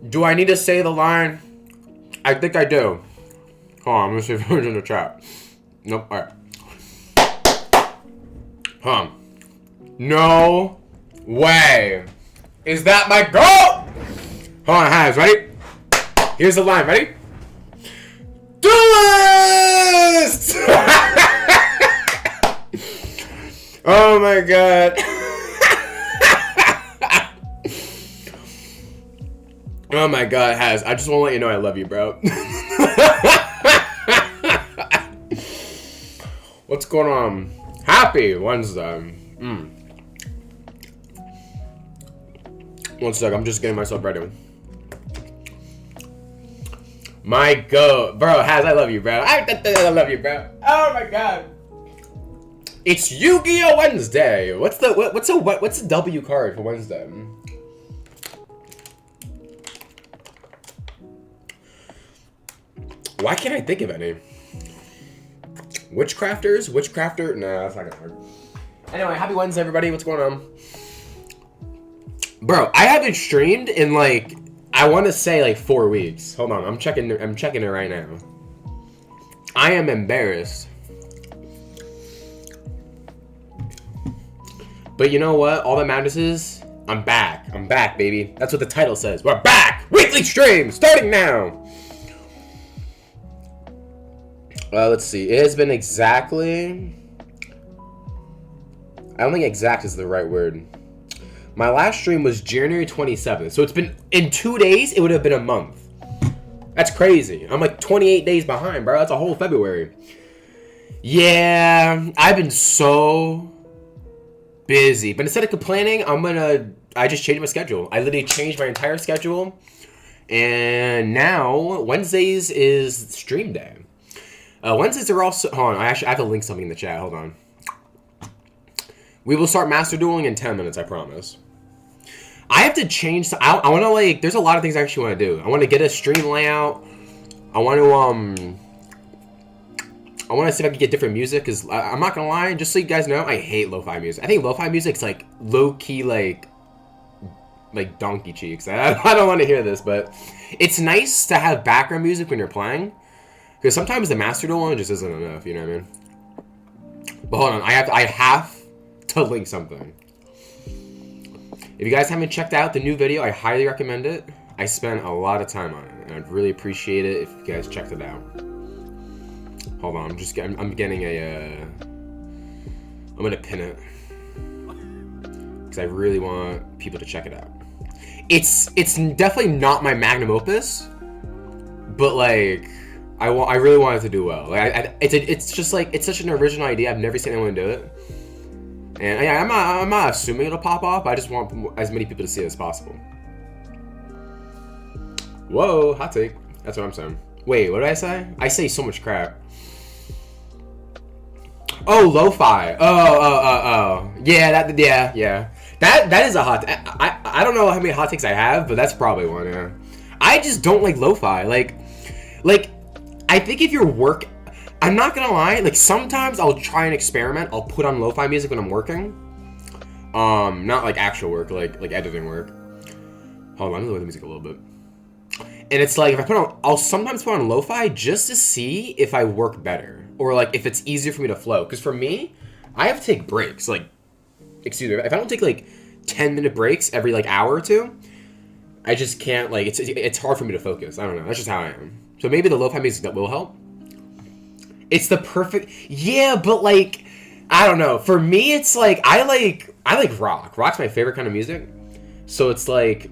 Do I need to say the line? I think I do. Hold on, I'm gonna see if it's in the chat. Nope, alright. No way. Is that my girl? Hold on, Has, ready? Here's the line, ready? Duelist! Oh my god. Oh my god, Has. I just want to let you know I love you, bro. What's going on? Happy Wednesday. One sec, I'm just getting myself ready. My god. Bro, Has, I love you, bro. I love you, bro. Oh my god. It's Yu-Gi-Oh! Wednesday. What's the W card for Wednesday? Why can't I think of any? Witchcrafters? Witchcrafter? No, that's not gonna work. Anyway, happy Wednesday, everybody. What's going on? Bro, I haven't streamed in like, I want to say like 4 weeks. Hold on, I'm checking it right now. I am embarrassed. But you know what? All that matters is I'm back. I'm back, baby. That's what the title says. We're back! Weekly stream starting now! Let's see. It has been exactly... I don't think exact is the right word. My last stream was January 27th. So it's been... In 2 days, it would have been a month. That's crazy. I'm like 28 days behind, bro. That's a whole February. Yeah. I've been so... busy. But instead of complaining, I just changed my schedule. I literally changed my entire schedule. And now, Wednesdays is stream day. Wednesdays are also... Hold on, I have to link something in the chat. Hold on. We will start master dueling in 10 minutes, I promise. I have to change... I want to, like... There's a lot of things I actually want to do. I want to get a stream layout. I want to see if I can get different music, because I'm not going to lie, just so you guys know, I hate lo-fi music. I think lo-fi music's, like, low-key, like donkey cheeks. I don't want to hear this, but it's nice to have background music when you're playing, because sometimes the master duel one just isn't enough, you know what I mean? But hold on, I have to link something. If you guys haven't checked out the new video, I highly recommend it. I spent a lot of time on it, and I'd really appreciate it if you guys checked it out. Hold on, I'm getting a, I'm gonna pin it. Because I really want people to check it out. It's definitely not my magnum opus, but like, I really want it to do well. Like, it's just like, it's such an original idea, I've never seen anyone do it. And yeah, I'm not assuming it'll pop off, but I just want as many people to see it as possible. Whoa, hot take. That's what I'm saying. Wait, what did I say? I say so much crap. Oh, lo-fi. Oh. Yeah, yeah. That is a hot... I don't know how many hot takes I have, but that's probably one, yeah. I just don't like lo-fi. Like, I think if your work... I'm not gonna lie, like, sometimes I'll try and experiment. I'll put on lo-fi music when I'm working. Not like actual work, like editing work. Hold on, let me lower the music a little bit. And it's like, if I'll sometimes put on lo-fi just to see if I work better. Or, like, if it's easier for me to flow. Because for me, I have to take breaks. Like, excuse me, if I don't take, like, 10-minute breaks every, like, hour or two, I just can't, like, it's hard for me to focus. I don't know. That's just how I am. So maybe the lo-fi music that will help. It's the perfect... Yeah, but, like, I don't know. For me, it's, like, I like rock. Rock's my favorite kind of music. So it's, like,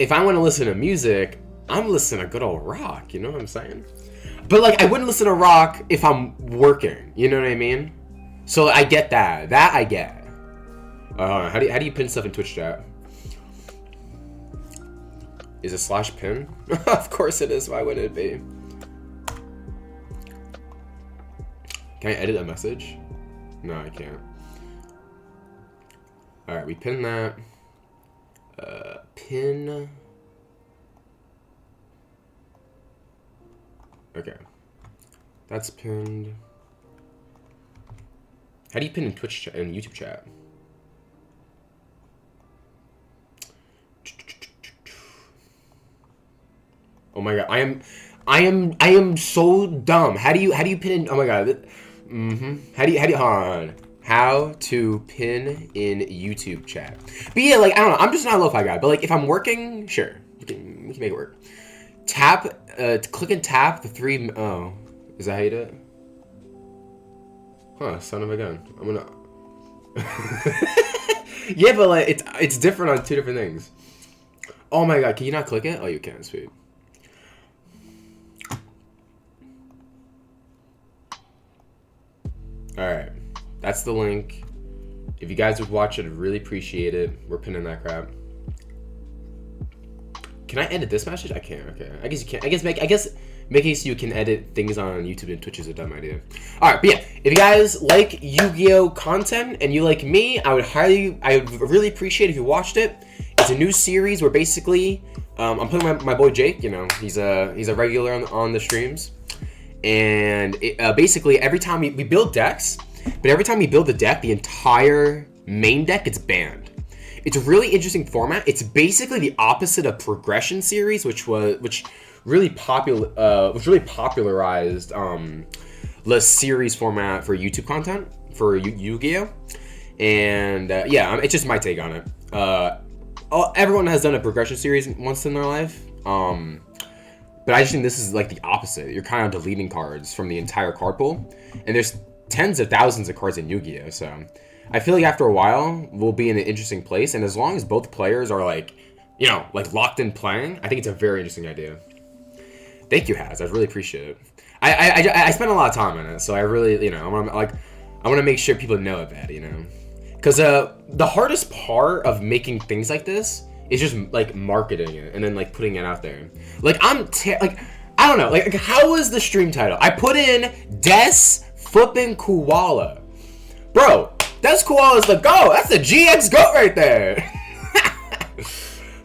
if I want to listen to music, I'm listening to good old rock. You know what I'm saying? But, like, I wouldn't listen to rock if I'm working. You know what I mean? So, I get that. That I get. How do you pin stuff in Twitch chat? Is it /pin? Of course it is. Why wouldn't it be? Can I edit a message? No, I can't. Alright, we pin that. Pin... Okay. That's pinned. How do you pin in Twitch chat, in YouTube chat? Oh my god, I am so dumb. How do you pin in? Oh my god. How do you hold on? How to pin in YouTube chat? But yeah, like I don't know. I'm just not a lo-fi guy. But like if I'm working, sure, we can make it work. Tap, click and tap the three. Oh, is that how you do it? Huh, son of a gun. I'm gonna. Yeah, but like it's different on two different things. Oh my god, can you not click it? Oh, you can. Sweet. Alright, that's the link. If you guys would watch it, I'd really appreciate it. We're pinning that crap. Can I edit this message? I can't. Okay, I guess you can't. I guess making so you can edit things on YouTube and Twitch is a dumb idea. Alright, but yeah, if you guys like Yu-Gi-Oh content and you like me, I would really appreciate if you watched it. It's a new series where basically, I'm playing my boy Jake. You know, he's a regular on the streams. And basically, every time we build decks, but every time we build a deck, the entire main deck gets banned. It's a really interesting format. It's basically the opposite of Progression series, which really popularized the series format for YouTube content for Yu-Gi-Oh. And yeah, it's just my take on it. Everyone has done a Progression series once in their life. But I just think this is like the opposite. You're kind of deleting cards from the entire card pool. And there's tens of thousands of cards in Yu-Gi-Oh! So I feel like after a while, we'll be in an interesting place. And as long as both players are like, you know, like locked in playing, I think it's a very interesting idea. Thank you, Haz. I really appreciate it. I spent a lot of time on it. So I really, you know, I want to make sure people know about it, you know. Because the hardest part of making things like this is just like marketing it and then like putting it out there. Like I don't know. Like how was the stream title? I put in Des flipping Koala, bro. Des Koala's the GOAT. That's the GX GOAT right there.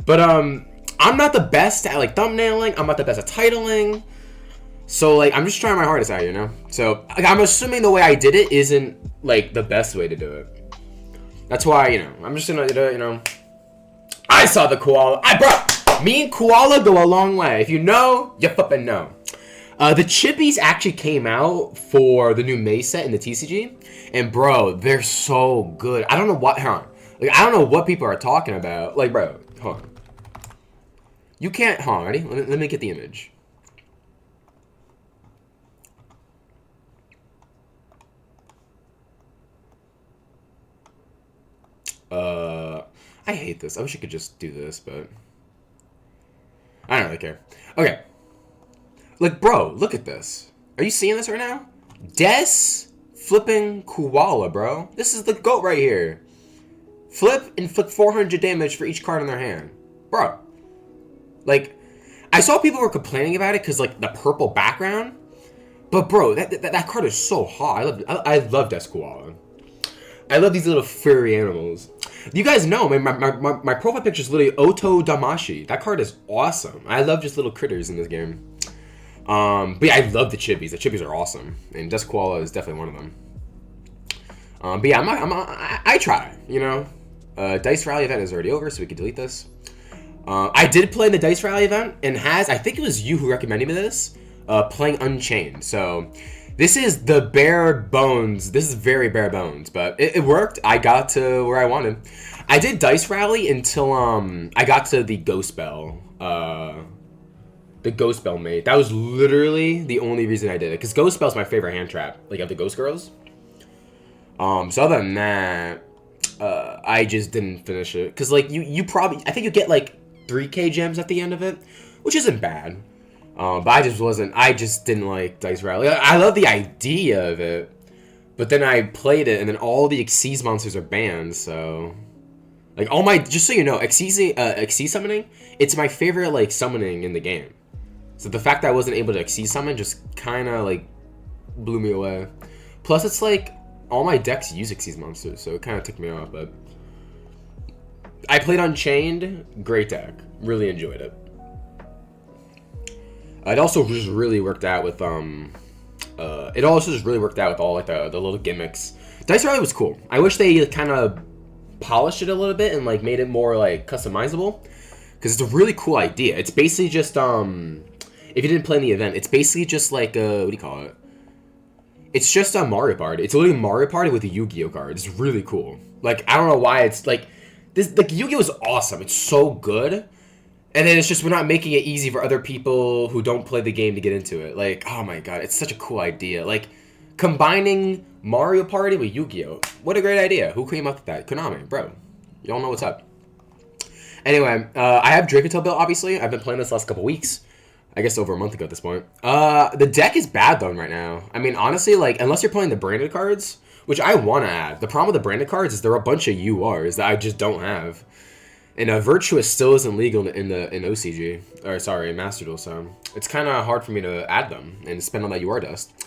But I'm not the best at like thumbnailing. I'm not the best at titling. So like I'm just trying my hardest out, you know. So like, I'm assuming the way I did it isn't like the best way to do it. That's why, you know, I'm just gonna you know. I saw the koala. Bro, me and koala go a long way. If you know, you flippin' know. The chippies actually came out for the new May set in the TCG, and bro, they're so good. I don't know what. Hold on. Like I don't know what people are talking about. Like, bro, hold on. You can't. Hold on, ready? Let me get the image. I hate this. I wish I could just do this, but I don't really care. Okay. Like, bro, look at this. Are you seeing this right now? Des flipping Koala, bro. This is the GOAT right here. Flip and flip 400 damage for each card in their hand. Bro. Like, I saw people were complaining about it because, like, the purple background. But, bro, that card is so hot. I love Des Koala. I love these little furry animals. You guys know, my profile picture is literally Oto Damashi. That card is awesome. I love just little critters in this game. But yeah, I love the chippies. The chippies are awesome. And Des Koala is definitely one of them. But yeah, I try, you know. Dice Rally event is already over, so we can delete this. I did play the Dice Rally event, and I think it was you who recommended me this, playing Unchained. So this is the bare bones. This is very bare bones, but it worked. I got to where I wanted. I did Dice Rally until I got to the Ghost Bell. The Ghost Bell mate. That was literally the only reason I did it, because Ghost Bell's my favorite hand trap, like of the Ghost Girls. So other than that, I just didn't finish it, because like you probably, I think you get like 3k gems at the end of it, which isn't bad. But I just didn't like Dice Rally. I love the idea of it, but then I played it, and then all the Xyz monsters are banned, so like all my, just so you know, Xyz summoning, it's my favorite like summoning in the game. So the fact that I wasn't able to Xyz summon just kind of like blew me away. Plus it's like all my decks use Xyz monsters, so it kind of took me off, but I played Unchained, great deck, really enjoyed it. It also just really worked out with all like the little gimmicks. Dice Rally was cool. I wish they kind of polished it a little bit and like made it more like customizable, because it's a really cool idea. It's basically just If you didn't play in the event, it's basically just like what do you call it? It's just a Mario Party. It's literally Mario Party with a Yu-Gi-Oh card. It's really cool. Like, I don't know why it's like this. Like, Yu-Gi-Oh is awesome. It's so good. And then it's just we're not making it easy for other people who don't play the game to get into it. Like, oh my god, it's such a cool idea. Like, combining Mario Party with Yu-Gi-Oh. What a great idea. Who came up with that? Konami, bro. You don't know what's up. Anyway, I have Dracotail built, obviously. I've been playing this last couple weeks. I guess over a month ago at this point. The deck is bad, though, right now. I mean, honestly, like, unless you're playing the branded cards, which I want to add. The problem with the branded cards is there are a bunch of URs that I just don't have. And Virtuous still isn't legal in OCG. Or, sorry, in Master Duel, so it's kind of hard for me to add them and spend all that UR dust.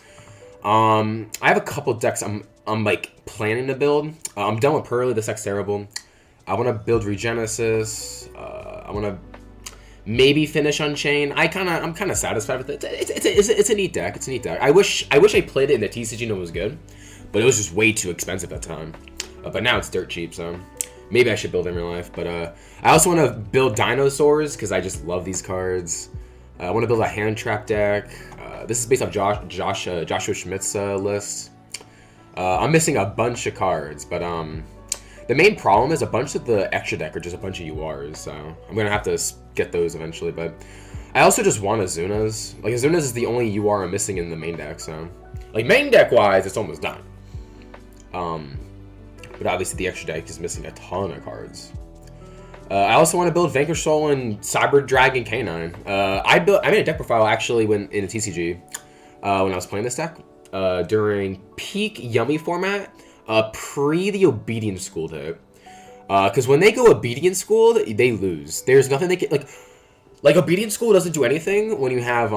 I have a couple decks I'm like, planning to build. I'm done with Pearly. This deck's terrible. I want to build Regenesis. I want to maybe finish Unchained. I'm kind of satisfied with it. It's a neat deck. It's a neat deck. I wish I played it in the TCG and it was good, but it was just way too expensive at the time. But now it's dirt cheap, so maybe I should build it in real life. But I also want to build Dinosaurs because I just love these cards. I want to build a hand trap deck. This is based off Joshua Schmidt's list. I'm missing a bunch of cards, but the main problem is a bunch of the extra deck are just a bunch of URs, so I'm gonna have to get those eventually. But I also just want Azuna's. Like, Azuna's is the only UR I'm missing in the main deck, so like main deck wise, it's almost done. But obviously the extra deck is missing a ton of cards. I also want to build Vanquish Soul and Cyber Dragon Canine. I made a deck profile actually when in the TCG when I was playing this deck during peak Yummy format. Pre the Obedience School hit. Because when they go Obedience School, they lose. There's nothing they can... Like Obedience School doesn't do anything when you have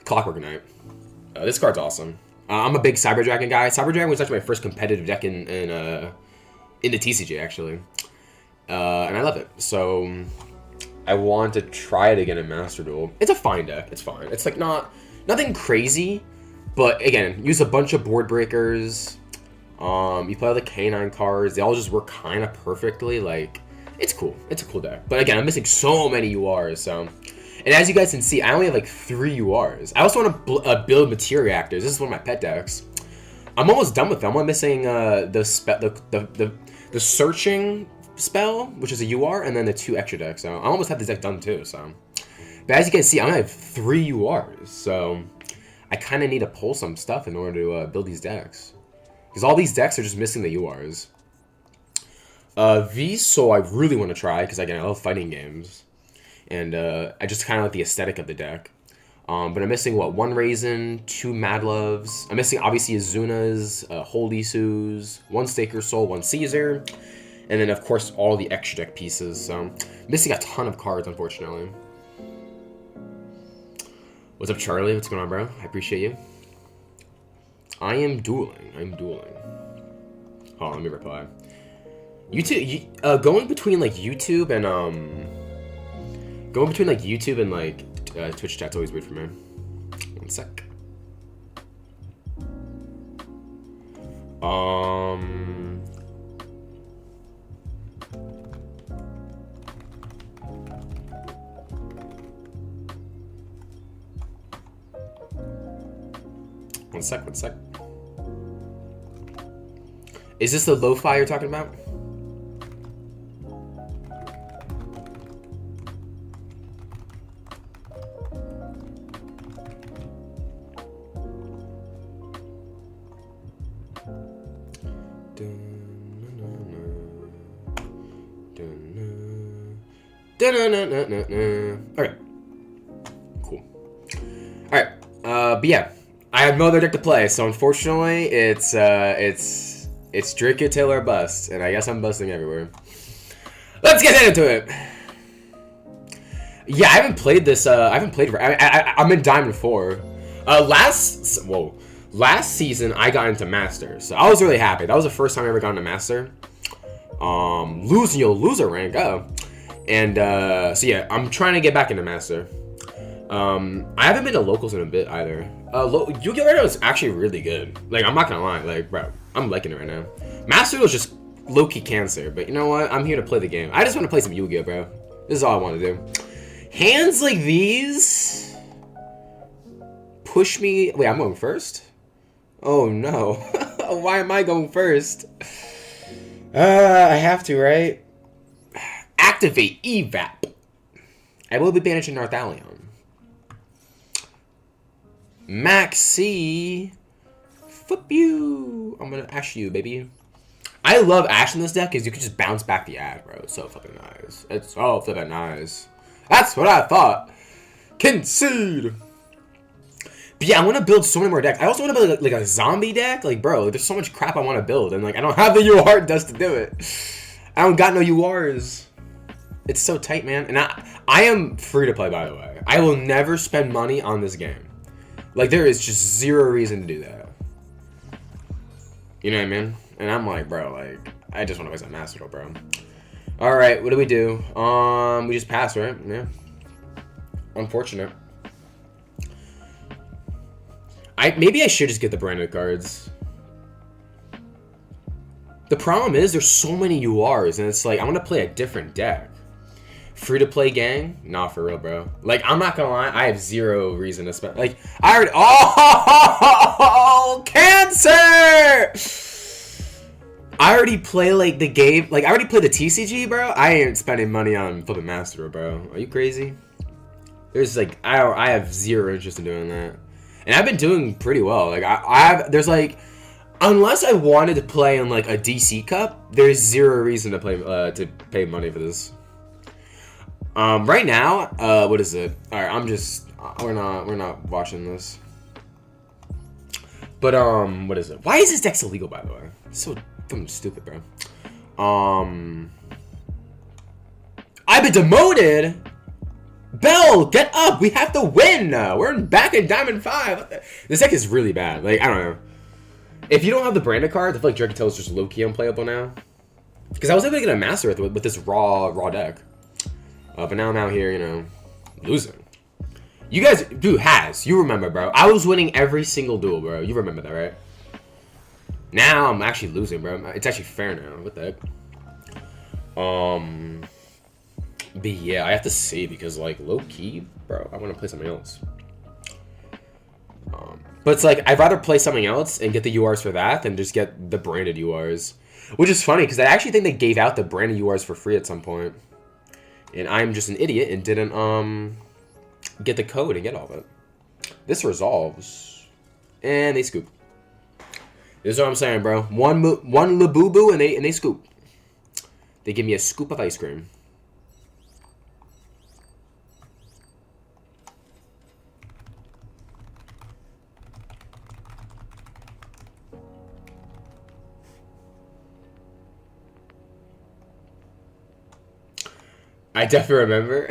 Clockwork Knight. This card's awesome. I'm a big Cyber Dragon guy. Cyber Dragon was actually my first competitive deck in the TCG, actually. And I love it. So I want to try it again in Master Duel. It's a fine deck. It's fine. It's like nothing crazy. But again, use a bunch of board breakers. You play all the Canine cards. They all just work kind of perfectly. Like, it's cool. It's a cool deck. But again, I'm missing so many URs. So, and as you guys can see, I only have like 3 URs. I also want to build Materia Reactors. This is one of my pet decks. I'm almost done with them. I'm missing the searching spell, which is a UR, and then the 2 extra decks. So I almost have this deck done too. So, but as you can see, I only have 3 URs. So I kind of need to pull some stuff in order to build these decks. Because all these decks are just missing the URs. V-Soul I really want to try, because again, I love fighting games. And I just kind of like the aesthetic of the deck. But I'm missing, what, 1 Raisin, 2 Mad Loves. I'm missing, obviously, Azuna's, Holy Sue's, 1 Staker Soul, 1 Caesar. And then, of course, all the extra deck pieces. So, missing a ton of cards, unfortunately. What's up, Charlie? What's going on, bro? I appreciate you. I am dueling. I'm dueling. Hold on, let me reply. YouTube, going between like YouTube and Twitch chat's always weird for me. 1 sec. One sec. Is this the lo-fi you're talking about? Okay. Cool. Alright. But yeah. I have no other deck to play, so unfortunately, it's Dracotail or bust, and I guess I'm busting everywhere. Let's get into it! Yeah, I haven't played this, I'm in Diamond 4. Last season, I got into Master, so I was really happy. That was the first time I ever got into Master. You'll lose a rank, And, so yeah, I'm trying to get back into Master. I haven't been to locals in a bit either. Yu-Gi-Oh! Right now is actually really good. Like, I'm not gonna lie, like, bro, I'm liking it right now. Master was just low-key cancer, but you know what? I'm here to play the game. I just want to play some Yu-Gi-Oh, bro. This is all I want to do. Hands like these, push me? Wait, I'm going first? Oh no. Why am I going first? I have to, right? Activate evap. I will be banishing Narthalion. Maxi. Flip you. I'm gonna Ash you, baby. I love Ash in this deck because you can just bounce back the Ash, bro. It's so fucking nice. It's so flipping nice. That's what I thought. Concede. But yeah, I want to build so many more decks. I also want to build like a zombie deck. Like, bro, there's so much crap I want to build, and like I don't have the UR dust to do it. I don't got no URs. It's so tight, man. And I am free to play, by the way. I will never spend money on this game. Like, there is just zero reason to do that. You know what I mean? And I'm like, bro, like, I just want to play some Master Duel, bro. All right, what do? We just pass, right? Yeah. Unfortunate. Maybe I should just get the branded cards. The problem is there's so many URs, and it's like I want to play a different deck. Free to play gang? Nah, for real, bro. Like, I'm not gonna lie, I have zero reason to spend. Like, I already. Oh, cancer! I already play like the game. Like, I already play the TCG, bro. I ain't spending money on flipping Master, bro. Are you crazy? There's like I have zero interest in doing that. And I've been doing pretty well. Like there's like, unless I wanted to play in like a DC Cup, there's zero reason to play to pay money for this. Right now, what is it? All right, we're not watching this. But what is it? Why is this deck illegal, by the way? It's so fucking stupid, bro. I've been demoted. Bell, get up! We have to win! We're back in Diamond 5. This deck is really bad. Like, I don't know. If you don't have the branded card, I feel like Dracotail is just low-key unplayable now. Because I was able to get a master with this raw deck. But now I'm out here, you know, losing. You guys, dude, you remember, bro. I was winning every single duel, bro. You remember that, right? Now I'm actually losing, bro. It's actually fair now. What the heck? But yeah, I have to see because, like, low-key, bro, I want to play something else. But it's like, I'd rather play something else and get the URs for that than just get the branded URs. Which is funny, because I actually think they gave out the branded URs for free at some point. And I'm just an idiot and didn't, get the code and get all of it. This resolves. And they scoop. This is what I'm saying, bro. One Labubu and they scoop. They give me a scoop of ice cream. I definitely remember.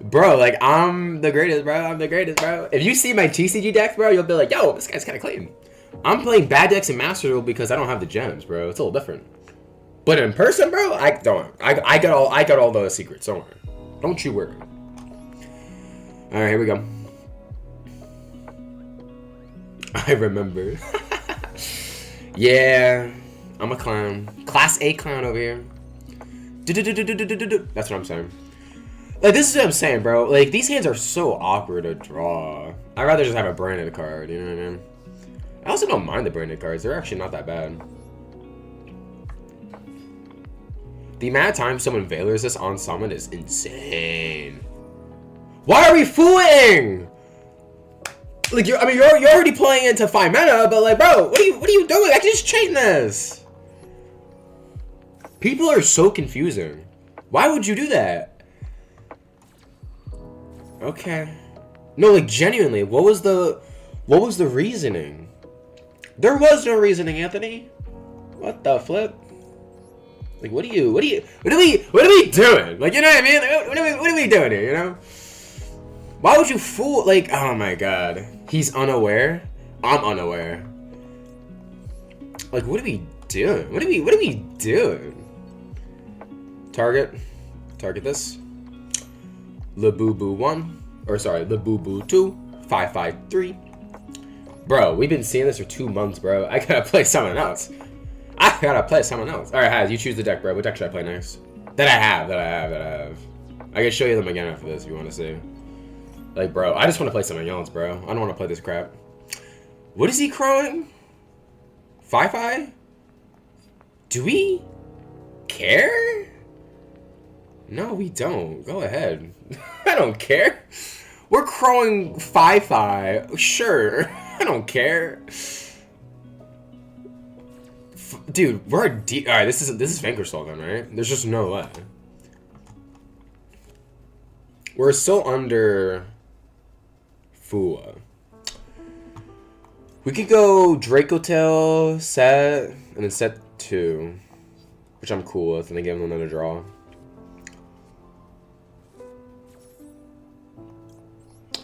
Bro, like, I'm the greatest, bro. I'm the greatest, bro. If you see my TCG decks, bro, you'll be like, yo, this guy's kind of clean. I'm playing bad decks in Master Duel because I don't have the gems, bro. It's a little different. But in person, bro, I got all the secrets. Don't worry. Don't you worry. All right, here we go. I remember. Yeah, I'm a clown. Class A clown over here. That's what I'm saying. Like, this is what I'm saying, bro. Like, these hands are so awkward to draw. I'd rather just have a branded card, you know what I mean? I also don't mind the branded cards. They're actually not that bad. The amount of times someone Valors this on summon is insane. Why are we fooling? Like, you're already playing into 5 mana, but like, bro, what are you doing? I can just chain this. People are so confusing. Why would you do that? Okay. No, like, genuinely, what was the reasoning? There was no reasoning, Anthony. What the flip? Like, what are we doing? Like, you know what I mean? Like, what are we doing here, you know? Why would you fool? Like, oh my god. He's unaware? I'm unaware. Like, what are we doing? What are we doing? Target this. Labubu 1. Or sorry, Labubu 2. 553. Bro, we've been seeing this for 2 months, bro. I gotta play someone else. Alright, Haz, you choose the deck, bro. What deck should I play next? That I have. I can show you them again after this if you want to see. Like, bro, I just want to play something else, bro. I don't want to play this crap. What is he crowing? Fi-Fi? Do we care? No, we don't. Go ahead. I don't care. We're crowing Fi-Fi. Sure. I don't care. Dude, we're deep. Alright, this is Vanquished then, right? There's just no way. We're still under Fua. We could go Dracotail, set, and then set 2. Which I'm cool with, and then give him another draw.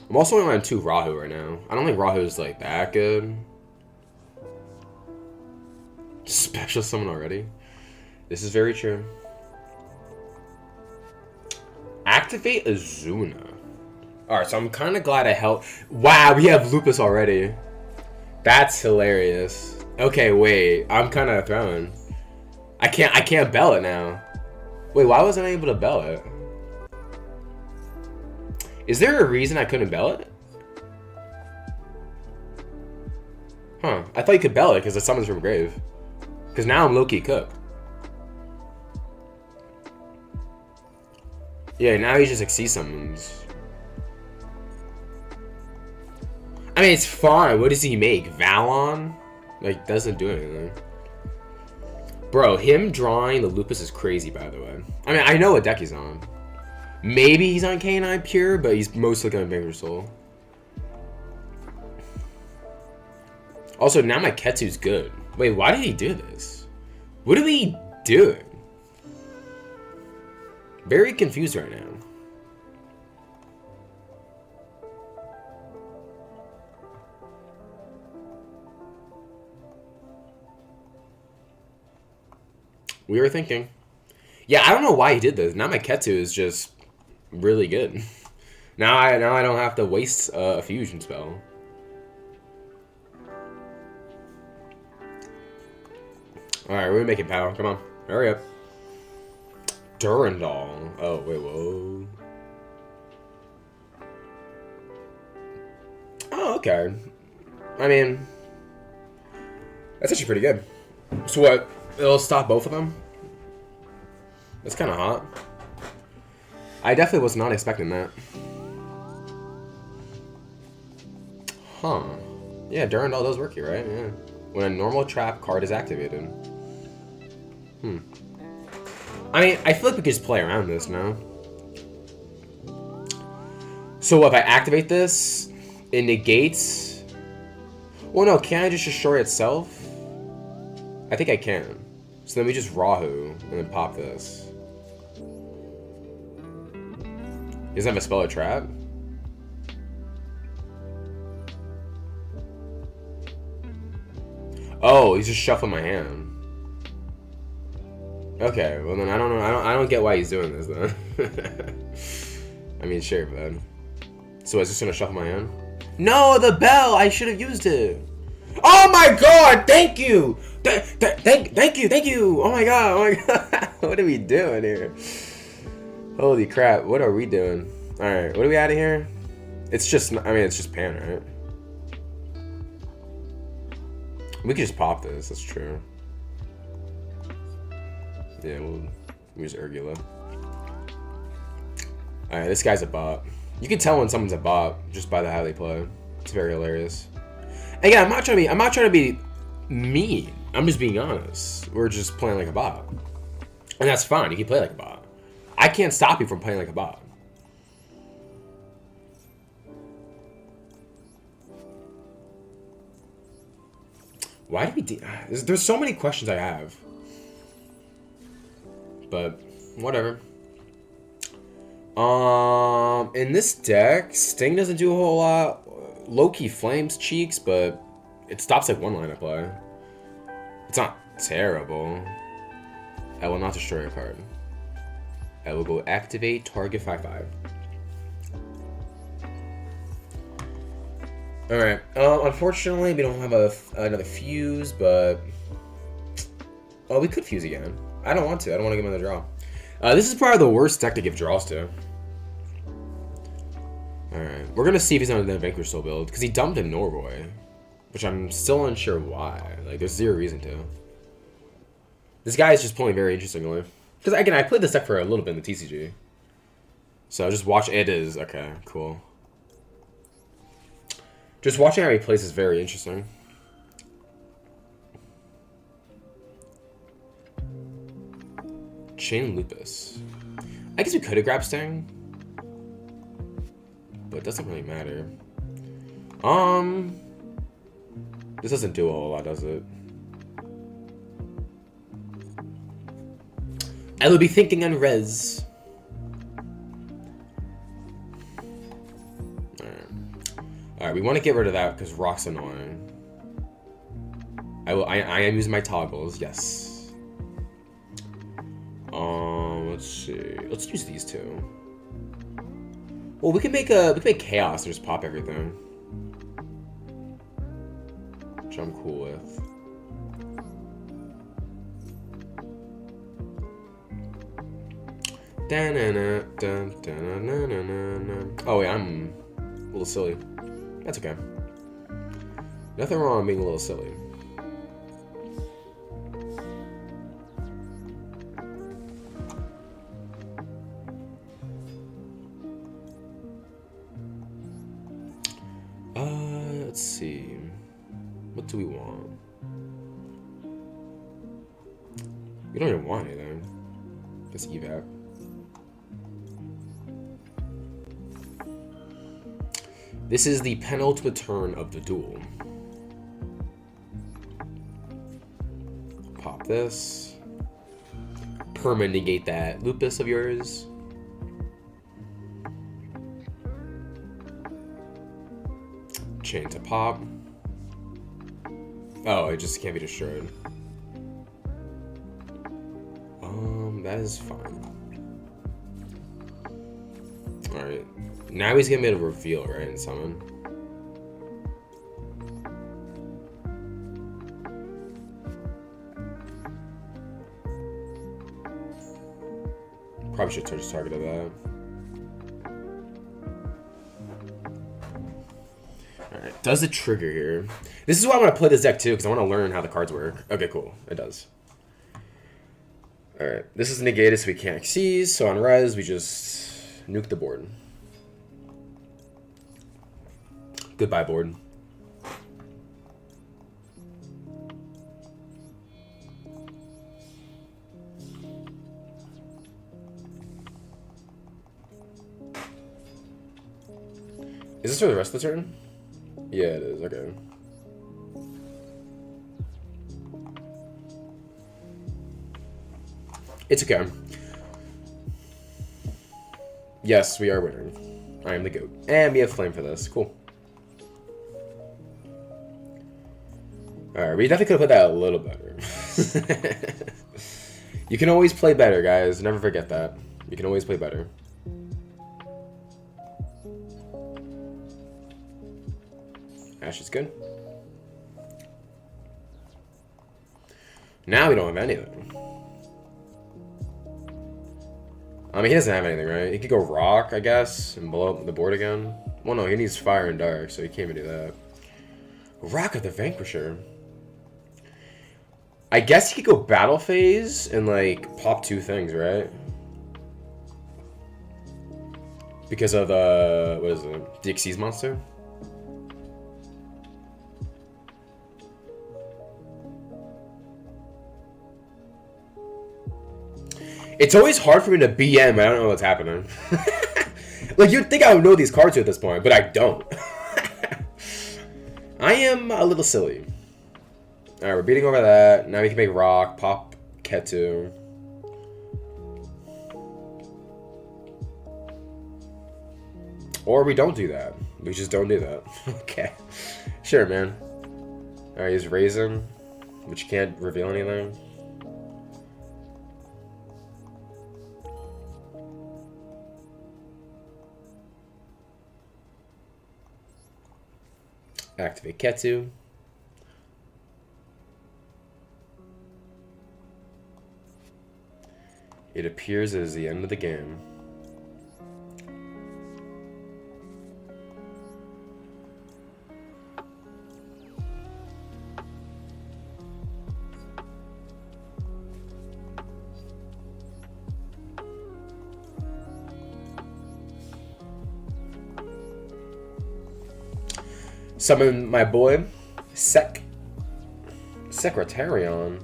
I'm also only on 2 Rahu right now. I don't think Rahu is like that good. Special summon already? This is very true. Activate Azuna. Alright, so I'm kind of glad I helped. Wow, we have Lupus already. That's hilarious. Okay, wait. I'm kind of thrown. I can't bell it now. Wait, why wasn't I able to bell it? Is there a reason I couldn't bell it? Huh. I thought you could bell it because it summons from grave. Because now I'm low-key cooked. Yeah, now he just XC summons. I mean, it's fine. What does he make? Valon? Like, doesn't do anything. Bro, him drawing the Lupus is crazy, by the way. I mean, I know what deck he's on. Maybe he's on K9 Pure, but he's mostly going to Vanquished Soul. Also, now my Ketsu's good. Wait, why did he do this? What are we doing? Very confused right now. We were thinking. Yeah, I don't know why he did this. Now my Ketsu is just really good. Now I don't have to waste a fusion spell. Alright, we're making power. Come on. Hurry up. Durandal. Oh, wait, whoa. Oh, okay. I mean, that's actually pretty good. So what? It'll stop both of them? That's kind of hot. I definitely was not expecting that. Huh. Yeah, Durandal does work here, right? Yeah. When a normal trap card is activated. I mean, I feel like we could just play around this now. So if I activate this, it negates... Well, no, can I just destroy itself? I think I can. So then we just Rahu and then pop this. He doesn't have a spell or trap? Oh, he's just shuffling my hand. Okay, well then I don't know. I don't get why he's doing this then. I mean, sure, man. So I was just gonna shuffle my hand? No, the bell! I should have used it. Oh my god! Thank you! Thank you! Oh my god! What are we doing here? Holy crap! What are we doing? All right, what are we out of here? It's just. I mean, it's just pan, right? We could just pop this. That's true. Yeah, we'll use Urgula. Alright, this guy's a bot. You can tell when someone's a bot just by how they play. It's very hilarious. Again, I'm not trying to be mean. I'm just being honest. We're just playing like a bot. And that's fine. You can play like a bot. I can't stop you from playing like a bot. Why do we do... There's so many questions I have. But, whatever. In this deck, Sting doesn't do a whole lot. Low-key Flames cheeks, but it stops like one line of play. It's not terrible. I will not destroy a card. I will go activate target 5/5. Alright, unfortunately we don't have another fuse, but... Oh, we could fuse again. I don't want to. I don't want to give him another draw. This is probably the worst deck to give draws to. Alright, we're gonna see if he's on the Vanquish Soul build, because he dumped in Norway. Which I'm still unsure why. Like, there's zero reason to. This guy is just pulling very interestingly. Because, again, I played this deck for a little bit in the TCG. So, just watch it is... Okay, cool. Just watching how he plays is very interesting. Chain Lupus. I guess we could have grabbed Sting. But it doesn't really matter. This doesn't do a whole lot, does it? I will be thinking on res. Alright, we want to get rid of that because Rock's annoying. I am using my toggles, yes. Let's see. Let's use these two. Well, we can make chaos and just pop everything. Which I'm cool with. Oh wait, I'm a little silly. That's okay. Nothing wrong with being a little silly. Let's see. What do we want? We don't even want anything. Just evac. This is the penultimate turn of the duel. Pop this. Perma negate that Lupus of yours. Chain to pop. Oh, it just can't be destroyed. That is fine. Alright. Now he's gonna be able to reveal, right, and summon. Probably should just target that. Alright, does it trigger here? This is why I want to play this deck too, because I want to learn how the cards work. Okay, cool. It does. Alright, this is negated so we can't seize, so on res we just nuke the board. Goodbye, board. Is this for the rest of the turn? Yeah, it is. Okay. It's okay. Yes, we are winning. I am the GOAT. And we have flame for this. Cool. Alright, we definitely could have put that a little better. You can always play better, guys. Never forget that. You can always play better. Ash is good. Now we don't have anything. I mean, he doesn't have anything, right? He could go rock, I guess, and blow up the board again. Well, no, he needs fire and dark, so he can't even do that. Rock of the Vanquisher. I guess he could go battle phase and, like, pop two things, right? Because of the, what is it? The Xyz monster? It's always hard for me to BM, I don't know what's happening. Like, you'd think I would know these cards at this point, but I don't. I am a little silly. Alright, we're beating over that. Now we can make rock, pop Ketu. Or we don't do that. We just don't do that. Okay. Sure, man. Alright, he's Raisin, which can't reveal anything. Activate Ketu. It appears as the end of the game. Summon my boy, Secretarion.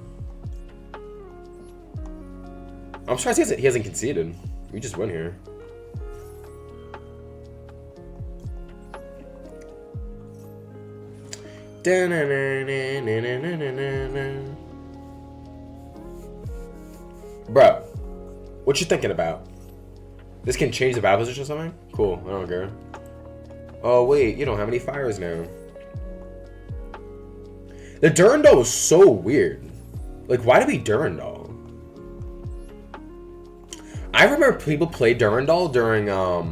I'm surprised he hasn't conceded. We just win here. Bro, what you thinking about? This can change the battle position or something? Cool, I don't care. Oh wait, you don't have any fires now. The Durandal was so weird. Like, why did we Durandal? I remember people played Durandal during, well,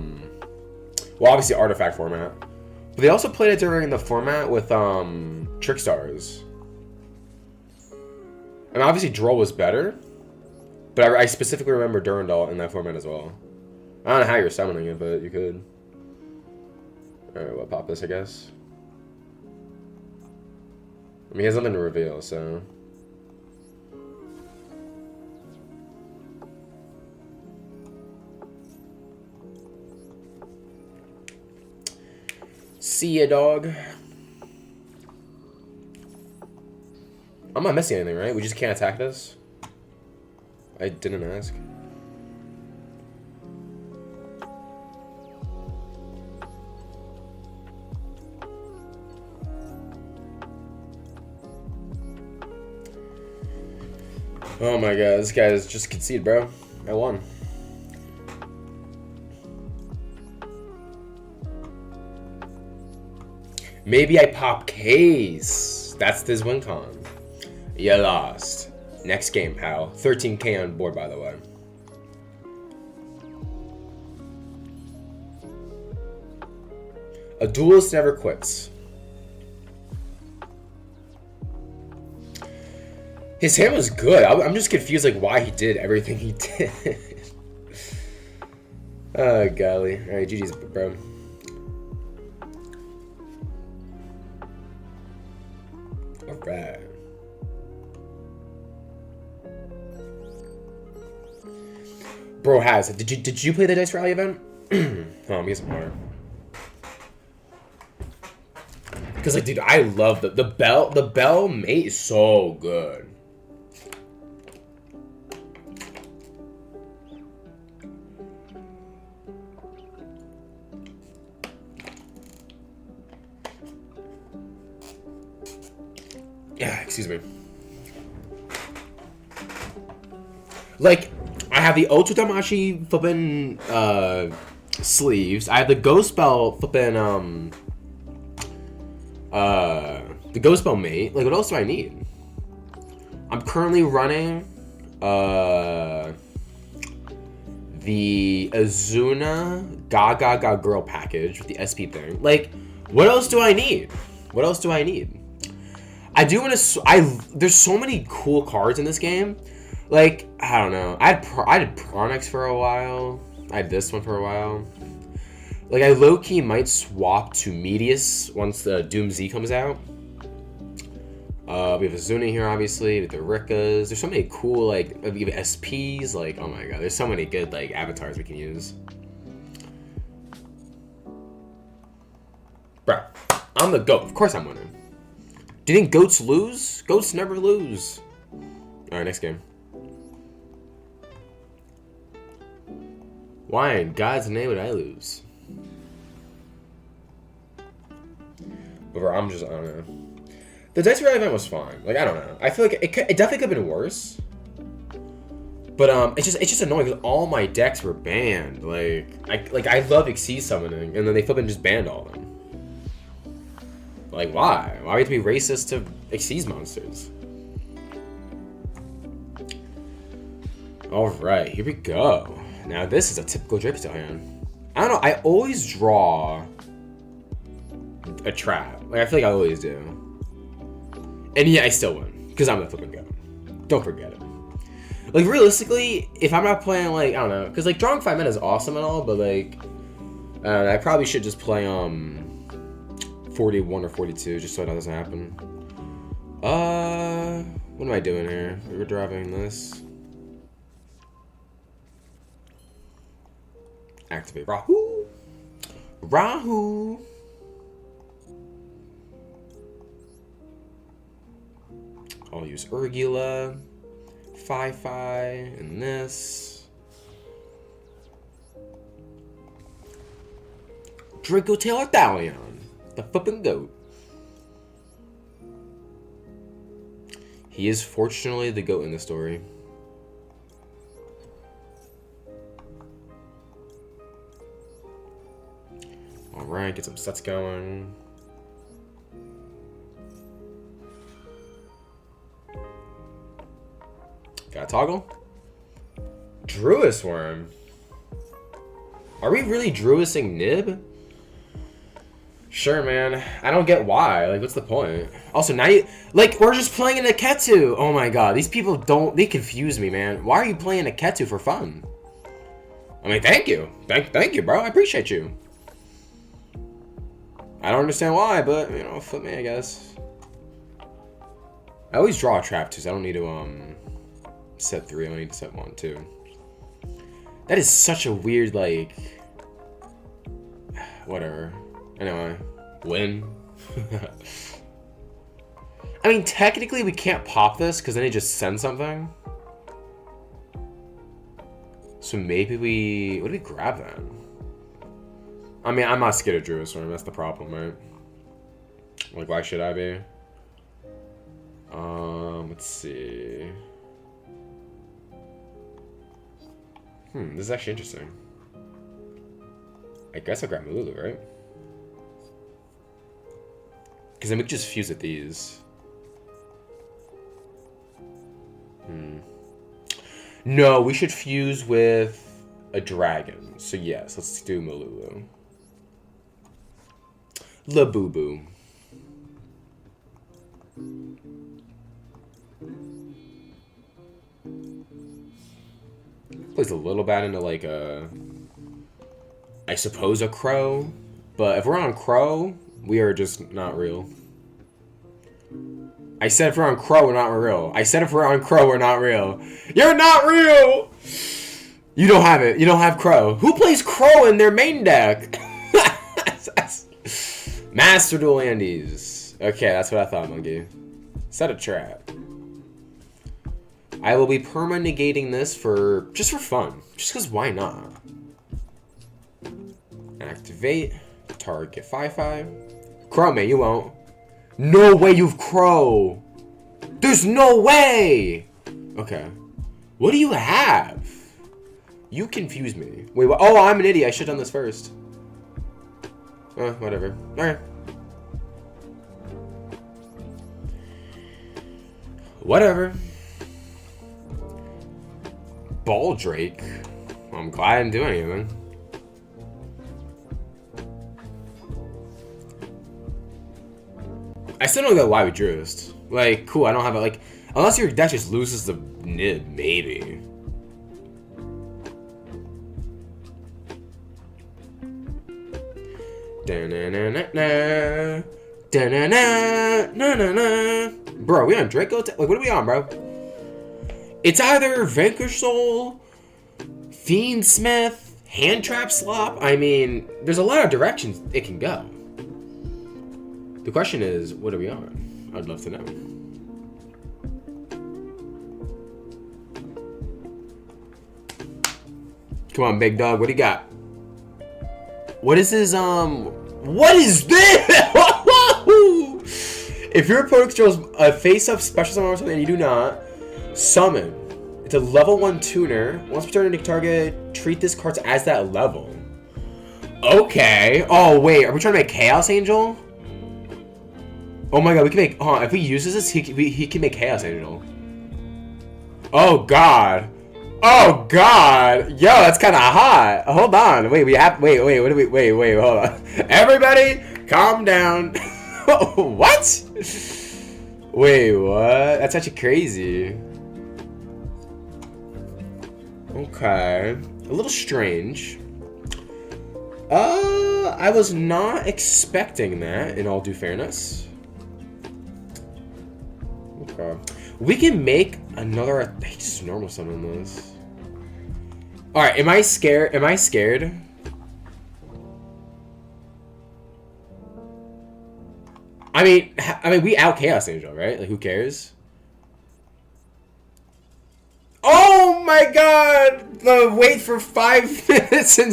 obviously Artifact format. But they also played it during the format with, Trickstars. And obviously Droll was better. But I specifically remember Durandal in that format as well. I don't know how you're summoning it, but you could. Alright, we'll pop this, I guess. I mean, he has nothing to reveal, so... See ya, dog. I'm not missing anything, right? We just can't attack this? I didn't ask. Oh my god, this guy is just conceded, bro. I won. Maybe I pop case. That's this win con. You lost. Next game, pal. 13k on board, by the way. A duelist never quits. His hand was good. I'm just confused, like, why he did everything he did. Oh, golly. Alright, GG's, bro. Alright. Bro has. Did you play the Dice Rally event? Oh, me some more. Because, like, dude, I love the bell mate is so good. Yeah, excuse me. Like, I have the Otodamashi flippin' sleeves. I have the Ghost Spell flippin' the Ghost Spell mate. Like, what else do I need? I'm currently running the Azuna Gaga Girl package with the SP thing. Like, what else do I need? What else do I need? I do want to. There's so many cool cards in this game. Like, I don't know. I did Pronix for a while. I had this one for a while. Like, I low-key might swap to Medius once the Doom Z comes out. We have Azuna here, obviously, with the Rickas. There's so many cool, like, we have SPs. Like, oh my god, there's so many good, like, avatars we can use. Bruh, I'm the GOAT. Of course I'm winning. Do you think goats lose? Goats never lose. Alright, next game. Why in God's name would I lose? But bro, I don't know. The Dice Rally event was fine. Like, I don't know. I feel like it definitely could have been worse. But it's just annoying because all my decks were banned. Like I love Xyz summoning, and then they flipping just banned all of them. Like, why? Why would we be racist to Xyz monsters? Alright, here we go. Now, this is a typical Dripstone hand. I don't know, I always draw a trap. Like, I feel like I always do. And yeah, I still win. Because I'm the flipping goat. Don't forget it. Like, realistically, if I'm not playing, like, I don't know. Because, like, drawing 5 mana is awesome and all, but, like, I probably should just play, 41 or 42, just so that doesn't happen. What am I doing here? We're driving this. Activate Rahu. Rahu. I'll use Urgula, Fi-Fi, and this. Draco Taylor Thalion, the flippin' goat. He is fortunately the goat in the story. Alright, get some sets going. Got a toggle? Druis Worm. Are we really Druising Nib? Sure, man. I don't get why. Like, what's the point? Also, now you... Like, we're just playing an Aketu! Oh my god, these people don't... They confuse me, man. Why are you playing Aketu for fun? I mean, thank you. Thank you, bro. I appreciate you. I don't understand why, but, you know, flip me, I guess. I always draw a trap, too, so I don't need to, set 3. I only need to set 1, too. That is such a weird, like... Whatever. Anyway. Win. I mean, technically, we can't pop this, because then it just sends something. So maybe we... What do we grab, then? I mean, I'm not scared of Druid Worm. That's the problem, right? Like, why should I be? Let's see. This is actually interesting. I guess I'll grab Mululu, right? Because then we could just fuse at these. No, we should fuse with a dragon. So yes, let's do Mululu. Labubu. Plays a little bad into like a... I suppose a Crow. But if we're on Crow, we are just not real. I said if we're on Crow, we're not real. I said if we're on Crow, we're not real. You're not real! You don't have it. You don't have Crow. Who plays Crow in their main deck? Master Duel Andes. Okay, that's what I thought, Monkey. Set a trap. I will be perma-negating this for... just for fun. Just because why not? Activate. Target Fi-Fi. Crow, man, you won't. No way you've Crow! There's no way! Okay. What do you have? You confuse me. Wait, what? Oh, I'm an idiot. I should have done this first. Whatever. Alright. Whatever. Ball Drake. Well, I'm glad I didn't do anything. I still don't know why we Druist. Like, cool, I don't have it. Like, unless your deck just loses the Nib, maybe. Da-na-na-na-na. Da-na-na-na-na-na. Bro, we on Draco? Like, what are we on, bro? It's either Vanquish Soul, Fiendsmith, Hand Trap Slop. I mean, there's a lot of directions it can go. The question is, what are we on? I'd love to know. Come on, big dog. What do you got? What is his, what is this? If your opponent controls a face-up special summon or something and you do not, summon. It's a level 1 tuner. Once per turn, target, treat this card as that level. Okay. Oh, wait. Are we trying to make Chaos Angel? Oh my god, we can make... if we use this, he can make Chaos Angel. Oh god. Oh god. Yo, that's kind of hot. Hold on. Wait, what do we... Wait, hold on. Everybody, calm down. What? Wait, what? That's actually crazy. Okay. A little strange. I was not expecting that, in all due fairness. Okay. We can make another... just normal summon this. Alright, am I scared? Am I scared? I mean, we out Chaos Angel, right? Like, who cares? Oh my god! The wait for 5 minutes and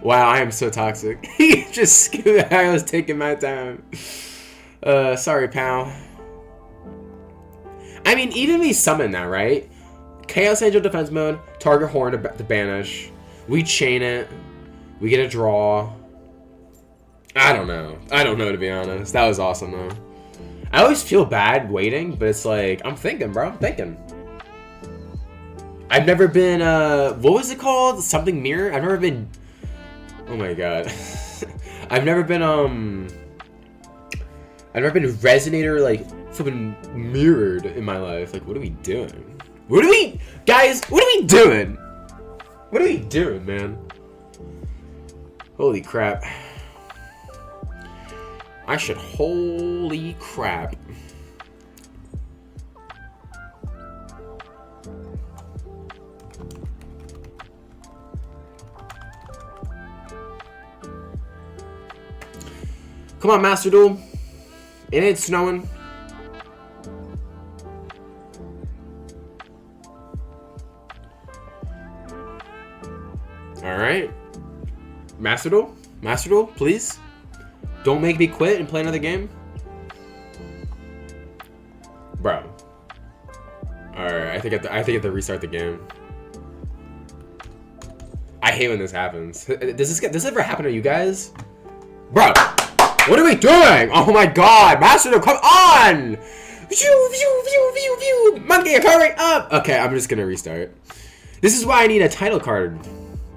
wow, I am so toxic. He just scooped. I was taking my time. Sorry, pal. I mean, even we summon that, right? Chaos Angel defense mode, target horn to banish. We chain it. We get a draw. I don't know. I don't know, to be honest. That was awesome, though. I always feel bad waiting, but it's like, I'm thinking, bro. I'm thinking. I've never been, what was it called? Something mirror? I've never been, oh my god. I've never been resonator, like, flipping mirrored in my life. Like, what are we doing? Guys, what are we doing? What are we doing, man? Holy crap. Holy crap. Come on, Master Duel. It ain't snowing. Alright. Master Duel? Master Duel, please? Don't make me quit and play another game. Bro. Alright, I think I have to restart the game. I hate when this happens. Does this ever happen to you guys? Bro! What are we doing? Oh my god! Master Duel, come on! Monkey, hurry up! Okay, I'm just gonna restart. This is why I need a title card.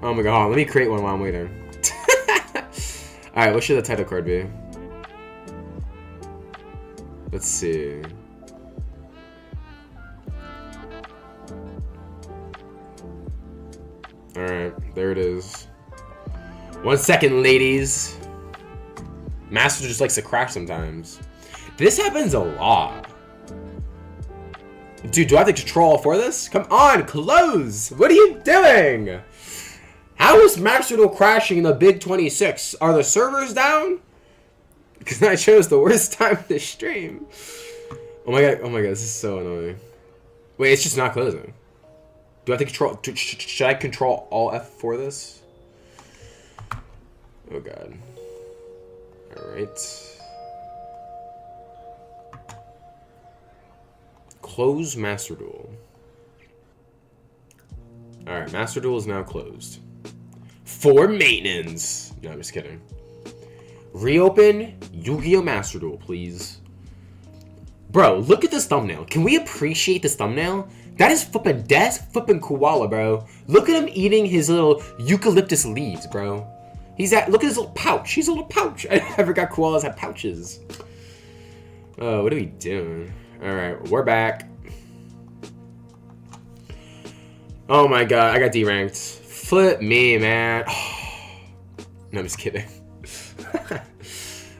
Oh my god, let me create one while I'm waiting. Alright, what should the title card be? Let's see. Alright, there it is. 1 second, ladies. Master just likes to crash sometimes. This happens a lot. Dude, do I have to control for this? Come on, close! What are you doing? How is Master Duel crashing in the Big 26? Are the servers down? Because I chose the worst time to stream. Oh my god, this is so annoying. Wait, it's just not closing. Do I have to control... Should I control Alt F for this? Oh god. Alright. Close Master Duel. Alright, Master Duel is now closed. For maintenance. No, I'm just kidding. Reopen Yu-Gi-Oh! Master Duel, please. Bro, look at this thumbnail. Can we appreciate this thumbnail? That is flipping flipping koala, bro. Look at him eating his little eucalyptus leaves, bro. Look at his little pouch. He's a little pouch. I forgot koalas have pouches. Oh, what are we doing? Alright, we're back. Oh my god, I got D-ranked. Flip me, man. No, I'm just kidding.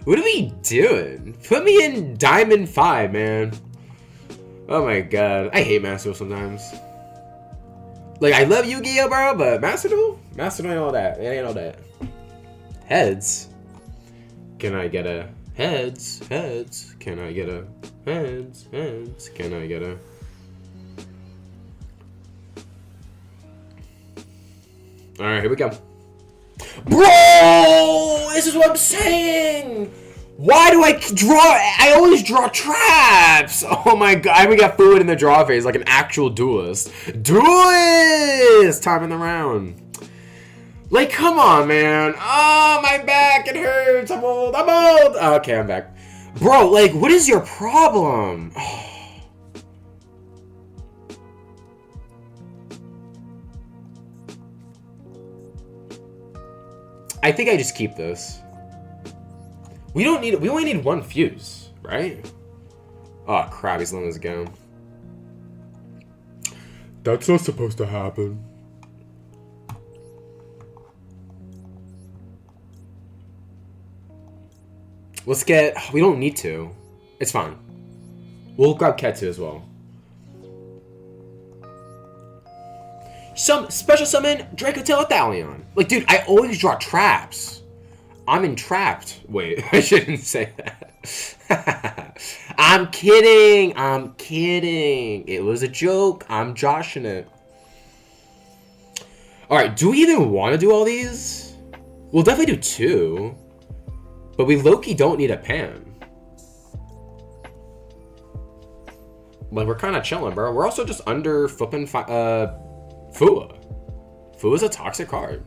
What are we doing? Put me in Diamond 5, man. Oh my god. I hate Master Duel sometimes. Like, I love Yu-Gi-Oh, bro, but Master Duel? Master Duel ain't all that. It ain't all that. Heads? Can I get a... Heads? Heads? Can I get a... Heads? Heads? Can I get a... Alright, here we go. Bro! This is what I'm saying! Why do I draw... I always draw traps! Oh my god, we got food in the draw phase like an actual duelist. Duelist! Time in the round. Like, come on, man. Oh, my back, it hurts. I'm old. Okay, I'm back. Bro, like, what is your problem? I think I just keep this. We only need one fuse, right? Oh crap, he's letting us go. That's not supposed to happen. Let's get... We don't need to. It's fine. We'll grab Ketsu as well. Some special summon Dracotel Thalion. Like, dude, I always draw traps. I'm entrapped. Wait, I shouldn't say that. I'm kidding. I'm kidding. It was a joke. I'm joshing it. Alright, do we even want to do all these? We'll definitely do 2. But we low-key don't need a Pam. Like, we're kind of chilling, bro. We're also just under flipping Fua. Fua's a toxic card.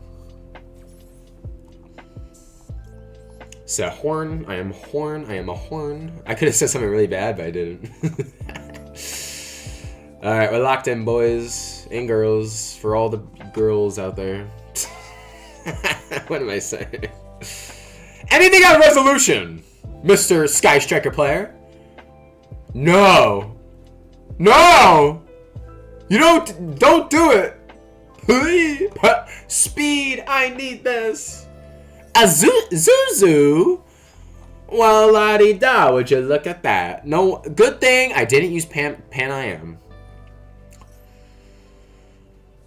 Said horn. I am horn. I am a horn. I could have said something really bad, but I didn't. Alright, we're locked in, boys and girls. For all the girls out there. What am I saying? Anything on resolution, Mr. Sky Striker player? No. No! You don't do it! Please! Speed, I need this! Zuzu? Well, la-di-da, would you look at that? No, good thing I didn't use Pan-I-Am.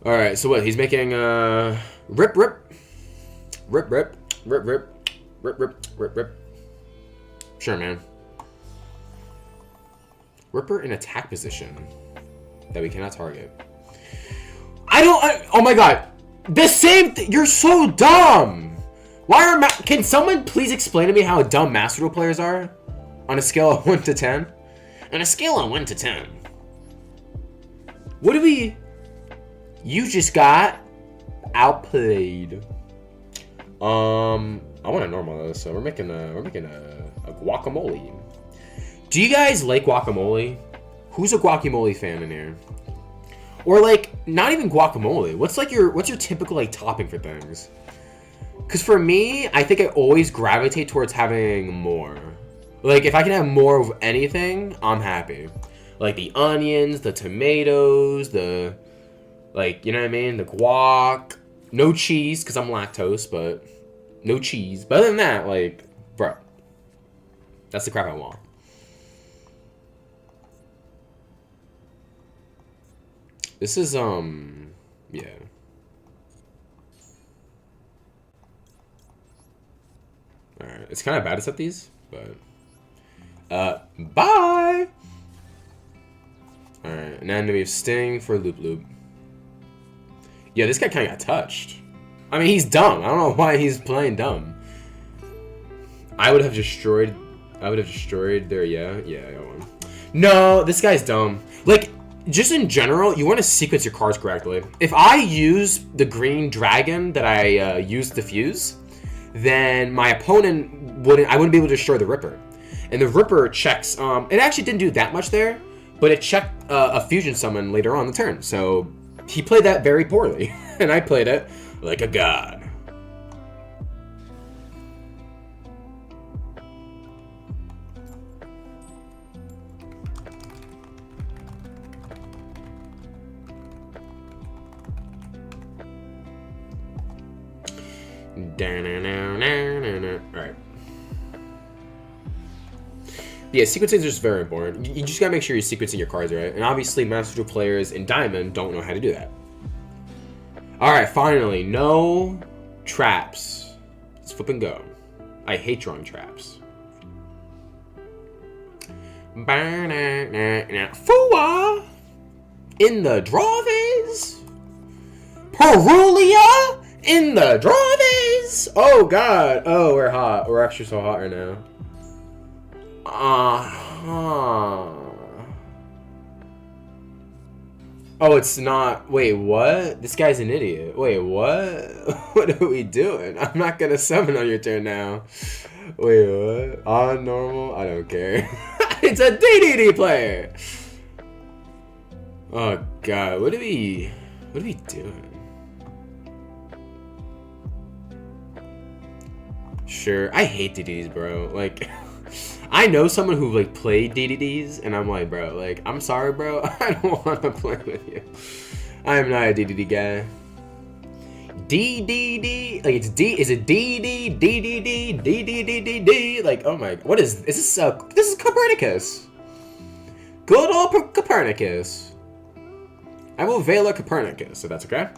Alright, so what, he's making, Rip. Sure, man. Ripper in attack position that we cannot target. Oh my god. The same you're so dumb. Can someone please explain to me how dumb Master Duel players are? On a scale of 1 to 10? On a scale of 1 to 10. What do we... You just got outplayed. I want to normal this, so we're making a guacamole. Do you guys like guacamole? Who's a guacamole fan in here? Or like, not even guacamole. What's your typical like topping for things? Because for me, I think I always gravitate towards having more. Like, if I can have more of anything, I'm happy. Like the onions, the tomatoes, the, like, you know what I mean? The guac. No cheese, because I'm lactose, but no cheese. But other than that, like, bro, that's the crap I want. This is, yeah. Alright, it's kind of bad to set these, but, bye! Alright, and then we have Sting for Loop Loop. Yeah, this guy kind of got touched. I mean, he's dumb. I don't know why he's playing dumb. I would have destroyed their, yeah, I got one. No, this guy's dumb. Like, just in general, you want to sequence your cards correctly. If I use the green dragon that I used to fuse, then my opponent I wouldn't be able to destroy the Ripper. And the Ripper checks, it actually didn't do that much there, but it checked a fusion summon later on the turn. So he played that very poorly, and I played it like a god. Alright. Yeah, sequencing is just very important. You just gotta make sure you're sequencing your cards right. And obviously, Master Duel players in Diamond don't know how to do that. Alright, finally. No traps. Let's flip and go. I hate drawing traps. Fua! In the draw phase? Perulia? In the draw phase? Oh god. Oh, we're hot. We're actually so hot right now. Oh, it's not. Wait, what? This guy's an idiot. Wait, what? What are we doing? I'm not gonna summon on your turn now. Wait, what? On normal? I don't care. It's a DDD player. Oh god, what are we doing? Sure, I hate DDDs, bro. Like, I know someone who like played DDDs, and I'm like, bro, like, I'm sorry, bro. I don't want to play with you. I am not a DDD guy. DDD, like it's D. Is it DD, DDD, DDDD? Like, oh my, what is this? This is Copernicus. Good old Copernicus. I will Vela Copernicus, so that's okay.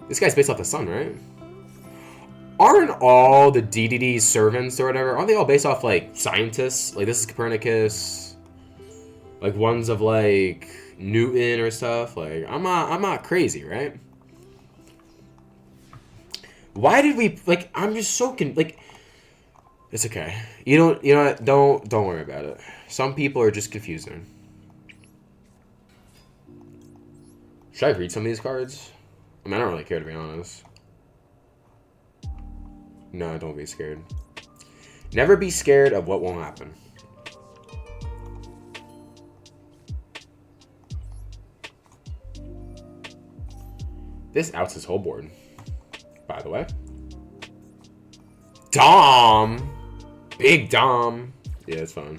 This guy's based off the sun, right? Aren't all the DDD servants or whatever, aren't they all based off, like, scientists? Like, this is Copernicus. Like, ones of, like, Newton or stuff. Like, I'm not crazy, right? Why did we, like, I'm just so, like, it's okay. You know what, don't worry about it. Some people are just confusing. Should I read some of these cards? I mean, I don't really care, to be honest. No, don't be scared. Never be scared of what won't happen. This outs his whole board, by the way. Dom! Big Dom. Yeah, it's fine.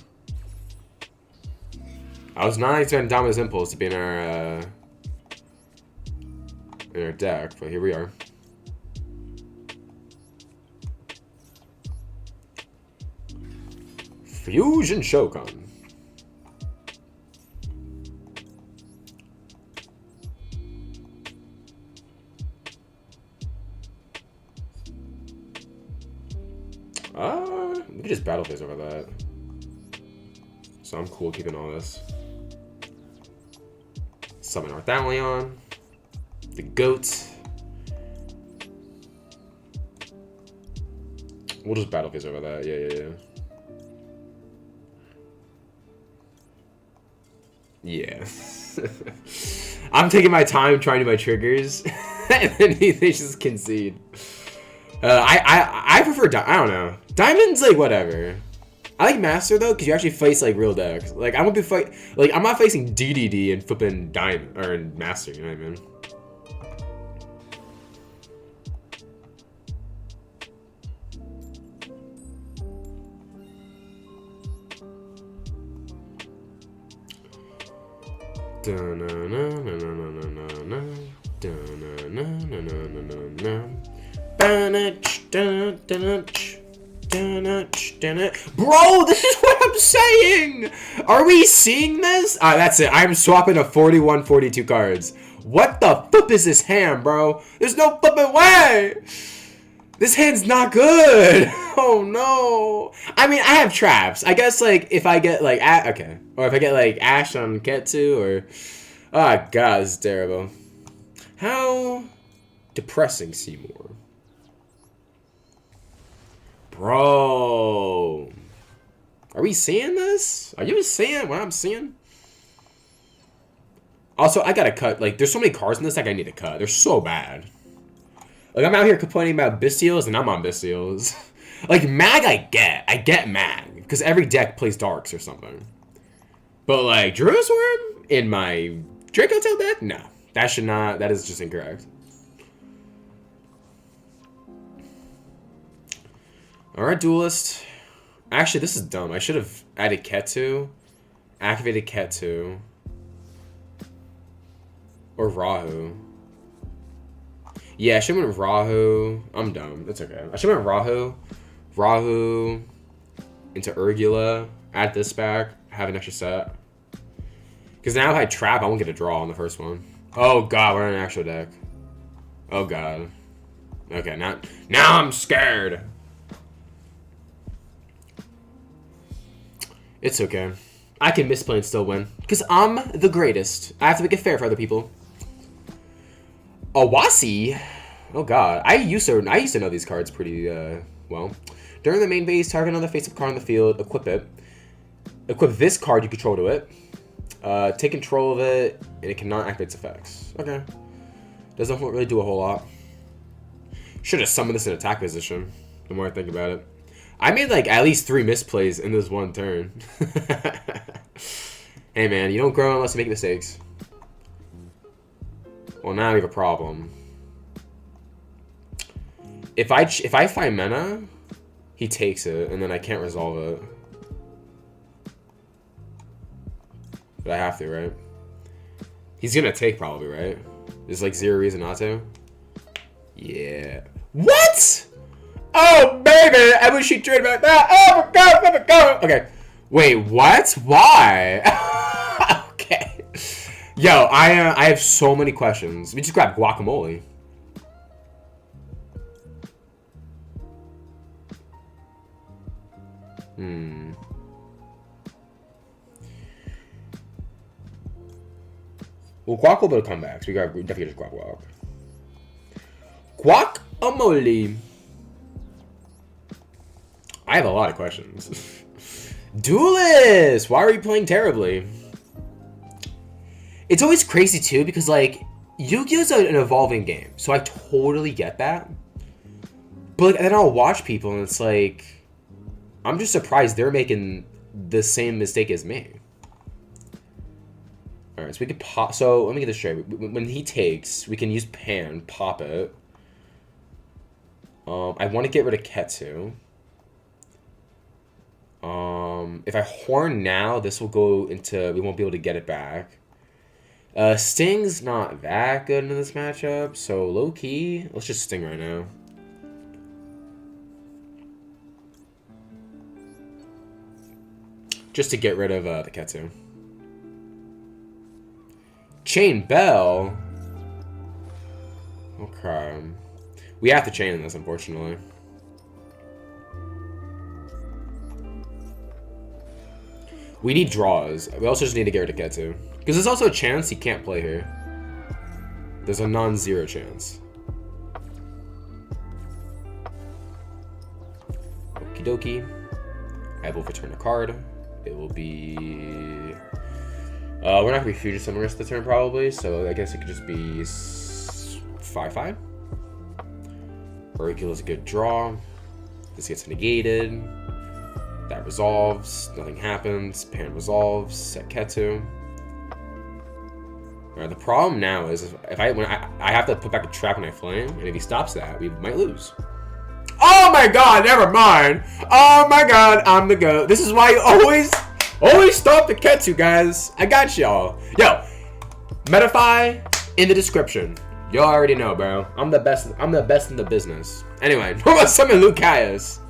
I was not expecting Dom's Impulse to be in our deck, but here we are. Fusion Shokan. We can just battle phase over that. So I'm cool keeping all this. Summon Arthalion. The goat. We'll just battle phase over that. Yeah. Yeah. I'm taking my time trying to do my triggers, and then they just concede. I prefer I don't know. Diamond's like whatever. I like Master though, because you actually face like real decks. Like I'm not facing DDD and flipping Diamond or Master. You know what I mean? Bro, this is what I'm saying! Are we seeing this? That's it. I'm swapping a 41-42 cards. What the flip is this hand, bro? There's no flipping way! This hand's not good! Oh no! I mean, I have traps. I guess, like, if I get, like, okay. Or if I get, like, Ash on Ketsu, or... Oh god, this is terrible. How depressing, Seymour. Bro. Are we seeing this? Are you seeing what I'm seeing? Also, I gotta cut. Like, there's so many cards in this deck I need to cut. They're so bad. Like, I'm out here complaining about Bystials, and I'm on Bystials. Like, Mag I get Mag. Because every deck plays Darks or something. But, like, Druisword in my Draco Tail deck? No. That is just incorrect. Alright, Duelist. Actually, this is dumb. I should have added Ketsu. Activated Ketsu. Or Rahu. Yeah, I should have went Rahu. I'm dumb. It's okay. I should have went Rahu. Rahu into Urgula. Add this back. Have an extra set. Because now if I trap, I won't get a draw on the first one. Oh god, we're in an actual deck. Oh god. Okay, now I'm scared. It's okay. I can misplay and still win. Because I'm the greatest. I have to make it fair for other people. Awasi? Oh god. I used to know these cards pretty well. During the main phase, target another face-up card on the field, equip it. Equip this card you control to it. Take control of it, and it cannot activate its effects. Okay. Doesn't really do a whole lot. Should have summoned this in attack position, the more I think about it. I made like at least 3 misplays in this one turn. Hey man, you don't grow unless you make mistakes. Well, now we have a problem. If I find mana, he takes it, and then I can't resolve it. But I have to, right? He's gonna take probably, right? There's like 0 reason not to. Yeah. What? Oh baby, I wish she treated me like that. Oh my god, oh my god. Okay. Wait, what? Why? Okay. Yo, I have so many questions. We just grab guacamole. Hmm. Well, Guac will be able to come back, so we definitely just Guac. Guacamole. I have a lot of questions. Duelist! Why are you playing terribly? It's always crazy, too, because, like, Yu-Gi-Oh's an evolving game, so I totally get that. But, like, then I'll watch people, and it's like... I'm just surprised they're making the same mistake as me. Alright, so we could pop... So, let me get this straight. When he takes, we can use Pan, pop it. I want to get rid of Ketsu. If I Horn now, this will go into... We won't be able to get it back. Sting's not that good in this matchup, so low-key, let's just Sting right now. Just to get rid of the Ketsu. Chain Bell? Okay. We have to chain this, unfortunately. We need draws. We also just need to get rid of Ketsu. Because there's also a chance he can't play here. There's a non-zero chance. Okie dokie. I will return a card. It will be... we're not going to be Fusion Summon rest of the turn, probably. So I guess it could just be 5/5. Oracula's a good draw. This gets negated. That resolves. Nothing happens. Pan resolves. Set Ketsu. Alright, the problem now is if I have to put back a trap when I flame, and if he stops that, we might lose. Oh my god, never mind. Oh my god, I'm the GOAT. This is why you always stop the Ketsu, guys. I got y'all. Yo, Metafy in the description. Y'all already know, bro. I'm the best in the business. Anyway, normal summon Lucaeus.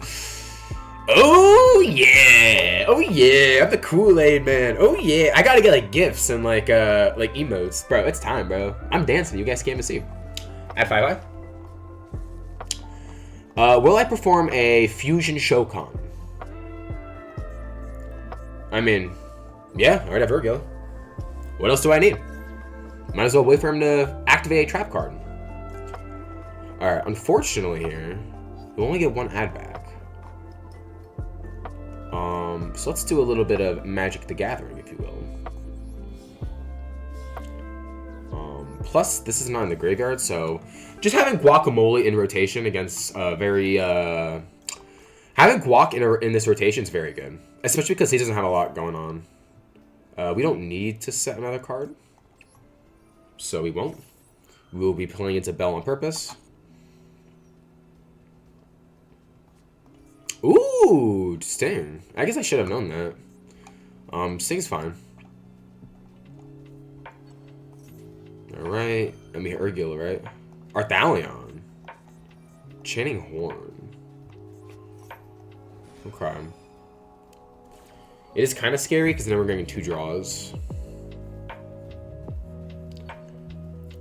Oh yeah. Oh yeah. I'm the Kool-Aid man. Oh yeah. I gotta get like gifts and like emotes. Bro, it's time, bro. I'm dancing. You guys came to see. At 5/5. Will I perform a Fusion Shokan? I mean, yeah, I already have Virgo. What else do I need? Might as well wait for him to activate a trap card. Alright, unfortunately here, we only get one add back. So let's do a little bit of Magic the Gathering, if you will. Plus, this is not in the graveyard, so just having Guacamole in rotation against very... having Guac in this rotation is very good. Especially because he doesn't have a lot going on. We don't need to set another card. So we won't. We will be playing into Bell on purpose. Ooh, Sting. I guess I should have known that. Sting's fine. Alright. I mean, Urgula, right? Arthalion. Chaining Horn. Okay. It is kind of scary because then we're getting 2 draws.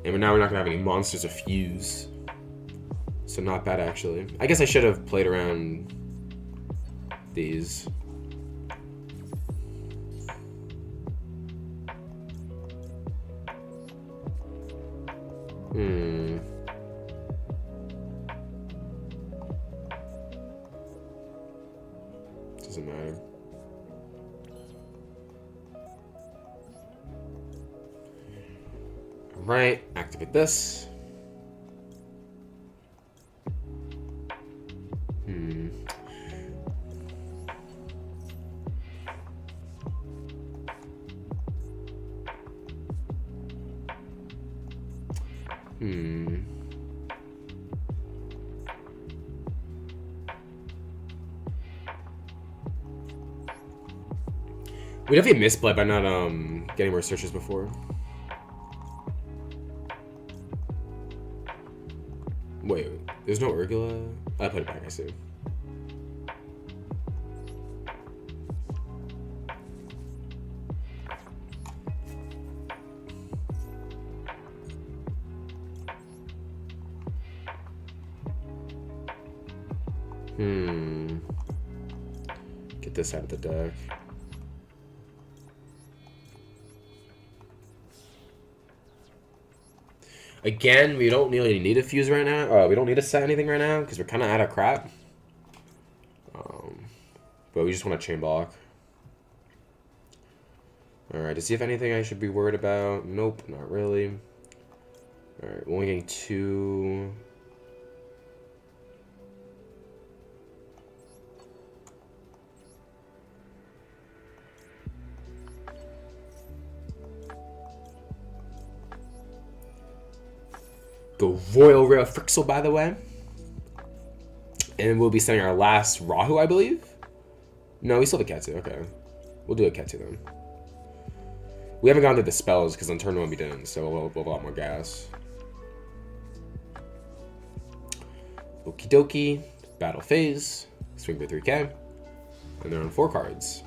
And now we're not going to have any monsters to fuse. So not bad, actually. I guess I should have played around these. Doesn't matter. Right, activate this. We definitely misplay by not getting more searches before. Wait, there's no Urgula? I put it back, I see. Get this side of the deck. Again, we don't really need a fuse right now. We don't need to set anything right now because we're kind of out of crap. But we just want to chain block. Alright, to see if anything I should be worried about. Nope, not really. Alright, we're only getting 2. Go Royal Rare Frixel, by the way. And we'll be sending our last Rahu, I believe. No, we still have a Ketsu. Okay. We'll do a Ketsu then. We haven't gone through the spells because on turn 1 we didn't, so we'll have a lot more gas. Okie dokie. Battle phase. Swing for 3k. And they're on 4 cards.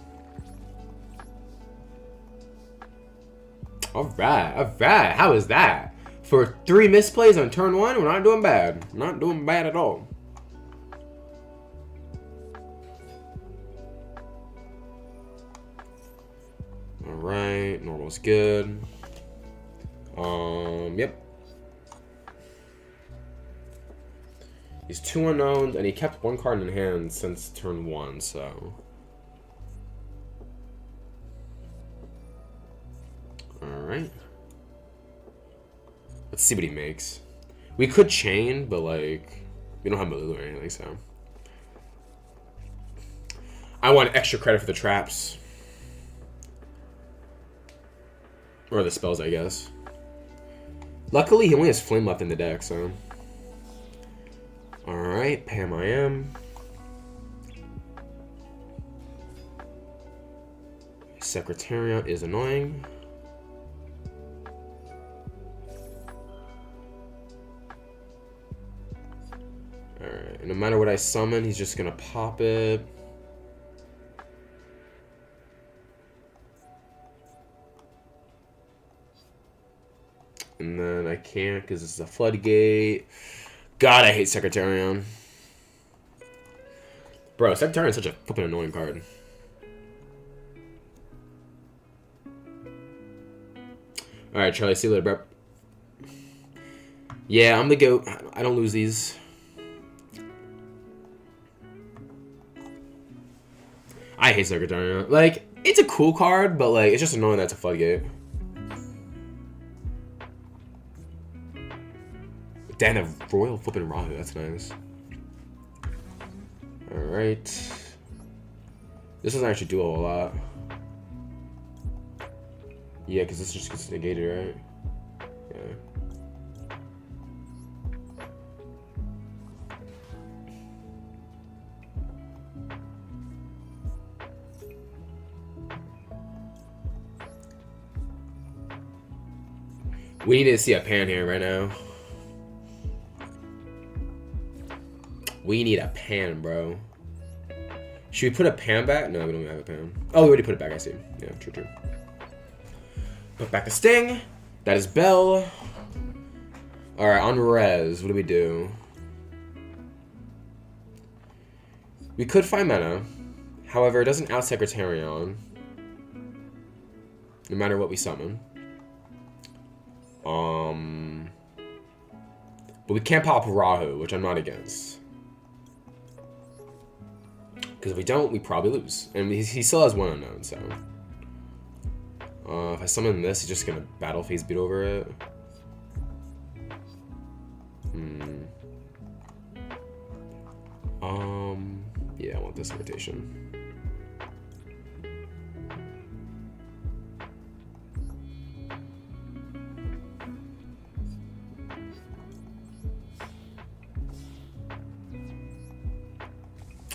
Alright, alright. How is that? For 3 misplays on turn 1, we're not doing bad. Not doing bad at all. Alright, normal's good. Yep. He's 2 unknowns, and he kept 1 card in hand since turn 1, so. Alright. Let's see what he makes. We could chain, but like, we don't have Malulu or anything, so. I want extra credit for the traps. Or the spells, I guess. Luckily, he only has Flame left in the deck, so. Alright, Pam I am. Secretariat is annoying. Alright, no matter what I summon, he's just gonna pop it. And then I can't because it's a floodgate. God, I hate Secretarian. Bro, Secretarian is such a flippin' annoying card. Alright, Charlie, see you later, bro. Yeah, I'm the GOAT. I don't lose these. I hate Secretarian. Like, it's a cool card, but like, it's just annoying that it's a floodgate. Damn, a Royal flippin' Rahu, that's nice. Alright. This doesn't actually duel a lot. Yeah, because this just gets negated, right? Yeah. We need to see a pan here right now. We need a pan, bro. Should we put a pan back? No, we don't have a pan. Oh, we already put it back, I see. Yeah, true, true. Put back a Sting. That is Bell. Alright, on Res, what do we do? We could find mana. However, it doesn't out Secretarion. No matter what we summon. But we can't pop Rahu, which I'm not against. Because if we don't, we probably lose. And he still has 1 unknown, so. If I summon this, he's just going to battle phase beat over it. Yeah, I want this rotation.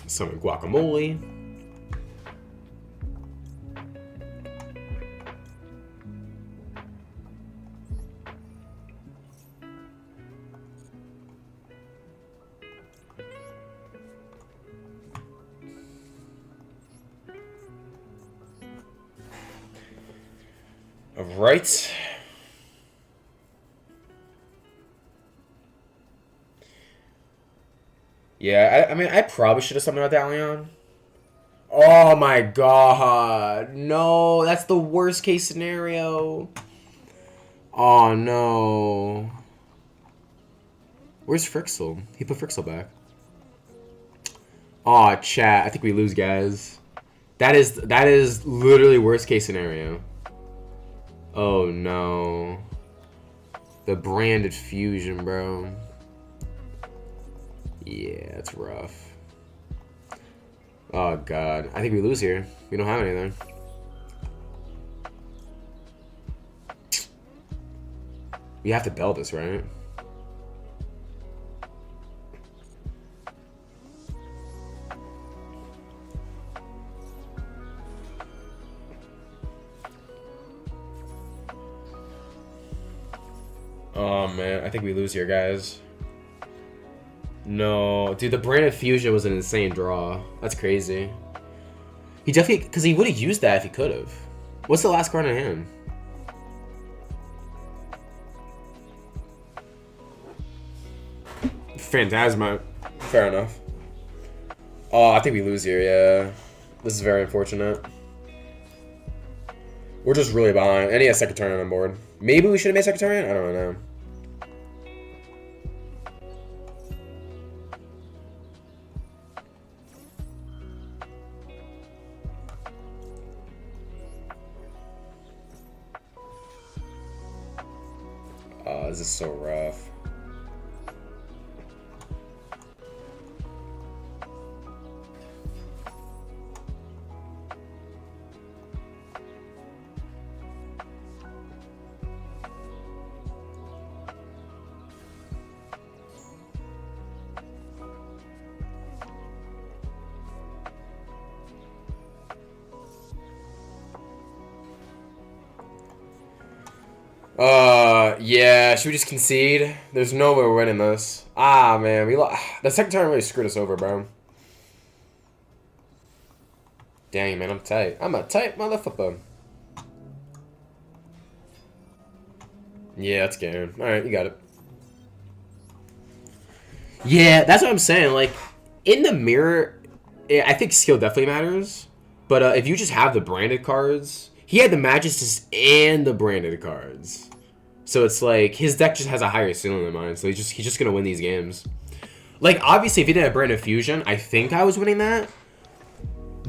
Summon Guacamole. All right. Yeah, I mean, I probably should have summoned out Dalion. Oh my god. No, that's the worst case scenario. Oh no. Where's Frixel? He put Frixel back. Oh, chat. I think we lose, guys. That is literally worst case scenario. Oh no. The branded fusion, bro. Yeah, it's rough. Oh god. I think we lose here. We don't have anything. We have to bell this, right? Oh man, I think we lose here, guys. No, dude, the branded fusion was an insane draw. That's crazy. He definitely, because he would have used that if he could have. What's the last card in hand? Phantasma. Fair enough. Oh, I think we lose here, yeah. This is very unfortunate. We're just really behind. And he has Secretarian on board. Maybe we should have made Secretarian? I don't know. Oh, this is so rough. Yeah, should we just concede? There's no way we're winning this. Ah, man, the Secretary really screwed us over, bro. Dang, man, I'm tight. I'm a tight motherfucker. Yeah, that's game. Alright, you got it. Yeah, that's what I'm saying. Like, in the mirror, I think skill definitely matters. But if you just have the branded cards, he had the Magistus and the branded cards. So it's like his deck just has a higher ceiling than mine. So he's just gonna win these games. Like, obviously, if he didn't have branded fusion, I think I was winning that.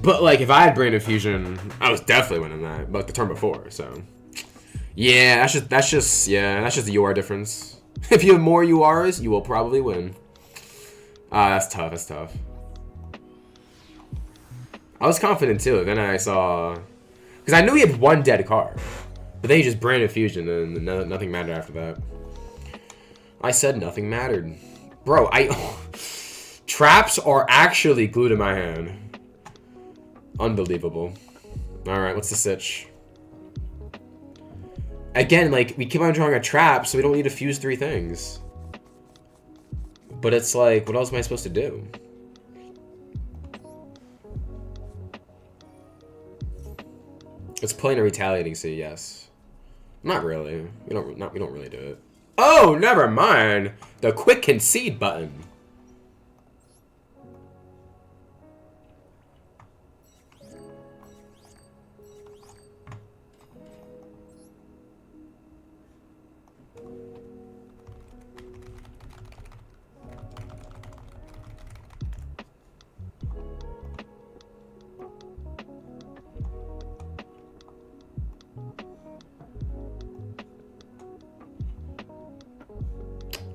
But like, if I had branded fusion, I was definitely winning that. But the turn before, so yeah, that's just the UR difference. If you have more URs, you will probably win. Ah, that's tough. That's tough. I was confident too. Then I saw, because I knew he had one dead card, but then he just branded fusion, and nothing mattered after that. I said nothing mattered, bro. Traps are actually glued in my hand. Unbelievable. All right, what's the sitch? Again, like, we keep on drawing a trap, so we don't need to fuse 3 things. But it's like, what else am I supposed to do? It's playing a retaliating C, yes. Not really. We don't really do it. Oh, never mind. The quick concede button.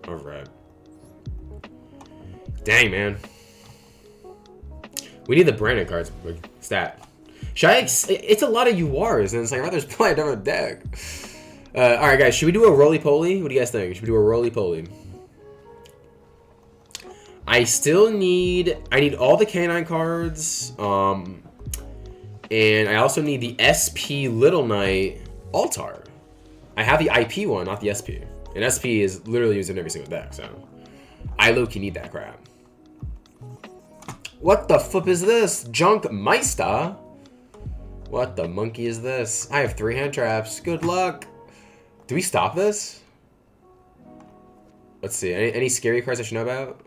Alright. Dang, man. We need the branded cards. Stat. It's a lot of URs, and it's like, I'd rather just play a different deck. Alright, guys. Should we do a roly-poly? What do you guys think? Should we do a roly-poly? I need all the canine cards. And I also need the SP Little Knight Altar. I have the IP one, not the SP. And SP is literally used in every single deck, so I low-key need that crap. What the flip is this? Junk Meister? What the monkey is this? I have 3 hand traps. Good luck. Do we stop this? Let's see. Any scary cards I should know about?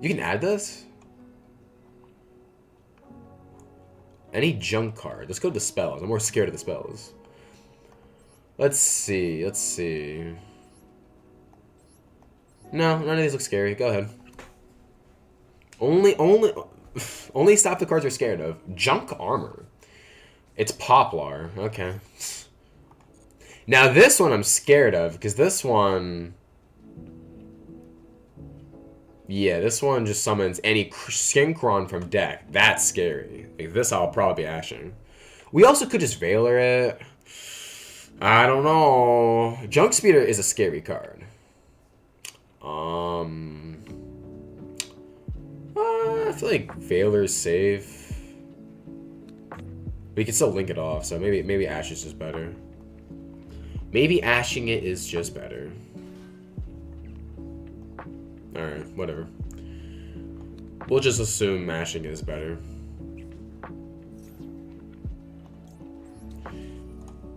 You can add this? Any junk card. Let's go to the spells. I'm more scared of the spells. Let's see. Let's see. No, none of these look scary. Go ahead. Only stop the cards we're scared of. Junk armor. It's Poplar. Okay. Now this one I'm scared of, because this one... Yeah, this one just summons any Synchron from deck. That's scary. Like, this I'll probably be ashing. We also could just Veiler it. I don't know. Junk Speeder is a scary card. I feel like Veiler's safe. We can still link it off, so maybe Ash is just better. Maybe ashing it is just better. Alright, whatever. We'll just assume mashing is better.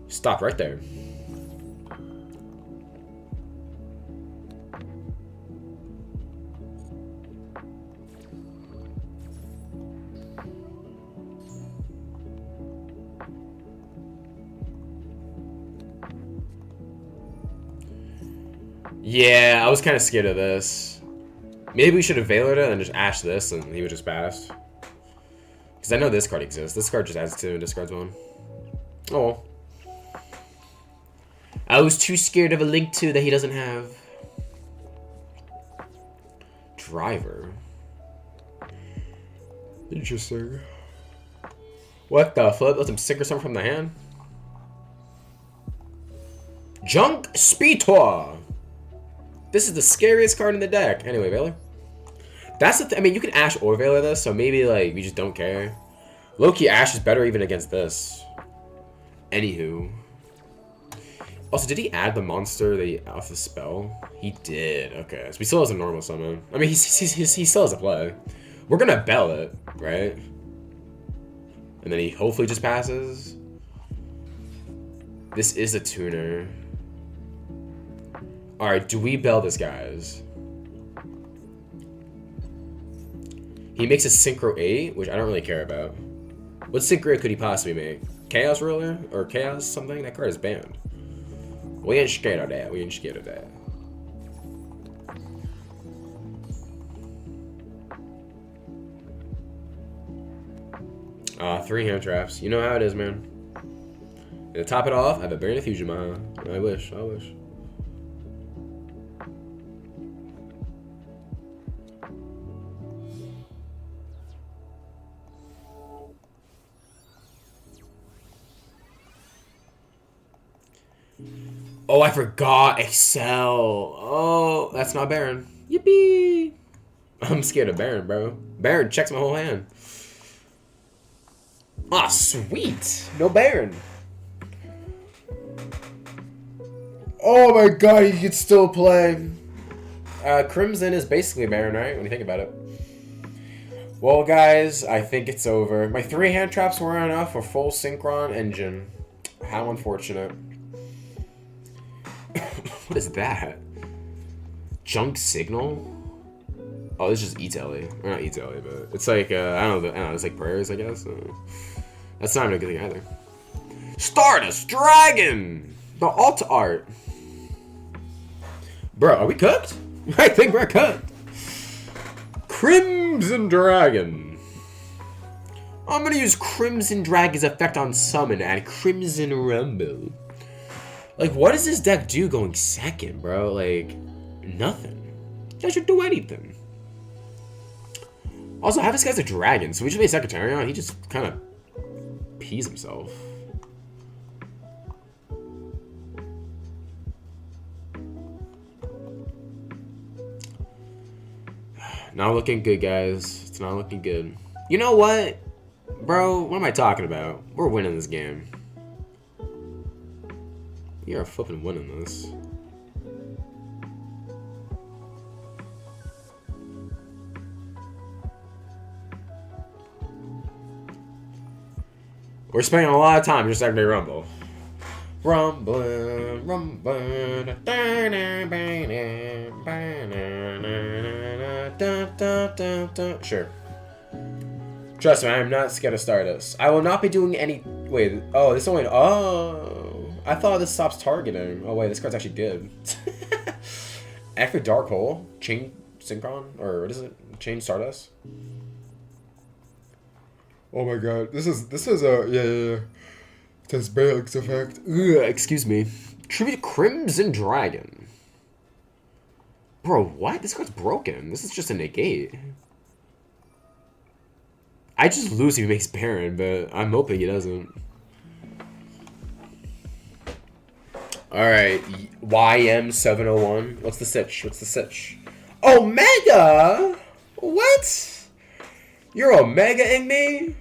Stop right there. Yeah, I was kind of scared of this. Maybe we should have Veilered it and just Ash this and he would just pass. Because I know this card exists. This card just adds 2 and discards 1. Oh well. I was too scared of a Link 2 that he doesn't have. Driver. Interesting. What the flip? Let him sync or something from the hand? Junk Speedtor! This is the scariest card in the deck. Anyway, Veiler. That's the thing. I mean, you can Ash or Veiler this, so maybe, like, we just don't care. Low-key, Ash is better even against this. Anywho. Also, did he add the monster that he, off the spell? He did. Okay, so he still has a normal summon. I mean, he still has a play. We're gonna Bell it, right? And then he hopefully just passes. This is a tuner. Alright, do we Bell this, guys? He makes a Synchro 8, which I don't really care about. What Synchro 8 could he possibly make? Chaos Ruler? Or Chaos something? That card is banned. We ain't scared of that. We ain't scared of that. Three hand traps. You know how it is, man. And to top it off, I have a Baron of Fusion Maha. I wish. I wish. Oh, I forgot Excel. Oh, that's not Baron. Yippee! I'm scared of Baron, bro. Baron checks my whole hand. Ah, sweet. No Baron. Oh my god, he could still play. Crimson is basically Baron, right? When you think about it. Well, guys, I think it's over. My 3 hand traps weren't enough for full Synchron engine. How unfortunate. What is that? Junk Signal? Oh, this is just E-Telly. Or not E-Telly, but it's like, I don't know, it's like prayers, I guess. That's not a good thing either. Stardust Dragon! The alt art. Bro, are we cooked? I think we're cooked. Crimson Dragon. I'm gonna use Crimson Dragon's effect on summon and Crimson Rumble. Like, what does this deck do going second, bro? Like, nothing. It doesn't do anything. Also, half this guy's a dragon, so we just made Secretariat. He just kind of pees himself. Not looking good, guys. It's not looking good. You know what? Bro, what am I talking about? We're winning this game. We are flipping winning this. We're spending a lot of time just every Rumble. Rumbling, rumbling. Sure. Trust me, I am not scared of Stardust. I will not be doing any... Wait, oh, this only... Oh, I thought this stops targeting. Oh, wait, this card's actually good. After Dark Hole, Chain Synchron, or what is it? Chain Stardust? Oh my god, this is a... Yeah. This Balix effect. Ugh, excuse me. Tribute Crimson Dragon. Bro, what? This card's broken. This is just a negate. I just lose if he makes Baron, but I'm hoping he doesn't. Alright, YM701. What's the sitch? What's the sitch? Omega? What? You're Omega-ing me?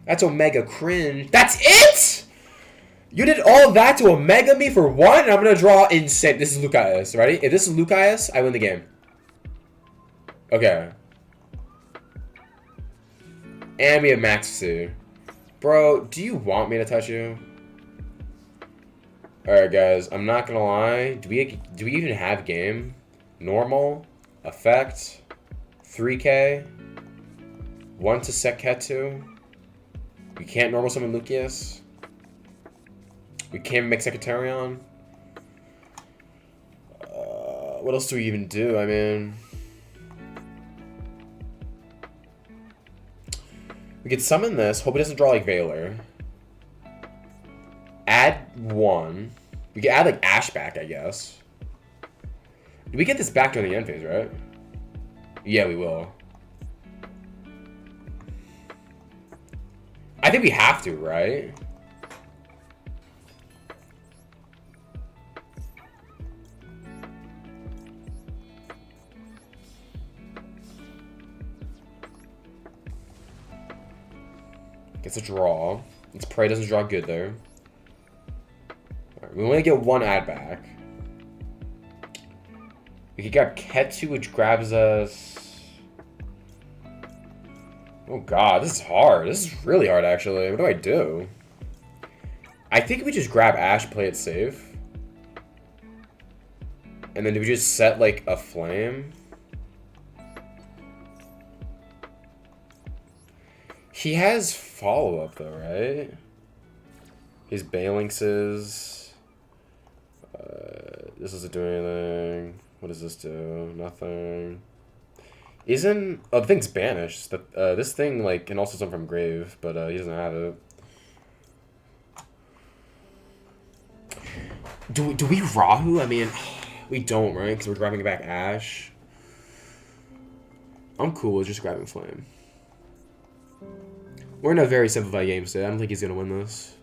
That's Omega cringe. That's it?! You did all that to Omega me for one, and I'm gonna draw insane. This is Lucaeus. Ready? If this is Lucaeus, I win the game. Okay. And we have Max C. Bro, do you want me to touch you? Alright, guys. I'm not gonna lie. Do we even have game? Normal. Effect. 3K. 1 to Seketu. We can't normal summon Lucius. We can't make Secretarion. What else do we even do? I mean... We could summon this. Hope it doesn't draw like Valor. Add 1. We could add like Ash back, I guess. Do we get this back during the end phase, right? Yeah, we will. I think we have to, right? Gets a draw. Its prey doesn't draw good there. Alright, we only get 1 add back. We could grab Ketsu, which grabs us... Oh god, this is hard. This is really hard, actually. What do I do? I think we just grab Ash, play it safe. And then do we just set, like, a flame? He has follow-up, though, right? His Balinxes. This doesn't do anything. What does this do? Nothing. Isn't... Oh, the thing's banished. This thing, like, can also summon from grave, but he doesn't have it. Do we Rahu? I mean, we don't, right? Because we're grabbing back Ash. I'm cool with just grabbing Flame. We're in a very simplified game today. I don't think he's going to win this.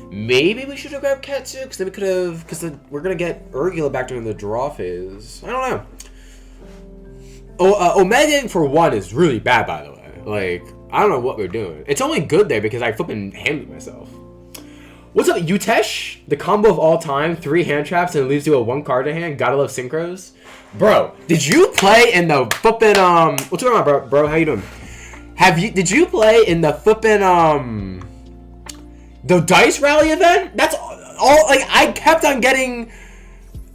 Maybe we should have grabbed Ketsu, because then we could have... Because we're going to get Urgula back during the draw phase. I don't know. Omega for 1 is really bad, by the way. Like, I don't know what we're doing. It's only good there because I flipping handed myself. What's up, Utesh? The combo of all time, 3 hand traps and it leaves you a 1 card in hand. Gotta love synchros. Bro, did you play in the flippin' what's going on, bro? How you doing? Did you play in the flippin' the Dice Rally event? That's all, like, I kept on getting,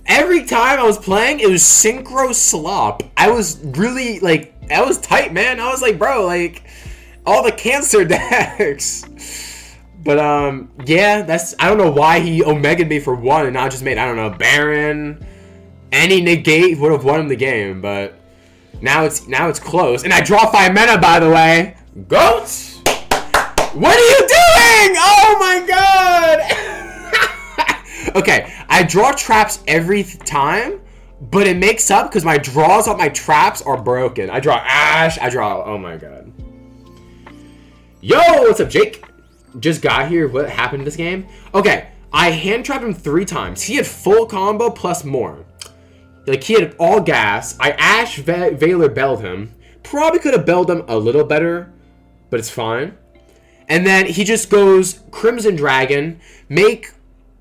every time I was playing, it was synchro slop. I was really, like, I was tight, man. I was like, bro, like, all the cancer decks. But, yeah, that's... I don't know why he Omega'd me for 1 and not just made, I don't know, Baron. Any negate would have won him the game, but now it's close. And I draw 5 mana, by the way. Goats! What are you doing? Oh, my God! Okay, I draw traps every time, but it makes up because my draws on my traps are broken. I draw Ash. Oh, my God. Yo, what's up, Jake? Just got here. What happened in this game? Okay, I hand trapped him 3 times. He had full combo plus more. Like, he had all gas. I Ash Valor belled him. Probably could have belled him a little better, but it's fine. And then he just goes Crimson Dragon, make...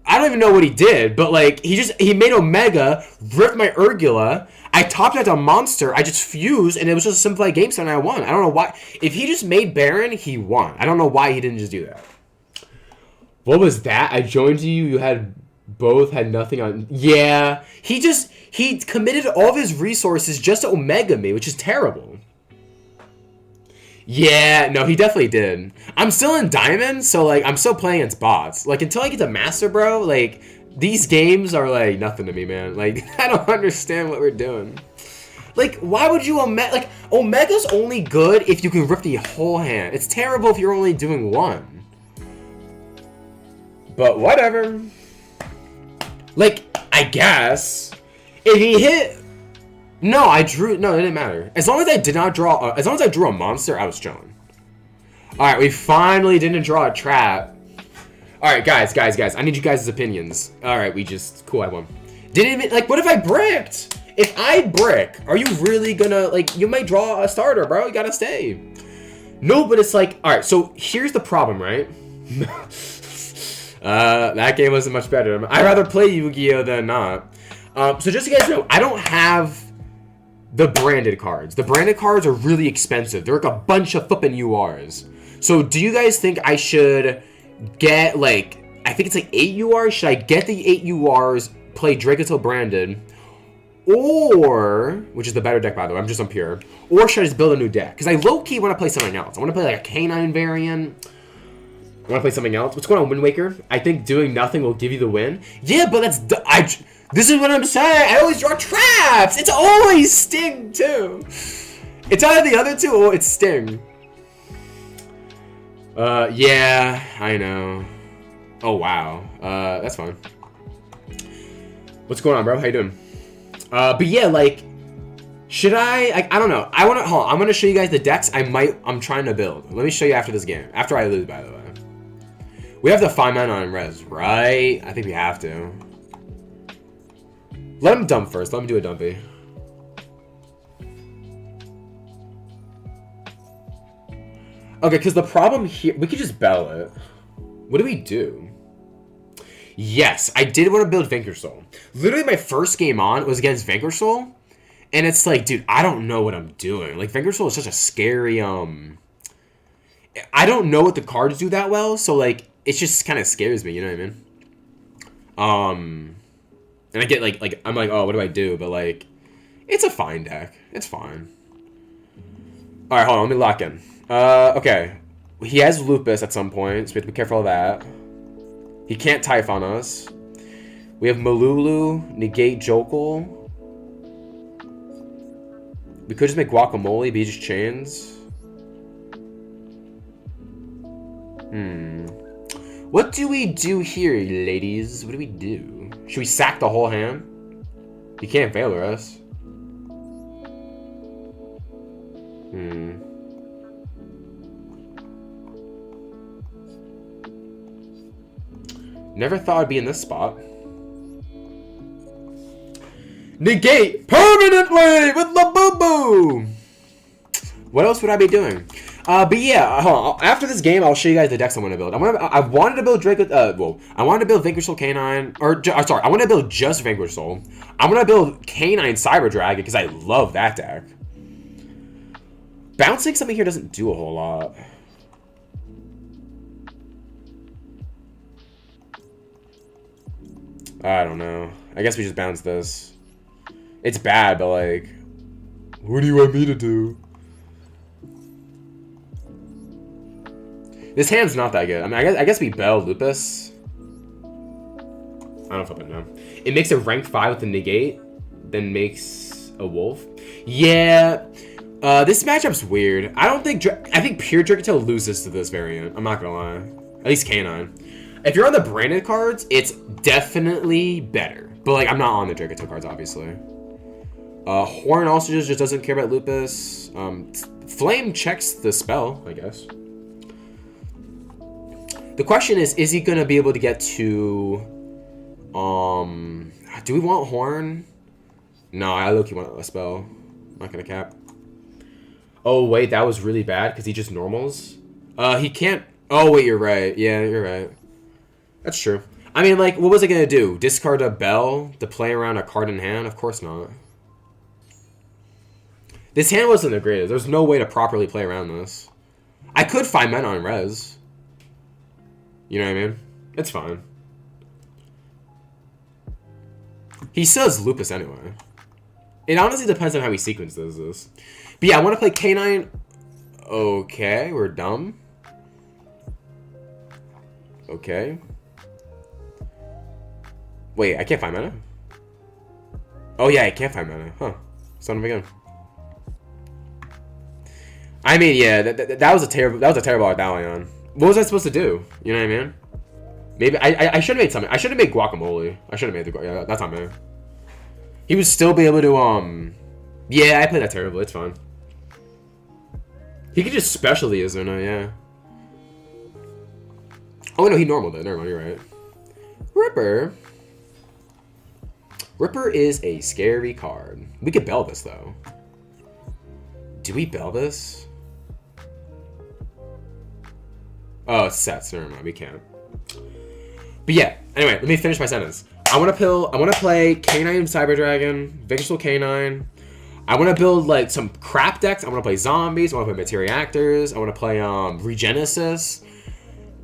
I don't even know what he did, but, like, he made Omega, ripped my Urgula. I topped out a monster. I just fused, and it was just a simplified game set, and I won. I don't know why. If he just made Baron, he won. I don't know why he didn't just do that. What was that? I joined you. You had Both had nothing on. Yeah, he committed all of his resources just to Omega me, which is terrible. Yeah, no, he definitely did. I'm still in Diamond, so like I'm still playing against bots. Like until I get to Master, bro, like these games are like nothing to me, man. Like I don't understand what we're doing. Like why would you Omega? Like Omega's only good if you can rip the whole hand. It's terrible if you're only doing one. But whatever. Like I guess if he hit. No, I drew. No, it didn't matter. As long as I did not draw. As long as I drew a monster, I was chilling. All right, we finally didn't draw a trap. All right, guys. I need you guys' opinions. All right, we just cool. I won. Didn't even like. What if I bricked? If I brick, are you really gonna like? You might draw a starter, bro. You gotta stay. No, but it's like. All right. So here's the problem, right? That game wasn't much better. I'd rather play Yu-Gi-Oh than not. So just so you guys know, I don't have the branded cards. The branded cards are really expensive. They're like a bunch of flipping URs. So do you guys think I should get like, I think it's like 8 URs. Should I get the 8 URs, play Dracotil branded, or, which is the better deck by the way, I'm just on pure, or should I just build a new deck? Because I low-key want to play something else. I want to play like a Canine variant. I want to play something else. What's going on, Wind Waker? I think doing nothing will give you the win. Yeah, but that's... This is what I'm saying. I always draw traps. It's always Sting, too. It's either the other two or it's Sting. Yeah, I know. Oh, wow. That's fine. What's going on, bro? How you doing? But yeah, like... Should I don't know. Hold on. I'm going to show you guys the decks I'm trying to build. Let me show you after this game. After I lose, by the way. We have the 5 mana on res, right? I think we have to. Let him dump first. Let him do a dumpy. Okay, because the problem here... We could just bell it. What do we do? Yes, I did want to build Vanquisher. Literally, my first game on was against Vanquisher. And it's like, dude, I don't know what I'm doing. Like, Vanquisher is such a scary... I don't know what the cards do that well, so, like... It just kind of scares me, you know what I mean? And I get like I'm like, oh, what do I do? But like, it's a fine deck. It's fine. All right, hold on, let me lock in. Okay, he has Lupus at some point, so we have to be careful of that. He can't Typhon us. We have Malulu, negate Jokul. We could just make Guacamole, but he just chains. What do we do here, ladies? What do we do? Should we sack the whole hand? He can't fail us. Never thought I'd be in this spot. Negate permanently with the boo-boo! What else would I be doing? But yeah, hold on. After this game, I'll show you guys the decks I want to build. I wanted to build I wanted to build Vanquisher Canine, sorry, I want to build just Vanquisher. I'm gonna build Canine Cyber Dragon because I love that deck. Bouncing something here doesn't do a whole lot. I don't know. I guess we just bounce this. It's bad, but like, what do you want me to do? This hand's not that good. I mean, I guess we bell Lupus. I don't fucking know. It makes a rank 5 with a negate, then makes a wolf. Yeah, this matchup's weird. I think pure Dracotil loses to this variant. I'm not gonna lie. At least Canine. If you're on the branded cards, it's definitely better. But like, I'm not on the Dracotil cards, obviously. Horn also just doesn't care about Lupus. Flame checks the spell, I guess. The question is he gonna be able to get to, do we want Horn? No, I low-key want a spell. I'm not gonna cap. Oh, wait, that was really bad because he just normals? He can't, oh, wait, you're right. Yeah, you're right. That's true. I mean, like, what was I gonna do? Discard a bell to play around a card in hand? Of course not. This hand wasn't the greatest. There's no way to properly play around this. I could find men on res. You know what I mean? It's fine. He still has lupus anyway. It honestly depends on how he sequences this. But yeah, I want to play K9. Okay, we're dumb. Okay. Wait, I can't find mana? Oh yeah, I can't find mana. Huh. Son of a gun. I mean, yeah, that was a terrible Ardalion. What was I supposed to do? You know what I mean? Maybe I should have made something. I should have made guacamole. I should have made the yeah, that's not bad. He would still be able to yeah, I played that terrible. It's fine. He could just specialty Izuna, yeah. Oh no, he normal though. Never mind, you're right. Ripper. Ripper is a scary card. We could bell this though. Do we bell this? Oh, it's sets. Never mind, we can't. But yeah, anyway, let me finish my sentence. I want to play K9 Cyber Dragon, Vigil K9. I want to build like some crap decks. I want to play zombies. I want to play Materia Actors. I want to play Regenesis.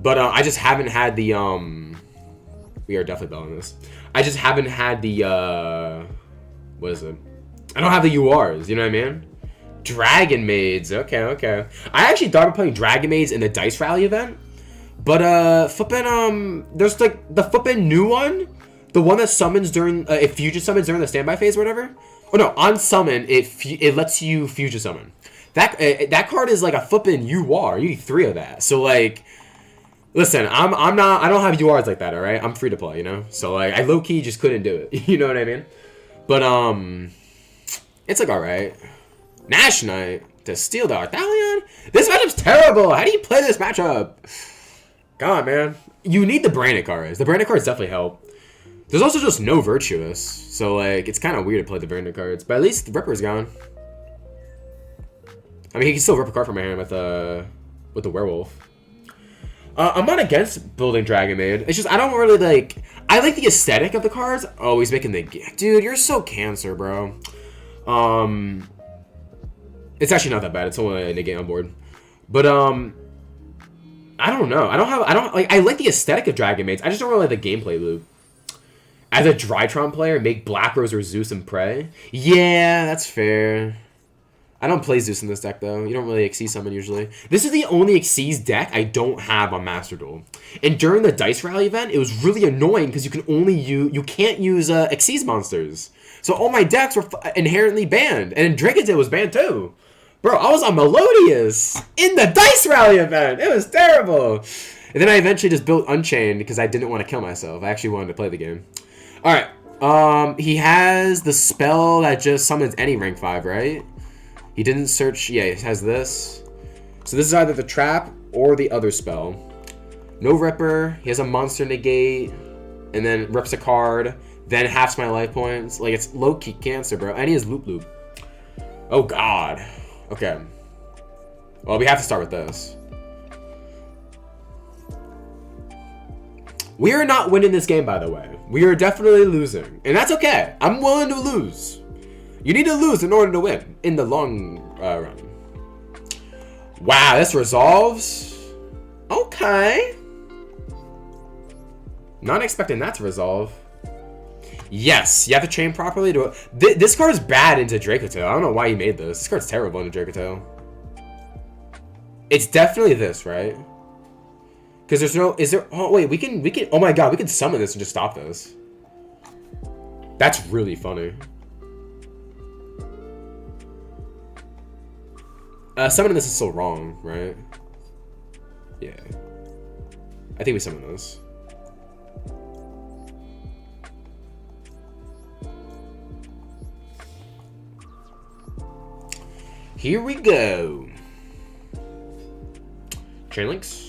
But I just haven't had the we are definitely belling this. I just haven't had the what is it? I don't have the URs, you know what I mean? Dragon Maids. Okay. I actually thought of playing Dragon Maids in the Dice Rally event. But flippin' there's like the flippin' new one. The one that summons during it fusion summons during the standby phase or whatever. Oh no, on summon it lets you fusion summon. That card is like a flippin' UR. You need 3 of that. So like, listen, I don't have URs like that. All right, I'm free to play. You know, so like I low key just couldn't do it. You know what I mean? But it's like all right. Nash Knight to steal the Arthalion. This matchup's terrible. How do you play this matchup? God, man, you need the branded cards. The branded cards definitely help. There's also just no Virtuous, so like it's kind of weird to play the branded cards. But at least the Ripper's gone. I mean, he can still rip a card from my hand with the Werewolf. I'm not against building Dragon Maid. It's just I don't really like. I like the aesthetic of the cards. Oh, he's making the dude. You're so cancer, bro. It's actually not that bad. It's only a negate on board, but I don't know. I don't like. I like the aesthetic of Dragon Maids. I just don't really like the gameplay loop. As a Drytron player, make Black Rose or Zeus and pray. Yeah, that's fair. I don't play Zeus in this deck though. You don't really Xyz summon usually. This is the only Xyz deck I don't have on Master Duel. And during the Dice Rally event, it was really annoying because you can't use Xyz monsters. So all my decks were inherently banned, and Dragontail was banned too. Bro, I was on Melodious in the Dice Rally event. It was terrible. And then I eventually just built Unchained because I didn't want to kill myself. I actually wanted to play the game. All right. He has the spell that just summons any rank 5, right? He didn't search. Yeah, he has this. So this is either the trap or the other spell. No Ripper. He has a monster negate, and then rips a card. Then halves my life points. Like it's low key cancer, bro. And he has Loop Loop. Oh God. Okay. Well, we have to start with this. We are not winning this game, by the way. We are definitely losing. And that's okay. I'm willing to lose. You need to lose in order to win in the long run. Wow, this resolves? Okay. Not expecting that to resolve. Yes, you have to train properly to... This card is bad into Dracotail. I don't know why you made this. This card's terrible into Dracotail. It's definitely this, right? Because there's no... Is there... Oh, wait. We can... Oh, my God. We can summon this and just stop this. That's really funny. Summoning this is still wrong, right? Yeah. I think we summon this. Here we go. Chain links.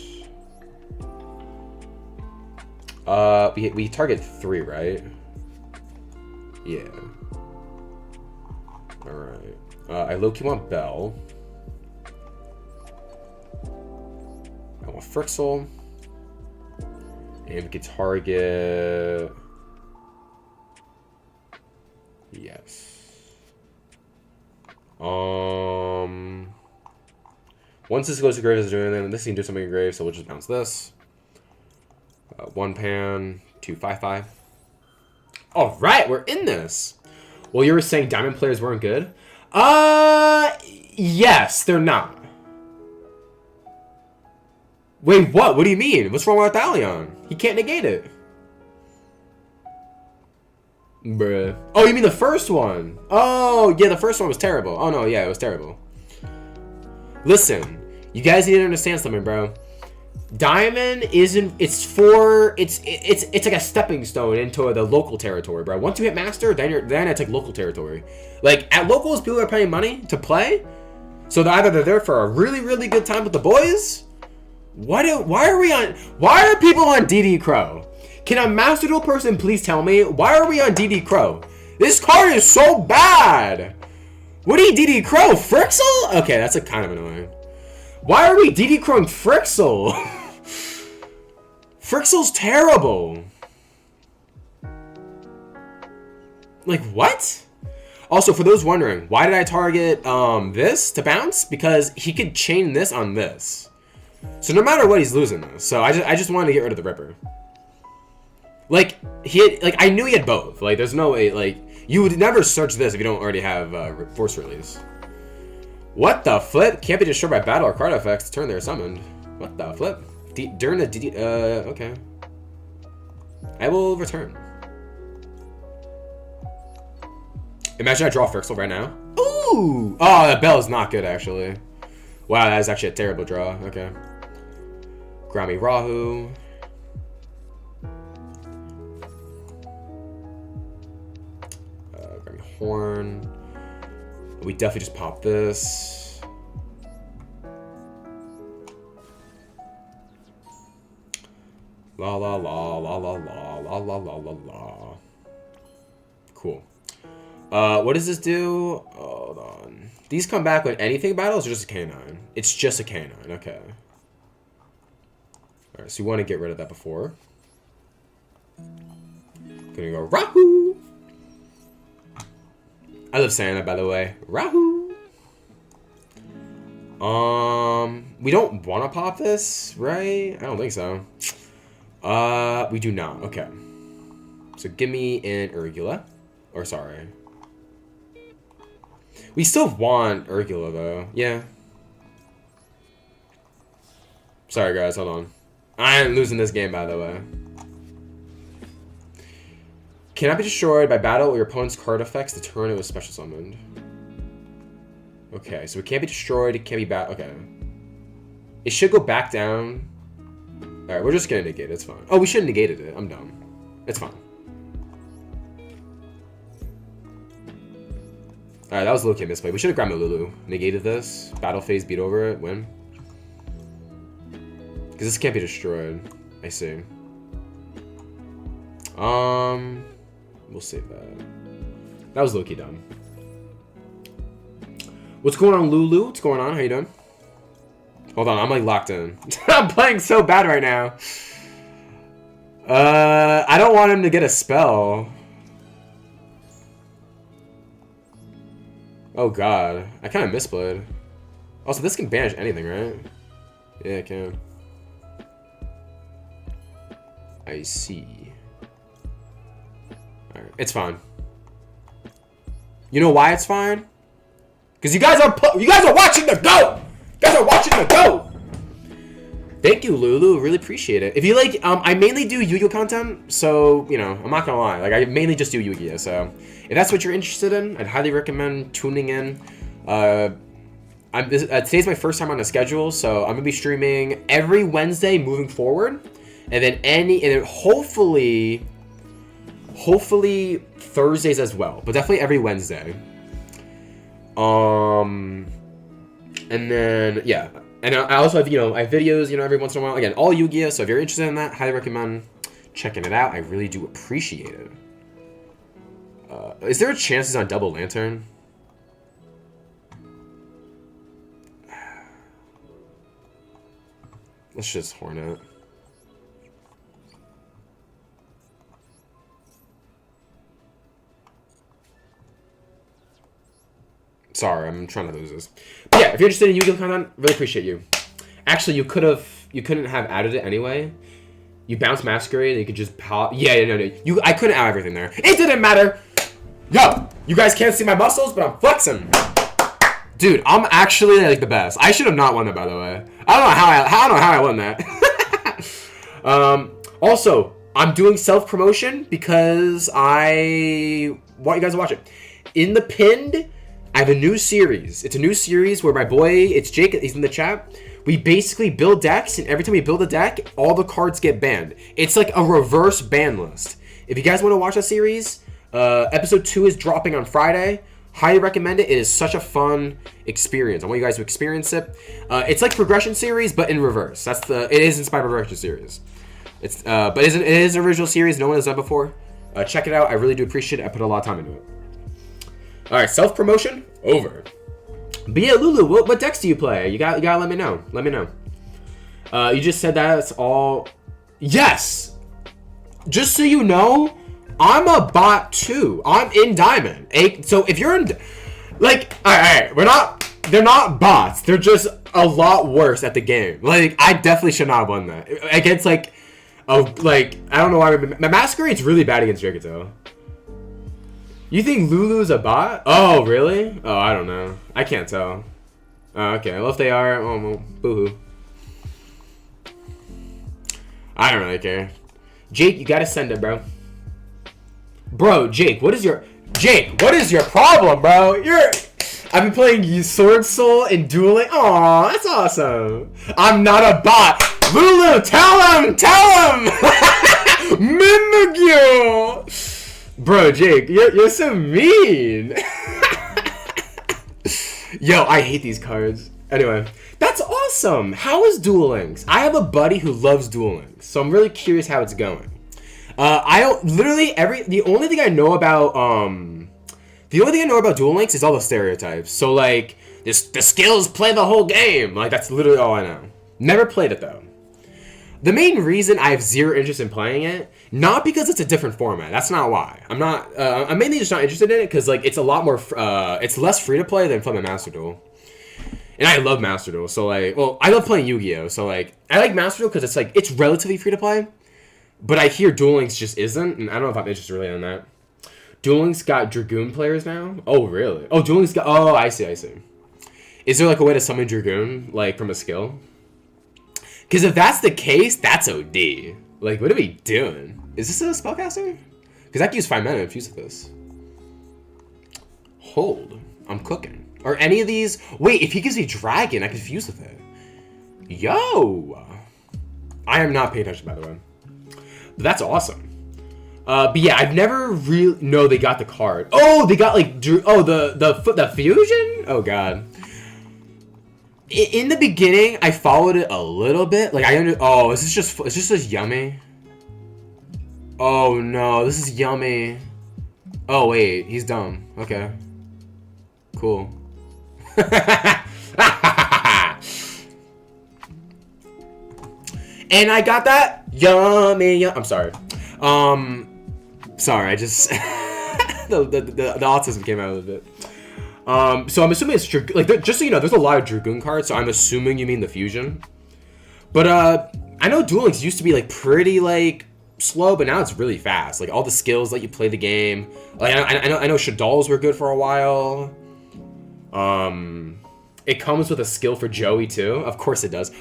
We target 3, right? Yeah. All right. I low-key want Bell. I want Frixel. And we can target... Yes. Once this goes to grave, is doing then this can do something in grave, so we'll just bounce this. 1 pan, 2/5/5. All right, we're in this. Well, you were saying diamond players weren't good? Yes, they're not. Wait, what? What do you mean? What's wrong with Thalion? He can't negate it. Bruh. Oh, you mean the first one? Oh, yeah, the first one was terrible. Oh, no, yeah, it was terrible. Listen, you guys need to understand something, bro. Diamond isn't, it's like a stepping stone into the local territory, bro. Once you hit master, then it's like local territory. Like, at locals, people are paying money to play. So either they're there for a really, really good time with the boys. Why are people on DD Crow? Can a Master Duel person please tell me, why are we on DD Crow? This card is so bad. What are you DD Crow? Frixel? Okay, that's kind of annoying. Why are we DD Crowing Frixel? Frixel's terrible. Like, what? Also, for those wondering, why did I target this to bounce? Because he could chain this on this. So no matter what, he's losing this. So I just wanted to get rid of the Ripper. Like, I knew he had both. Like, there's no way, like, you would never search this if you don't already have Force Release. What the flip? Can't be destroyed by battle or card effects to turn they're summoned. What the flip? During the DD, okay. I will return. Imagine I draw Frixel right now. Ooh! Oh, that bell is not good, actually. Wow, that is actually a terrible draw. Okay. Grami Rahu. Grami Horn. We definitely just pop this. La la la la la la la la la la la. Cool. What does this do? Hold on. These come back when anything battles or just a canine? It's just a canine, okay. Alright, so you want to get rid of that before. Gonna go Rahu! I love saying that, by the way. Rahu! We don't want to pop this, right? I don't think so. We do not. Okay. So give me an Urgula. Or sorry. We still want Urgula, though. Yeah. Sorry, guys. Hold on. I am losing this game, by the way. Cannot be destroyed by battle or your opponent's card effects the turn it was special summoned. Okay, so it can't be destroyed. It can't be okay. It should go back down. Alright, we're just gonna negate it. It's fine. Oh, we should have negated it. I'm dumb. It's fine. Alright, that was a low-key misplay. We should have grabbed Lulu. Negated this. Battle phase, beat over it, win. Because this can't be destroyed. I see. We'll save that. That was low-key dumb. What's going on, Lulu? What's going on? How you doing? Hold on, I'm like locked in. I'm playing so bad right now. I don't want him to get a spell. Oh god, I kind of misplayed. Also, this can banish anything, right? Yeah, it can. I see. Alright, it's fine. You know why it's fine? Because you guys are watching the GOAT! You guys are watching the GOAT! Thank you, Lulu. Really appreciate it. If you like, I mainly do Yu-Gi-Oh content, so, you know, I'm not gonna lie. Like, I mainly just do Yu-Gi-Oh, so if that's what you're interested in, I'd highly recommend tuning in. Today's my first time on the schedule, so I'm gonna be streaming every Wednesday moving forward, and then hopefully Thursdays as well, but definitely every Wednesday. And then yeah, and I also have I have videos every once in a while. Again, all Yu-Gi-Oh. So if you're interested in that, highly recommend checking it out. I really do appreciate it. Is there a chance he's on Double Lantern? Let's just Hornet. Sorry, I'm trying to lose this. But yeah, if you're interested in Yu-Gi-Oh content, really appreciate you. Actually, you couldn't have added it anyway. You bounce Masquerade, and you could just pop. Yeah, no. I couldn't add everything there. It didn't matter. Yo, you guys can't see my muscles, but I'm flexing. Dude, I'm actually like the best. I should have not won that, by the way. I don't know how I won that. Also, I'm doing self-promotion because I want you guys to watch it. In the pinned, I have a new series. It's a new series where my boy, it's Jake, he's in the chat. We basically build decks, and every time we build a deck, all the cards get banned. It's like a reverse ban list. If you guys want to watch that series, episode 2 is dropping on Friday. Highly recommend it. It is such a fun experience. I want you guys to experience it. It's like progression series, but in reverse. It is inspired by progression series. But it is an original series. No one has done before. Check it out. I really do appreciate it. I put a lot of time into it. All right, self promotion over. But yeah, Lulu, what decks do you play? You gotta let me know. Let me know. You just said that's all. Yes. Just so you know, I'm a bot too. I'm in Diamond. So if you're in, like, all right, they're not bots. They're just a lot worse at the game. Like, I definitely should not have won that against like I don't know why. My Masquerade's really bad against Dragato. You think Lulu's a bot? Oh, really? Oh, I don't know. I can't tell. Oh, okay. Well, if they are, oh, well, boo-hoo. I don't really care. Jake, you gotta send it, bro. Bro, Jake, what is your problem, bro? I've been playing Sword Soul and dueling. Aw, that's awesome. I'm not a bot. Lulu, tell him! Mimikyu! Bro, Jake, you're so mean. Yo, I hate these cards. Anyway, that's awesome. How is Duel Links? I have a buddy who loves Duel Links, so I'm really curious how it's going. The only thing I know about Duel Links is all the stereotypes. So like, the skills play the whole game. Like, that's literally all I know. Never played it though. The main reason I have zero interest in playing it, not because it's a different format. That's not why. I'm mainly just not interested in it because like it's a lot more. It's less free to play than playing Master Duel. And I love Master Duel. So like, well, I love playing Yu-Gi-Oh. So like, I like Master Duel because it's relatively free to play. But I hear Duel Links just isn't, and I don't know if I'm interested really in that. Duel Links got Dragoon players now. Oh really? Oh, Duel Links got. Oh, I see. Is there like a way to summon Dragoon like from a skill? Because if that's the case, that's OD. Like, what are we doing? Is this a spellcaster? Because I can use 5 mana and fuse with this. Hold. I'm cooking. Are any of these... Wait, if he gives me Dragon, I can fuse with it. Yo! I am not paying attention, by the way. But that's awesome. But yeah, I've never really... No, they got the card. Oh, they got, like... Oh, the fusion? Oh, God. In the beginning, I followed it a little bit. Like, oh, is this just yummy? Oh, no, this is yummy. Oh, wait, he's dumb. Okay. Cool. And I got that. Yummy. I'm sorry. Sorry, I just... the autism came out a little bit. So I'm assuming it's like just so you know, there's a lot of Dragoon cards, so I'm assuming you mean the fusion. But I know Duel Links used to be like pretty like slow, but now it's really fast. Like all the skills let you play the game. Like I know Shaddols were good for a while. It comes with a skill for Joey too. Of course it does.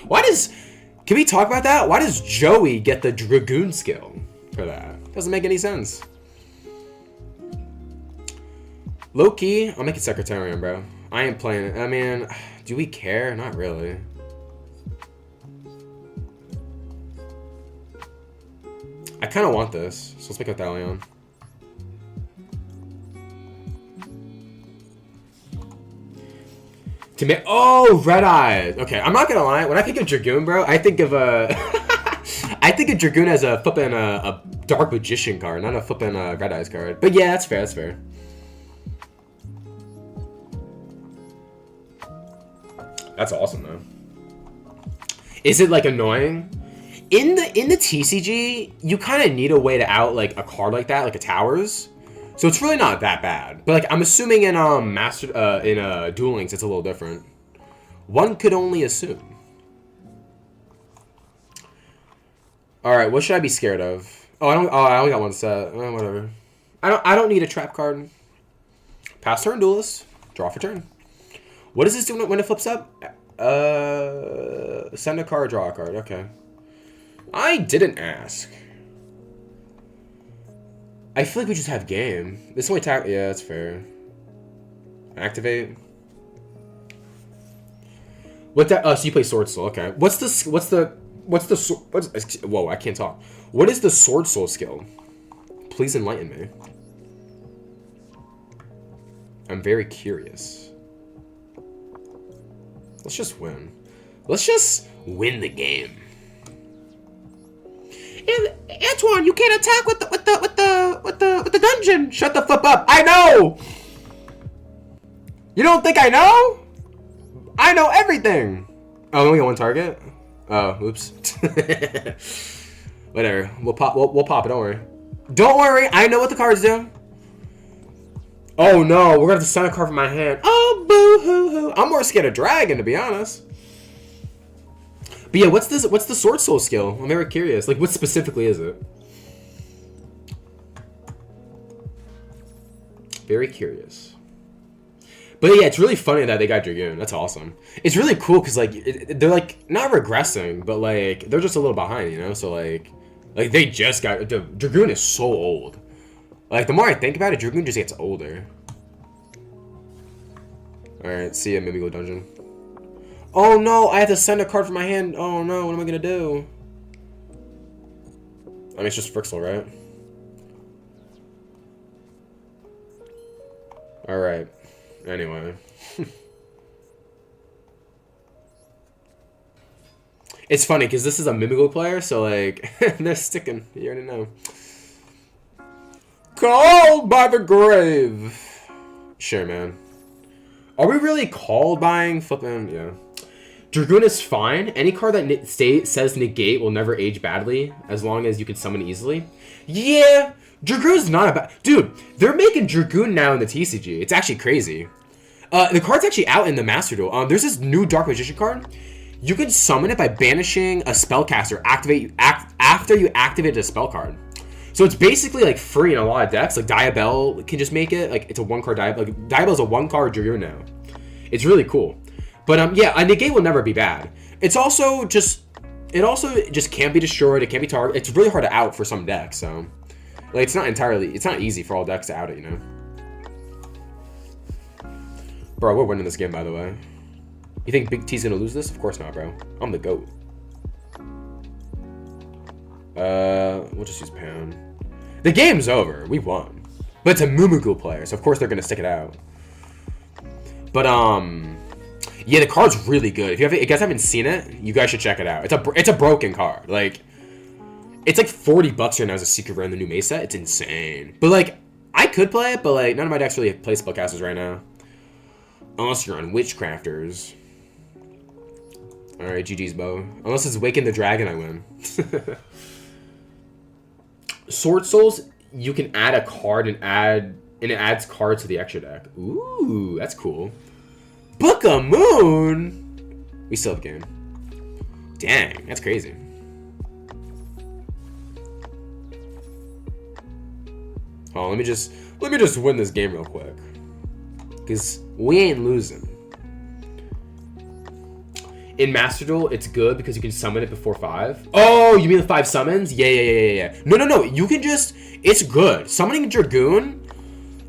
Can we talk about that? Why does Joey get the Dragoon skill for that? Doesn't make any sense. Low key, I'll make it Secretarian, bro. I ain't playing it. I mean, do we care? Not really. I kind of want this, so let's make a Thalion. Oh, Red Eyes. Okay, I'm not gonna lie. When I think of Dragoon, bro, I think of I think of Dragoon as a flippin' a Dark Magician card, not a flippin' Red Eyes card. But yeah, that's fair. That's fair. That's awesome though. Is it like annoying? In the TCG, you kind of need a way to out like a card like that, like a Towers. So it's really not that bad. But like I'm assuming in Duel Links it's a little different. One could only assume. All right, what should I be scared of? Oh, I don't. Oh, I only got one set. Whatever. I don't need a trap card. Pass turn, duelist. Draw for turn. What does this do when it flips up? Send a card, draw a card. Okay. I didn't ask. I feel like we just have game. This only tap. Yeah, that's fair. Activate. What that? So you play Sword Soul. Okay. Whoa, I can't talk. What is the Sword Soul skill? Please enlighten me. I'm very curious. Let's just win. Let's just win the game. Antoine, you can't attack with the dungeon. Shut the flip up. I know. You don't think I know? I know everything. Oh, we only got one target. Oh, oops. Whatever. We'll pop it. Don't worry. Don't worry. I know what the cards do. Oh no, we're gonna have to send a card from my hand. Oh, boo hoo hoo. I'm more scared of dragon, to be honest. But yeah, what's this? What's the Sword Soul skill? I'm very curious. Like, what specifically is it? Very curious. But yeah, it's really funny that they got Dragoon. That's awesome. It's really cool because like they're like not regressing, but like they're just a little behind, you know. So like they just got Dragoon is so old. Like the more I think about it, Dragoon just gets older. All right, see ya, Mimigo Dungeon. Oh no, I have to send a card from my hand. Oh no, what am I gonna do? I mean, it's just Frixel, right? All right. Anyway. It's funny because this is a Mimigo player, so like they're sticking. You already know. Called by the grave. Sure, man. Are we really called by flipping? Yeah. Dragoon is fine. Any card that says negate will never age badly as long as you can summon easily. Yeah. Dragoon's not a bad... Dude, they're making Dragoon now in the TCG. It's actually crazy. The card's actually out in the Master Duel. There's this new Dark Magician card. You can summon it by banishing a spellcaster after you activate a spell card. So it's basically like free in a lot of decks. Like Diabell can just make it. Like it's a one-card Diabell. Like Diabell's a one-card Dragoon now. It's really cool. But yeah, a negate will never be bad. It also just can't be destroyed. It can't be targeted. It's really hard to out for some decks. So like it's not easy for all decks to out it, you know. Bro, we're winning this game, by the way. You think Big T's gonna lose this? Of course not, bro. I'm the GOAT. We'll just use Pound. The game's over. We won. But it's a Mumugu player, so of course they're gonna stick it out. But yeah, the card's really good. If you guys haven't seen it, you guys should check it out. It's a broken card. Like, it's like $40 right now as a secret rare in the new May set. It's insane. But like, I could play it, but like none of my decks really play spellcasters right now. Unless you're on Witchcrafters. Alright, GG's, Bo. Unless it's Waken the Dragon, I win. Sword Souls, you can add a card and it adds cards to the extra deck. Ooh, that's cool. Book of Moon! We still have game. Dang, that's crazy. Oh, let me just win this game real quick. Because we ain't losing. In Master Duel, it's good because you can summon it before 5. Oh, you mean the 5 summons? Yeah. No. You can just... It's good. Summoning Dragoon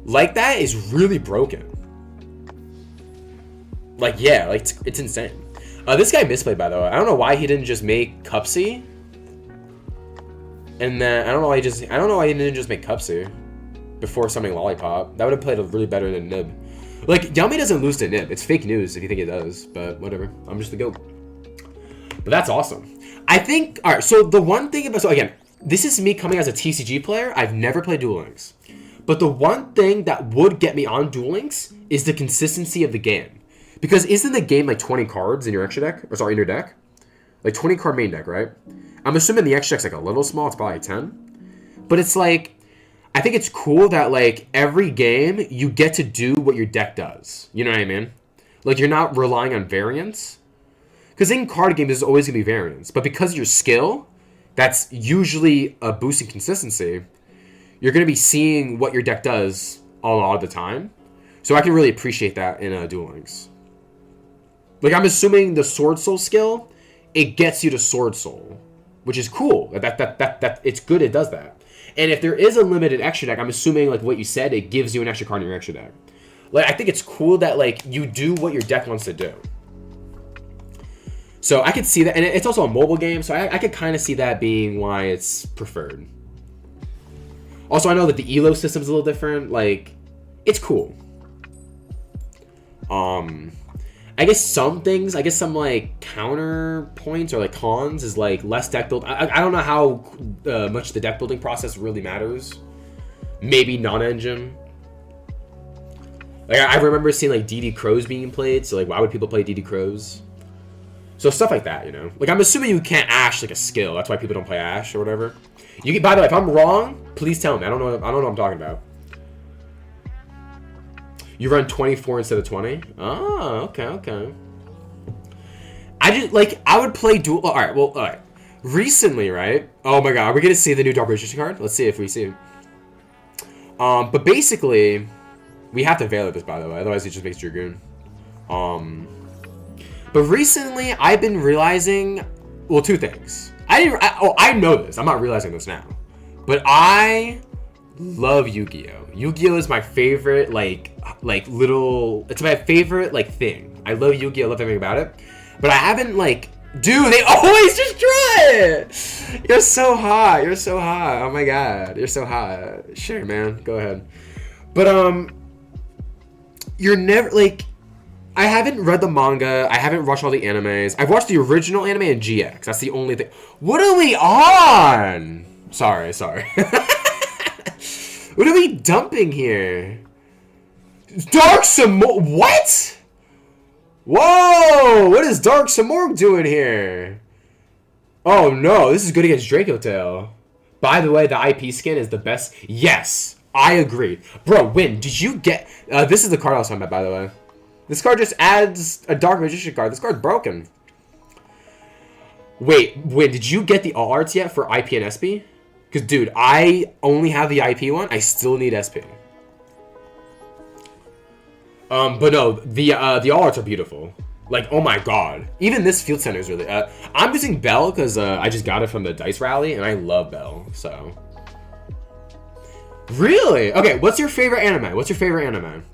like that is really broken. Like, yeah, like it's insane. This guy misplayed, by the way. I don't know why he didn't just make Cupsy. And then I don't know why he didn't just make Cupsy before summoning Lollipop. That would have played really better than Nib. Like, Yami doesn't lose to Nib. It's fake news if you think it does, but whatever. I'm just the GOAT. But that's awesome. I think, alright, so the one thing about, so again, this is me coming as a TCG player. I've never played Duel Links. But the one thing that would get me on Duel Links is the consistency of the game. Because isn't the game like 20 cards in your extra deck? Or sorry, in your deck? Like 20 card main deck, right? I'm assuming the extra deck's like a little small. It's probably like 10. But it's like, I think it's cool that like every game you get to do what your deck does. You know what I mean? Like you're not relying on variance. Because in card games there's always going to be variance. But because of your skill, that's usually a boost in consistency, you're going to be seeing what your deck does a lot of the time. So I can really appreciate that in Duel Links. Like, I'm assuming the Sword Soul skill, it gets you to Sword Soul, which is cool. That it's good it does that. And if there is a limited extra deck, I'm assuming, like what you said, it gives you an extra card in your extra deck. Like, I think it's cool that, like, you do what your deck wants to do. So I could see that. And it's also a mobile game, so I could kind of see that being why it's preferred. Also, I know that the ELO system's a little different. Like, it's cool. I guess some things, like counter points or like cons is like less deck build. I don't know how much the deck building process really matters. Maybe non-engine. Like, I remember seeing like DD Crows being played, so like why would people play DD Crows? So stuff like that, you know. Like, I'm assuming you can't Ash like a skill. That's why people don't play Ash or whatever. You can, by the way, if I'm wrong, please tell me. I don't know what I'm talking about. You run 24 instead of 20? Oh, okay. I would play Duel. All right. Recently, right? Oh my god, are we gonna see the new Dark Magician card? Let's see if we see it. But basically, we have to veil this, by the way, otherwise it just makes Dragoon. But recently, I've been realizing, well, two things. I know this. I'm not realizing this now. But I love Yu-Gi-Oh! Yu-Gi-Oh! Is my favorite, it's my favorite, thing. I love Yu-Gi-Oh! I love everything about it. But I haven't, dude, they always just draw it! You're so hot. Oh my god. You're so hot. Sure, man. Go ahead. But, you're never, I haven't read the manga. I haven't watched all the animes. I've watched the original anime and GX. That's the only thing. What are we on? Sorry. What are we dumping here? Dark Samorg. What? Whoa! What is Dark Samorg doing here? Oh no, this is good against Draco Tail. By the way, the IP skin is the best. Yes, I agree. Bro, Win, did you get... this is the card I was talking about, by the way. This card just adds a Dark Magician card. This card's broken. Wait, did you get the all arts yet for IP and SP? Because, dude, I only have the IP one. I still need SP. But no, the all arts are beautiful. Oh my god. Even this field center is really... I'm using Bell because I just got it from the Dice Rally, and I love Bell, so... Really? Okay, what's your favorite anime?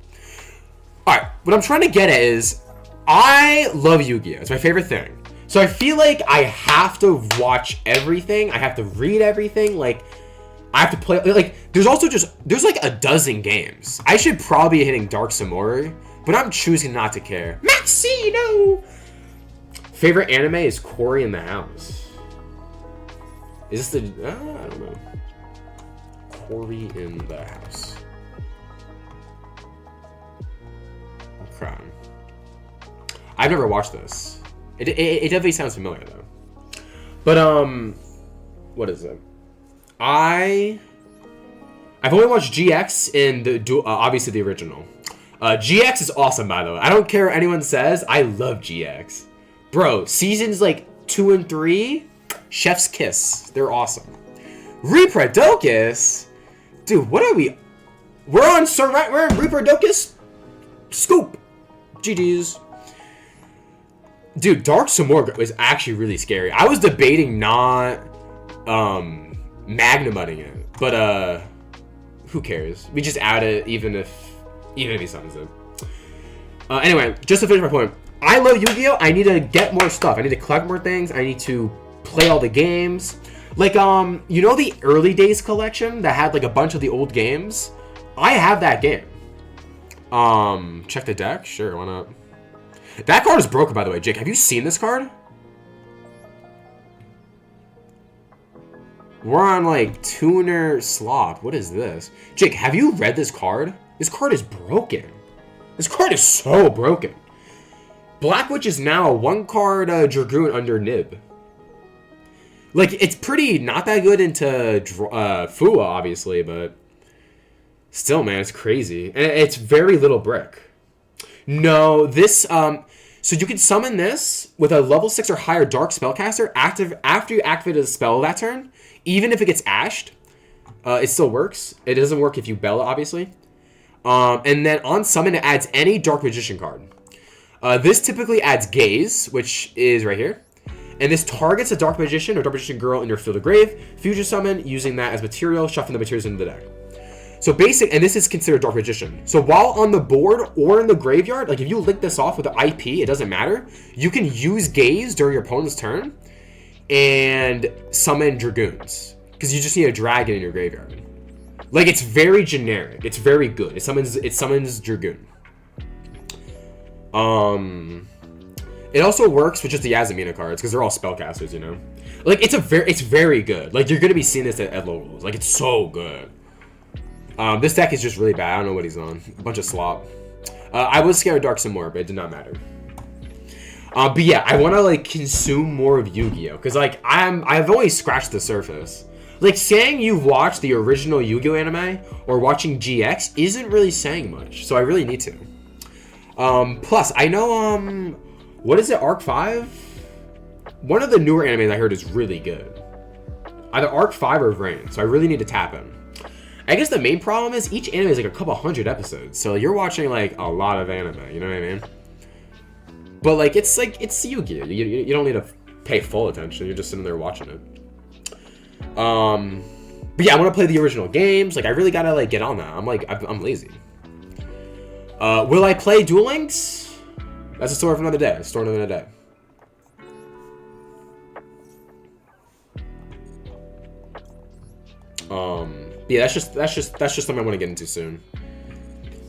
Alright, what I'm trying to get at is, I love Yu-Gi-Oh! It's my favorite thing. So I feel like I have to watch everything. I have to read everything. I have to play... there's also there's a dozen games. I should probably be hitting Dark Samori, but I'm choosing not to care. Maxino! Favorite anime is Cory in the House. Is this the... I don't know. Cory in the House. Crown. I've never watched this. It definitely sounds familiar though. But what is it? I've only watched GX and the obviously the original. GX is awesome, by the way. I don't care what anyone says. I love GX, bro. Seasons 2 and 3, chef's kiss. They're awesome. Reprodocus, dude. What are we? We're in Reprodocus. Scoop. GG's. Dude, Dark Samorg was actually really scary. I was debating not magnamudding it, but who cares? We just add it even if he summons it. Anyway, just to finish my point, I love Yu-Gi-Oh! I need to get more stuff. I need to collect more things. I need to play all the games. You know the early days collection that had a bunch of the old games? I have that game. Check the deck? Sure, why not? That card is broken, by the way. Jake, have you seen this card? We're on, Tuner Slop. What is this? Jake, have you read this card? This card is broken. This card is so broken. Black Witch is now a 1-card Dragoon under Nib. It's pretty not that good into Fua, obviously, but... Still, man, it's crazy. And it's very little brick. No, this, So you can summon this with a level 6 or higher Dark Spellcaster after you activate a spell that turn. Even if it gets ashed, it still works. It doesn't work if you Bell it, obviously. And then on summon, it adds any Dark Magician card. This typically adds Gaze, which is right here. And this targets a Dark Magician or Dark Magician girl in your field of grave. Future summon, using that as material, shuffling the materials into the deck. So basic, and this is considered Dark Magician. So while on the board or in the graveyard, like if you link this off with the IP, it doesn't matter. You can use Gaze during your opponent's turn and summon Dragoons. Because you just need a dragon in your graveyard. Like, it's very generic. It's very good. It summons Dragoon. It also works with just the Yasmina cards because they're all spellcasters, you know. Like it's very good. Like you're gonna be seeing this at locals. Like it's so good. This deck is just really bad. I don't know what he's on. A bunch of slop. I was scared of Dark some more, but it did not matter. But yeah, I want to like consume more of Yu-Gi-Oh because like I've only scratched the surface. Like saying you've watched the original Yu-Gi-Oh anime or watching GX isn't really saying much. So I really need to. Plus I know what is it, Arc 5? One of the newer animes I heard is really good. Either Arc 5 or Vrain, so I really need to tap in. I guess the main problem is each anime is like a couple hundred episodes, so you're watching like a lot of anime, you know what I mean? But like it's Yu-Gi-Oh! You don't need to pay full attention, you're just sitting there watching it. But yeah, I want to play the original games, like I really gotta like get on that. I'm lazy. Will I play Duel Links? That's a story for another day. A story for another day. Yeah, that's just something I want to get into soon.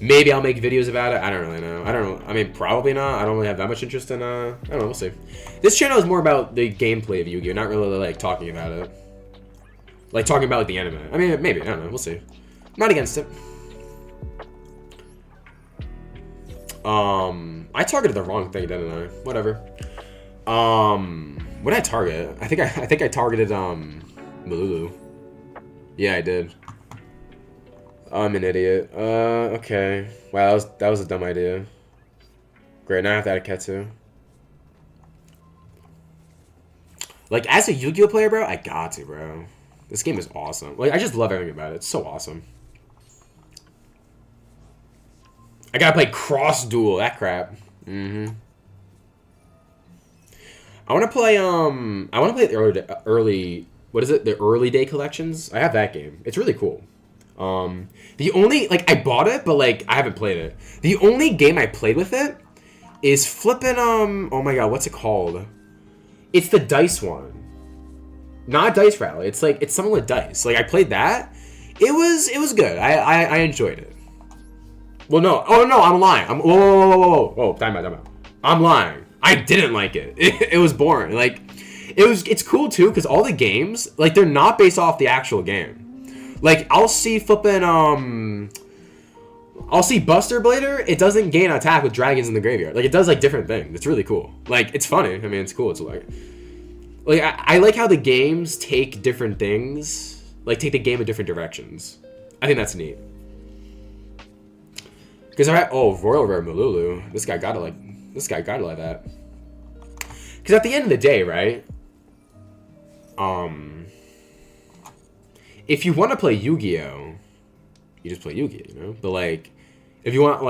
Maybe I'll make videos about it. I don't really know. I don't know. I mean, probably not. I don't really have that much interest in. I don't know. We'll see. This channel is more about the gameplay of Yu-Gi-Oh, not really like talking about it. Like talking about like the anime. I mean, maybe. I don't know. We'll see. I'm not against it. I targeted the wrong thing, didn't I? Whatever. What did I target? I think I targeted Malulu. Yeah, I did. I'm an idiot. Okay. Wow, that was a dumb idea. Great, now I have to add a Ketsu. Like, as a Yu-Gi-Oh player, bro, I got to, bro. This game is awesome. Like, I just love everything about it. It's so awesome. I gotta play Cross Duel, that crap. I wanna play the early what is it? The early day collections. I have that game. It's really cool. The only like I bought it, but like I haven't played it. The only game I played with it is flipping oh my god, what's it called? It's the dice one. Not Dice Rally. It's something with dice. Like I played that. It was good. I enjoyed it. Well, no. Oh, no, I'm lying. Whoa. Time out. I'm lying. I didn't like it. It was boring. Like, it's cool, too, because all the games, like, they're not based off the actual game. Like, I'll see flipping, I'll see Buster Blader. It doesn't gain attack with dragons in the graveyard. Like, it does, like, different things. It's really cool. Like, it's funny. I mean, it's cool. It's like I like how the games take different things. Like, take the game in different directions. I think that's neat. Because Royal Rare Malulu. This guy gotta like that. Because at the end of the day, right? If you want to play Yu-Gi-Oh, you just play Yu-Gi-Oh, you know? But like if you want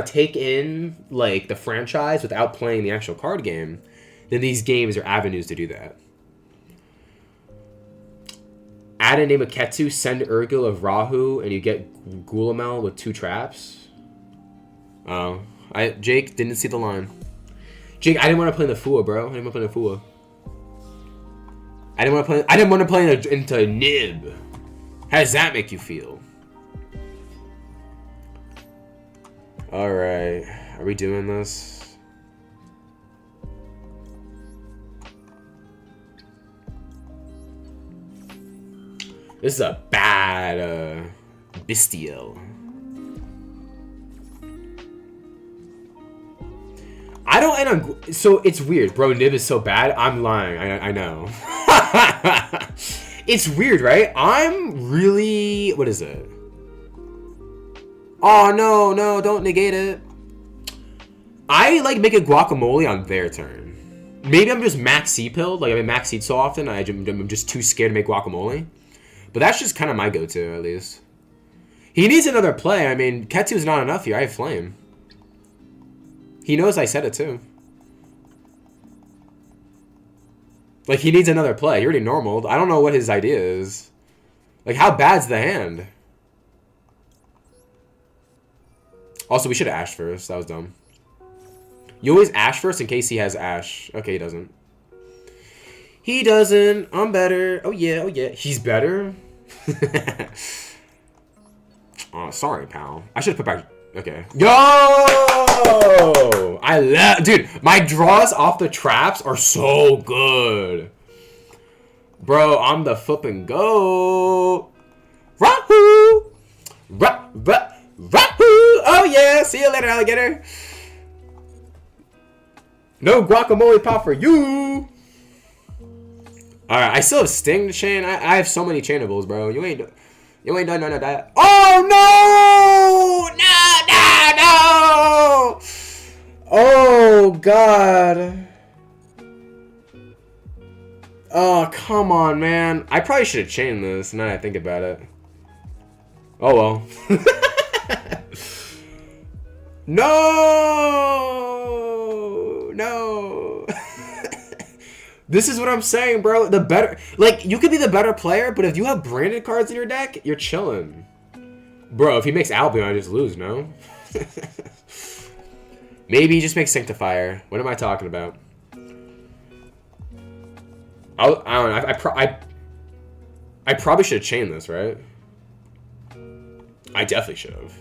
to take in like the franchise without playing the actual card game, then these games are avenues to do that. Add a name of Ketsu, send Urgil of Rahu, and you get Gulamel with 2 traps. Oh, Jake didn't see the line. Jake, I didn't want to play in the Fua, bro. I didn't want to play in the Fua. I didn't want to play into Nib. How does that make you feel? All right, are we doing this? This is a bad bestial. I don't end on... So, it's weird. Bro, Nib is so bad. I'm lying. I know. It's weird, right? I'm really... What is it? Oh, no. Don't negate it. I like making guacamole on their turn. Maybe I'm just max seed pilled. Like, I max seed so often, I'm just too scared to make guacamole. But that's just kind of my go-to, at least. He needs another play. I mean, Ketsu's not enough here. I have Flame. He knows I said it, too. Like, he needs another play. He already normaled. I don't know what his idea is. Like, how bad's the hand? Also, we should have Ash first. That was dumb. You always Ash first in case he has Ash. Okay, he doesn't. He doesn't. I'm better. Oh, yeah. Oh, yeah. He's better? Oh, sorry, pal. I should have put back... Okay. Yo! I love... Dude, my draws off the traps are so good. Bro, I'm the flippin' go. Rahoo! Rahoo! Oh, yeah. See you later, alligator. No guacamole pop for you. Alright, I still have Sting to chain. I have so many chainables, bro. You ain't done none of that. Oh, no! No! Oh, God. Oh, come on, man. I probably should have chained this, now that I think about it. Oh, well. No! No! This is what I'm saying, bro. The better... Like, you could be the better player, but if you have branded cards in your deck, you're chilling. Bro, if he makes Albion, I just lose, no? Maybe he just makes Sanctifier. What am I talking about? I don't know. I probably should have chained this, right? I definitely should have.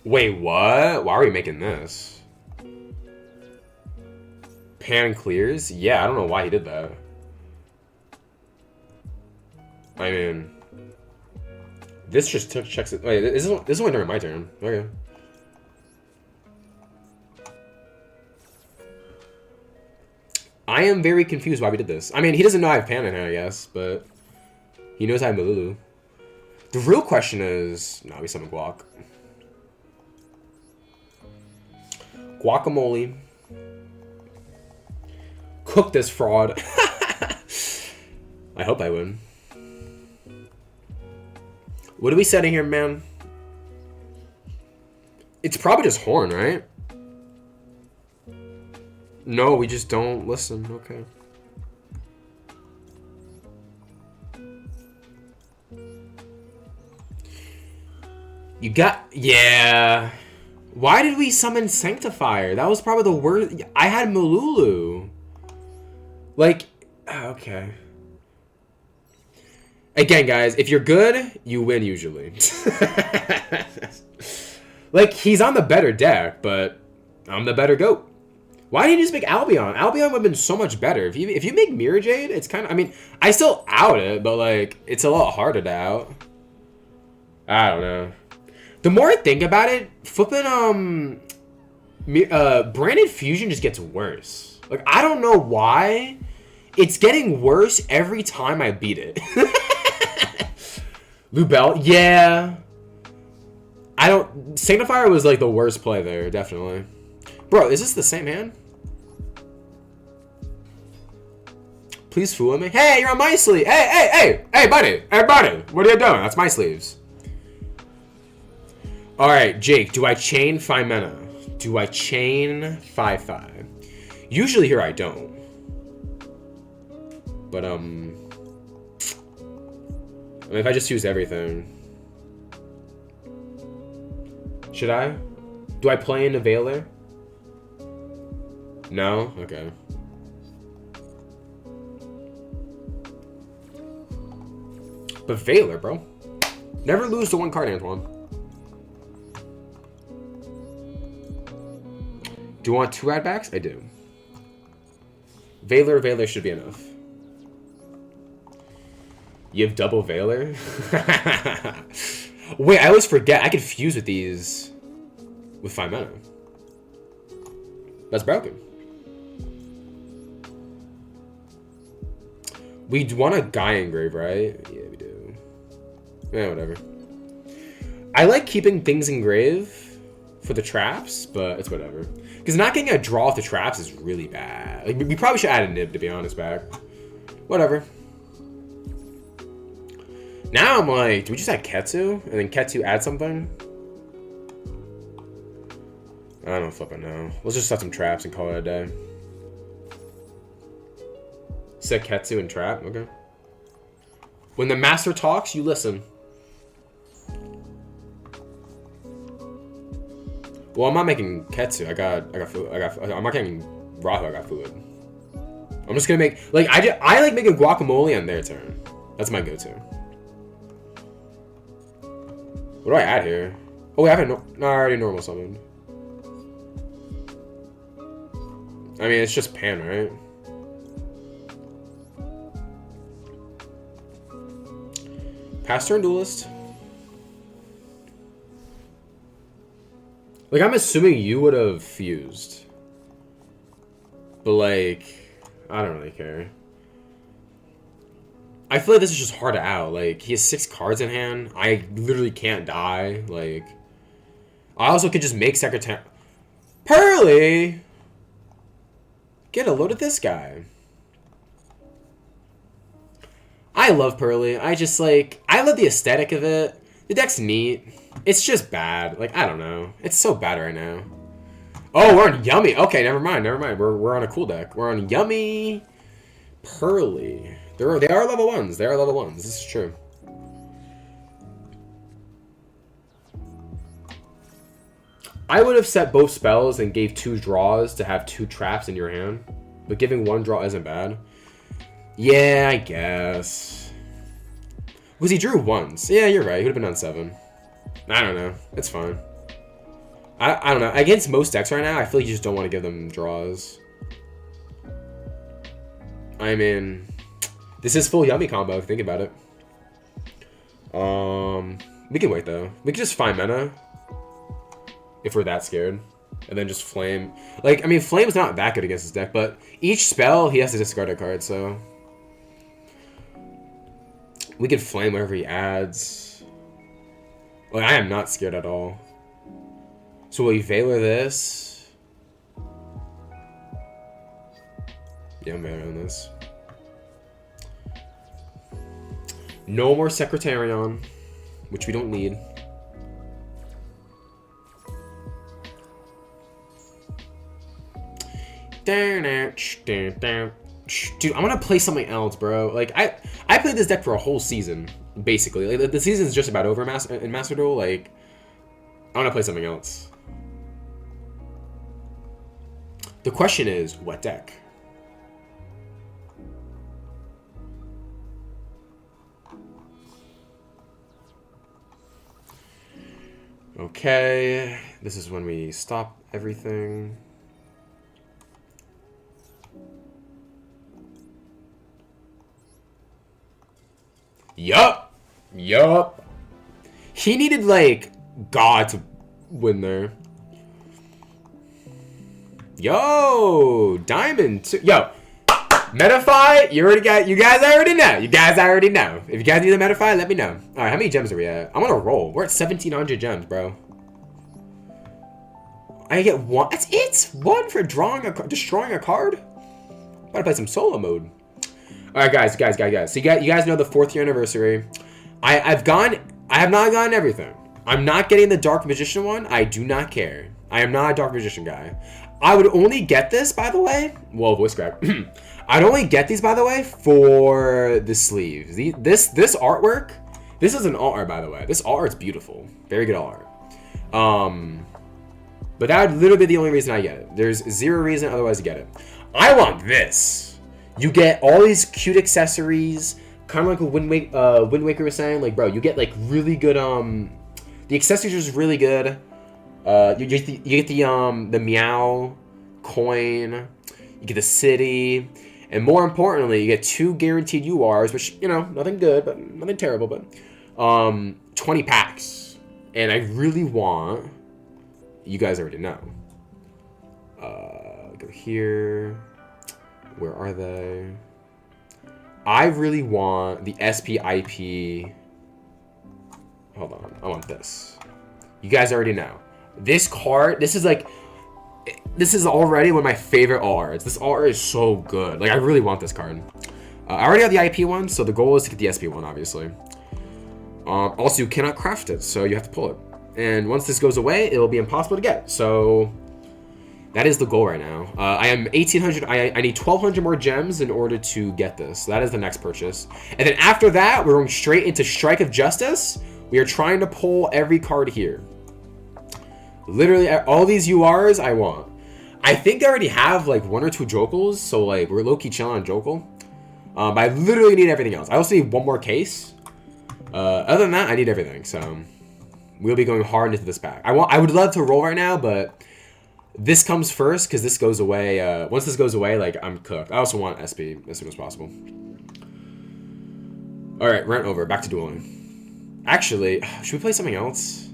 Wait, what? Why are we making this? Pan clears? Yeah, I don't know why he did that. I mean... This just checks it. Wait, this is only during my turn. Okay. I am very confused why we did this. I mean, he doesn't know I have Pan in here, I guess, but... He knows I have Malulu. The real question is... Nah, we summon Guac. Guacamole. Cook this fraud. I hope I win. What are we setting here, man? It's probably just Horn, right? No, we just don't listen. Okay. You got... Yeah... Why did we summon Sanctifier? That was probably the worst. I had Malulu. Like, okay. Again, guys, if you're good, you win usually. Like, he's on the better deck, but I'm the better GOAT. Why didn't you just make Albion? Albion would have been so much better. If you make Mirror Jade, it's kind of... I mean, I still out it, but, like, it's a lot harder to out. I don't know. The more I think about it, flipping, Branded Fusion just gets worse. Like, I don't know why. It's getting worse every time I beat it. Lubel, yeah. I don't... Sanctifier was, like, the worst play there, definitely. Bro, is this the same hand? Please fool me. Hey, you're on my sleeve. Hey, buddy. Hey, buddy. What are you doing? That's my sleeves. Alright, Jake, do I chain 5 mana? Do I chain 5/5? Usually here I don't. But, I mean, if I just use everything. Should I? Do I play in a Veiler? No? Okay. But Veiler, bro. Never lose to one card, Antoine. Do you want 2 add backs? I do. Veiler should be enough. You have double Veiler? Wait, I always forget. I could fuse with these with 5 mana. That's broken. We want a guy engrave, right? Yeah, we do. Yeah, whatever. I like keeping things engraved for the traps, but it's whatever. Because not getting a draw off the traps is really bad. Like, we probably should add a nib, to be honest, back. Whatever. Now I'm like, do we just add Ketsu? And then Ketsu add something? I don't flipping know. Let's just set some traps and call it a day. Set Ketsu and trap, okay. When the master talks, you listen. Well, I'm not making Ketsu. I got food. I'm not getting Rahu. I got food. I'm just gonna make like I like making guacamole on their turn. That's my go-to. What do I add here? Oh, I haven't. No, I already normal summoned. I mean, it's just Pan, right? Pass turn duelist. Like, I'm assuming you would have fused. But, like, I don't really care. I feel like this is just hard to out. Like, he has 6 cards in hand. I literally can't die. Like, I also could just make Secretary... Pearly! Get a load of this guy. I love Pearly. I just, like... I love the aesthetic of it. The deck's neat. It's just bad. Like, I don't know. It's so bad right now. Oh, we're on Yummy. Okay, never mind. Never mind. We're on a cool deck. We're on Yummy. Pearly. They are level 1s. They are level 1s. This is true. I would have set both spells and gave 2 draws to have 2 traps in your hand. But giving 1 draw isn't bad. Yeah, I guess. Because he drew once. Yeah, you're right. He would have been on 7. I don't know. It's fine. I don't know. Against most decks right now, I feel like you just don't want to give them draws. I mean, this is full Yummy combo, if you think about it. We can wait, though. We can just find mana. If we're that scared. And then just Flame. Like, I mean, Flame's not that good against this deck, but each spell, he has to discard a card, so... We could Flame whatever he adds. Like, I am not scared at all. So will we Veiler this? Yeah, I'm better on this. No more Secretarion, which we don't need. Dude, I'm gonna play something else, bro. Like, I played this deck for a whole season, basically. Like, the season's just about over in Master Duel. Like, I wanna play something else. The question is, what deck? Okay, this is when we stop everything. Yup. He needed, like, God to win there. Yo, Diamond too. Yo, Metafy, you guys already know. If you guys need a Metafy, let me know. All right, how many gems are we at? I'm on a roll. We're at 1,700 gems, bro. I get 1. That's it. 1 for destroying a card. Gotta play some solo mode. All right, guys. So you guys know the 4th year anniversary. I have not gotten everything. I'm not getting the Dark Magician one. I do not care. I am not a Dark Magician guy. I would only get this, by the way. Whoa, voice crack. I'd only get these, by the way, for the sleeves. This artwork. This is an alt art, by the way. This alt art's beautiful. Very good alt art. But that would literally be the only reason I get it. There's 0 reason otherwise to get it. I want this. You get all these cute accessories, kind of like what Wind Waker was saying. Like, bro, you get like really good. The accessories is really good. You get the Meow coin. You get the city, and more importantly, you get 2 guaranteed URs, which, you know, nothing good, but nothing terrible, but 20 packs. And I really want. You guys already know. Go here. Where are they? I really want the SPIP. Hold on. I want this. You guys already know. This card, this is already one of my favorite ARs. This AR is so good. Like, I really want this card. I already have the IP one, so the goal is to get the SP one, obviously. Also, you cannot craft it, so you have to pull it. And once this goes away, it will be impossible to get. So that is the goal right now. I am 1,800. I need 1,200 more gems in order to get this. So that is the next purchase. And then after that, we're going straight into Strike of Justice. We are trying to pull every card here. Literally, all these URs I want. I think I already have like 1 or 2 Jokels, so like we're low-key chilling on Jokel. But I literally need everything else. I also need 1 more case. Other than that, I need everything. So we'll be going hard into this pack. I would love to roll right now, but this comes first because this goes away. Once this goes away, like I'm cooked. I also want SP as soon as possible. All right, rent over. Back to dueling. Actually, should we play something else?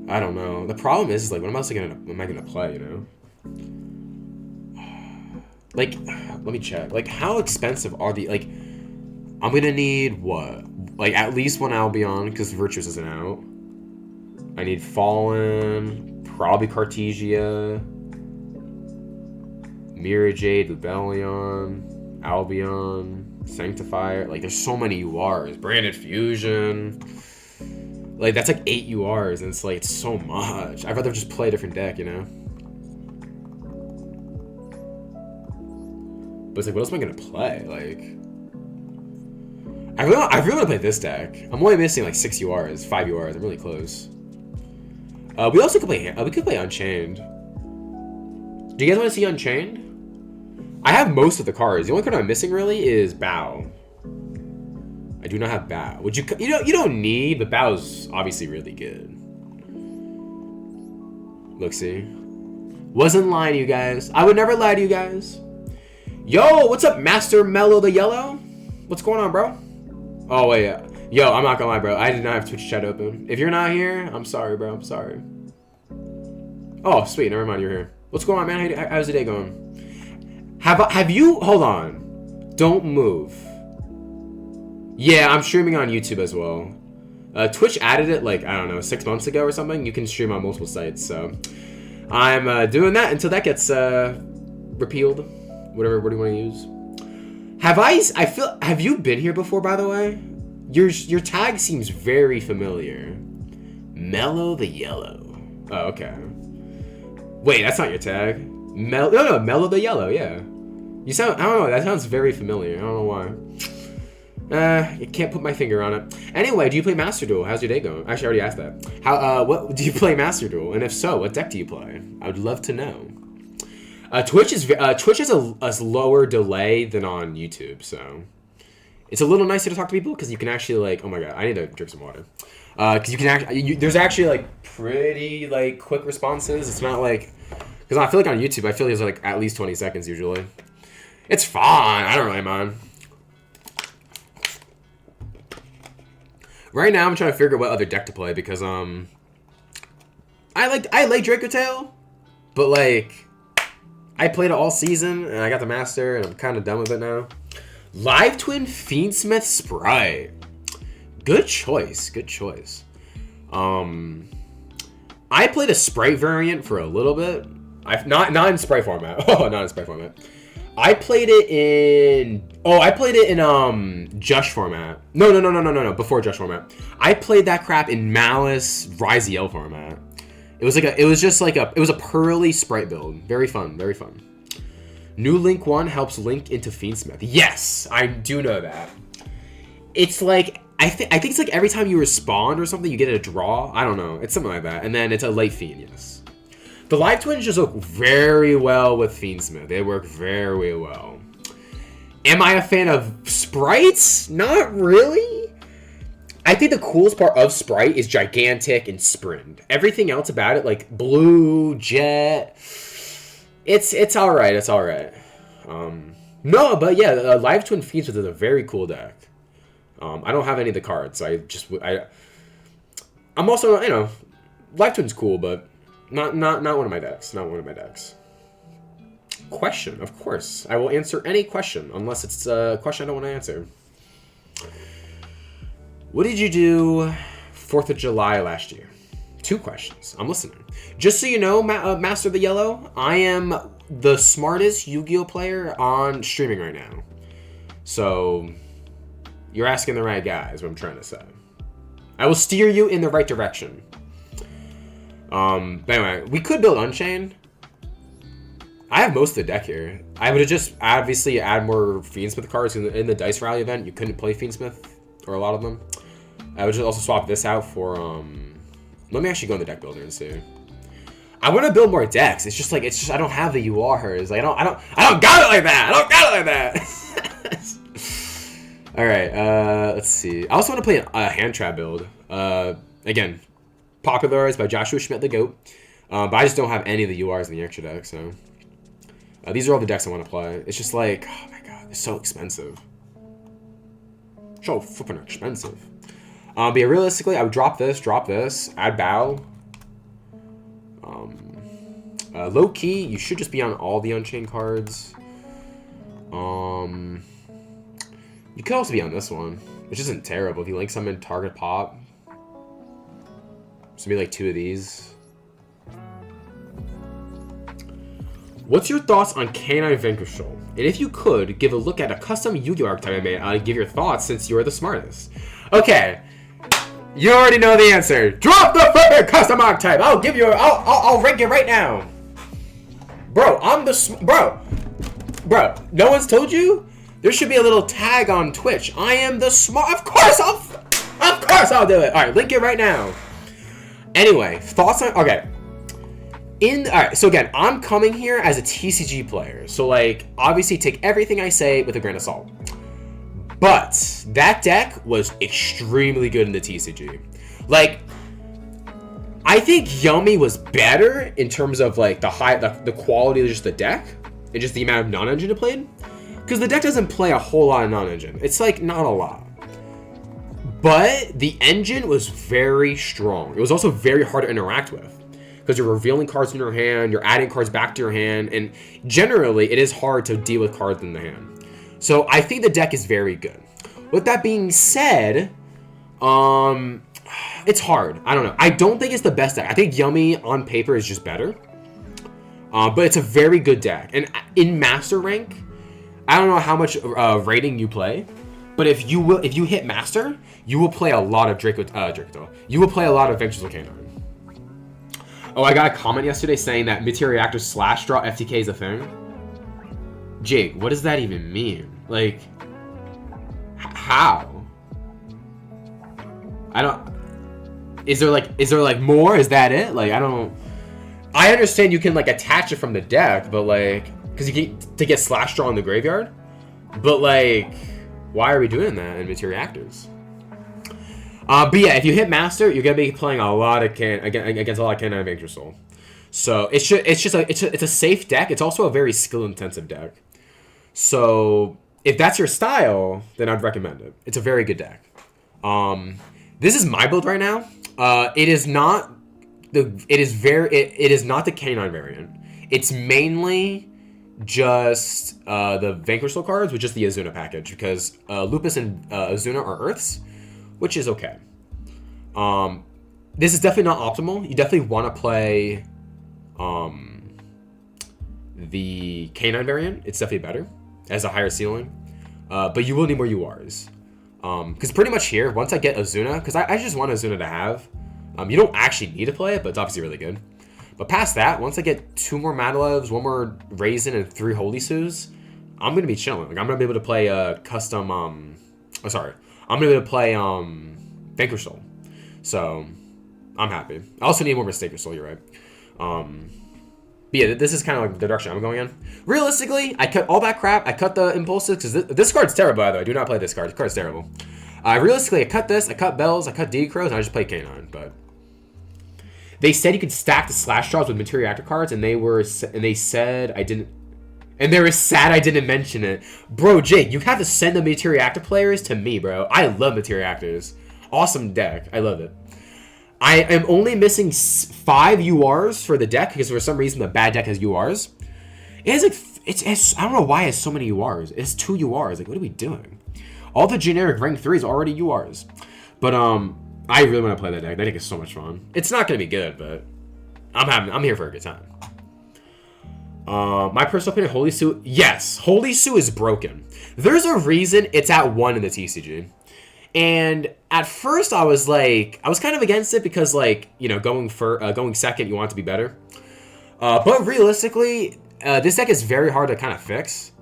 I don't know. The problem is like, what am I gonna play? You know? Like, let me check. Like, how expensive are the like? I'm gonna need what? Like at least 1 Albion because Virtuous isn't out. I need Fallen, probably Cartesia, Mirror Jade, Rebellion, Albion, Sanctifier. Like there's so many URs. Branded Fusion. Like that's like 8 URs and it's like it's so much. I'd rather just play a different deck, you know? But it's like what else am I gonna play? Like I really want to play this deck. I'm only missing like 6 URs, 5 URs. I'm really close. We also could play. We could play Unchained. Do you guys want to see Unchained? I have most of the cards. The only card I'm missing really is Bow. I do not have Bow. Would you? You don't need, but Bow's obviously really good. Look, see. Wasn't lying to you guys. I would never lie to you guys. Yo, what's up, Master Mellow the Yellow? What's going on, bro? Oh, wait, yeah. Yo, I'm not gonna lie, bro. I did not have Twitch chat open. If you're not here, I'm sorry, bro. I'm sorry. Oh, sweet. Never mind. You're here. What's going on, man? How's the day going? Have you... Hold on. Don't move. Yeah, I'm streaming on YouTube as well. Twitch added it, like, I don't know, 6 months ago or something. You can stream on multiple sites, so... I'm doing that until that gets repealed. Whatever word you want to use. Have you been here before, by the way? Your tag seems very familiar. Mellow the Yellow. Oh, okay. Wait, that's not your tag. No, Mellow the Yellow, yeah. You sound, I don't know, that sounds very familiar. I don't know why. I can't put my finger on it. Anyway, do you play Master Duel? How's your day going? Actually, I already asked that. What do you play Master Duel? And if so, what deck do you play? I would love to know. Twitch is a lower delay than on YouTube, so it's a little nicer to talk to people because you can actually like, oh my god, I need to drink some water. Because you can actually, there's actually like pretty like quick responses. It's not like, because I feel like on YouTube, I feel like it's like at least 20 seconds usually. It's fine. I don't really mind. Right now, I'm trying to figure out what other deck to play because I like Draco Tail, but like. I played it all season, and I got the Master, and I'm kind of done with it now. Live Twin Fiendsmith Sprite. Good choice. Good choice. I played a Sprite variant for a little bit. Not in Sprite format. Oh, not in Sprite format. I played it in Jush format. No. Before Jush format. I played that crap in Malice Ryziel format. It was a pearly Sprite build. Very fun, very fun. New Link 1 helps Link into Fiendsmith. Yes, I do know that. It's like, I think it's like every time you respond or something, you get a draw. I don't know. It's something like that. And then it's a late Fiend, yes. The Live Twins just work very well with Fiendsmith. They work very well. Am I a fan of sprites? Not really. I think the coolest part of Sprite is Gigantic and Sprint. Everything else about it, like Blue, Jet, it's all right. It's all right. No, but yeah, Live Twin Fiendsmith is a very cool deck. I don't have any of the cards. So I'm also, you know, Live Twin's cool, but not one of my decks. Not one of my decks. question, of course. I will answer any question, unless it's a question I don't want to answer. What did you do 4th of July last year? 2 questions. I'm listening. Just so you know, Master of the Yellow, I am the smartest Yu-Gi-Oh player on streaming right now. So, you're asking the right guy, is what I'm trying to say. I will steer you in the right direction. But anyway, we could build Unchained. I have most of the deck here. I would have just obviously add more Fiendsmith cards in the Dice Rally event. You couldn't play Fiendsmith, or a lot of them. I would just also swap this out for, let me actually go in the deck builder and see. I want to build more decks. It's just like, I don't have the URs. Like, I don't got it like that. I don't got it like that. All right, let's see. I also want to play a hand trap build. Again, popularized by Joshua Schmidt, the GOAT. But I just don't have any of the URs in the extra deck, so. These are all the decks I want to play. It's just like, oh my god, it's so expensive. So flipping expensive. But yeah, realistically, I would drop this, add Bow. Low key, you should just be on all the Unchained cards. You could also be on this one, which isn't terrible. If you link summon target pop, so maybe like 2 of these. What's your thoughts on Canine Vanquisher? And if you could, give a look at a custom Yu-Gi-Oh archetype I made, I'd give your thoughts since you're the smartest. Okay, you already know the answer. Drop the fucking custom archetype. I'll give you. I'll rank it right now, bro. I'm the bro. No one's told you. There should be a little tag on Twitch. I am the smart. Of course I'll do it. All right, link it right now. Anyway, thoughts on. Okay. Alright, so again, I'm coming here as a TCG player. So, like, obviously take everything I say with a grain of salt. But that deck was extremely good in the TCG. Like, I think Yummy was better in terms of, like, the quality of just the deck and just the amount of non-engine it played. Because the deck doesn't play a whole lot of non-engine. It's, like, not a lot. But the engine was very strong. It was also very hard to interact with. Because you're revealing cards in your hand, you're adding cards back to your hand, and generally, it is hard to deal with cards in the hand. So, I think the deck is very good. With that being said, it's hard. I don't know. I don't think it's the best deck. I think Yummy on paper is just better. But it's a very good deck. And in Master rank, I don't know how much rating you play, but if you hit Master, you will play a lot of Draco. You will play a lot of Vengeance Canine. Oh, I got a comment yesterday saying that Materia Reactor slash draw FTK is a thing. Jake, what does that even mean? Like, how? I don't. Is there like more? Is that it? Like, I don't. I understand you can like attach it from the deck, but like, because you get to get slash draw in the graveyard. But like, why are we doing that in Materia Reactors? But yeah, if you hit Master, you're gonna be playing a lot of against a lot of Canine Vanquisher. So it's a safe deck. It's also a very skill intensive deck. So if that's your style, then I'd recommend it. It's a very good deck. This is my build right now. It is not the Canine variant. It's mainly just the Vanquisher cards with just the Azuna package because Lupus and Azuna are Earths. Which is okay. This is definitely not optimal. You definitely want to play the Canine variant. It's definitely better. It has a higher ceiling. But you will need more URs. Because pretty much here, once I get Azuna, because I just want Azuna to have. You don't actually need to play it, but it's obviously really good. But past that, once I get 2 more Madalevs, 1 more Raisin, and 3 Holy Sues, I'm going to be chilling. Like, I'm going to be able to play a custom... I'm going to be able to play Vanquish Soul. So, I'm happy. I also need more Mistaken Soul, you're right. But yeah, this is kind of like the direction I'm going in. Realistically, I cut all that crap. I cut the Impulses, because this card's terrible, by the way. Do not play this card. This card's terrible. Realistically, I cut this, I cut Bells, I cut D-Crows, and I just played Canine, but... They said you could stack the Slash Draws with Materia Reactor cards, and they said I didn't... And they were sad I didn't mention it. Bro, Jake, you have to send the Materia Reactor players to me, bro. I love Materia Reactors. Awesome deck. I love it. I am only missing 5 URs for the deck because for some reason the bad deck has URs. It has like It's I don't know why it's so many URs. It's 2 URs. Like, what are we doing? All the generic rank 3s are already URs. But I really want to play that deck. That deck is so much fun. It's not gonna be good, but I'm here for a good time. My personal opinion, Holy Sue. Yes, Holy Sue is broken. There's a reason it's at 1 in the TCG. And at first I was kind of against it because, like, you know, going second, you want it to be better. But realistically, this deck is very hard to kind of fix.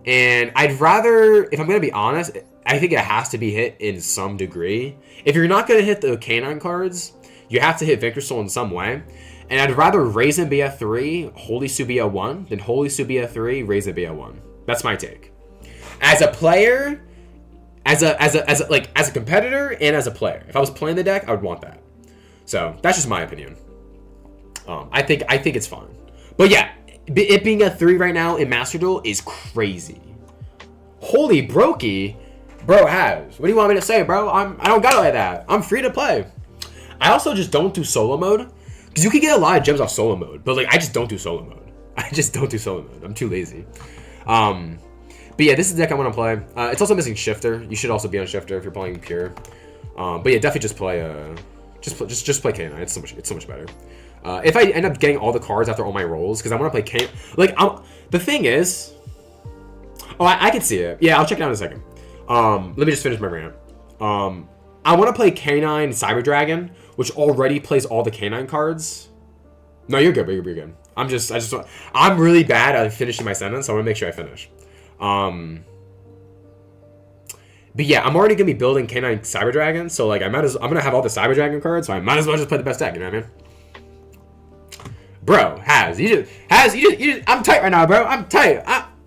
And I'd rather, if I'm going to be honest, I think it has to be hit in some degree. If you're not going to hit the Canine cards, you have to hit Victor Soul in some way. And I'd rather Raisin be a 3, Holy Sue be a 1, than Holy Sue be a 3, Raisin be a 1. That's my take. As a player, as a competitor, and as a player, if I was playing the deck, I would want that. So that's just my opinion. I think it's fun. But yeah, it being a 3 right now in Master Duel is crazy. Holy brokey, bro. What do you want me to say, bro? I don't got it like that. I'm free to play. I also just don't do solo mode. Because you can get a lot of gems off solo mode, but like I just don't do solo mode. I'm too lazy. But yeah, this is the deck I want to play. It's also missing Shifter. You should also be on Shifter if you're playing pure. But yeah, definitely just play play K9. It's so much better. If I end up getting all the cards after all my rolls, because I want to play K. Like the thing is, I can see it. Yeah, I'll check it out in a second. Let me just finish my rant. I want to play K9 Cyber Dragon, which already plays all the K9 cards. No, you're good, you're good. I'm really bad at finishing my sentence, so I want to make sure I finish. But yeah, I'm already gonna be building K9 Cyber Dragon, so like I'm gonna have all the Cyber Dragon cards, so I might as well just play the best deck. You know what I mean? Bro, I'm tight right now, bro. I'm tight.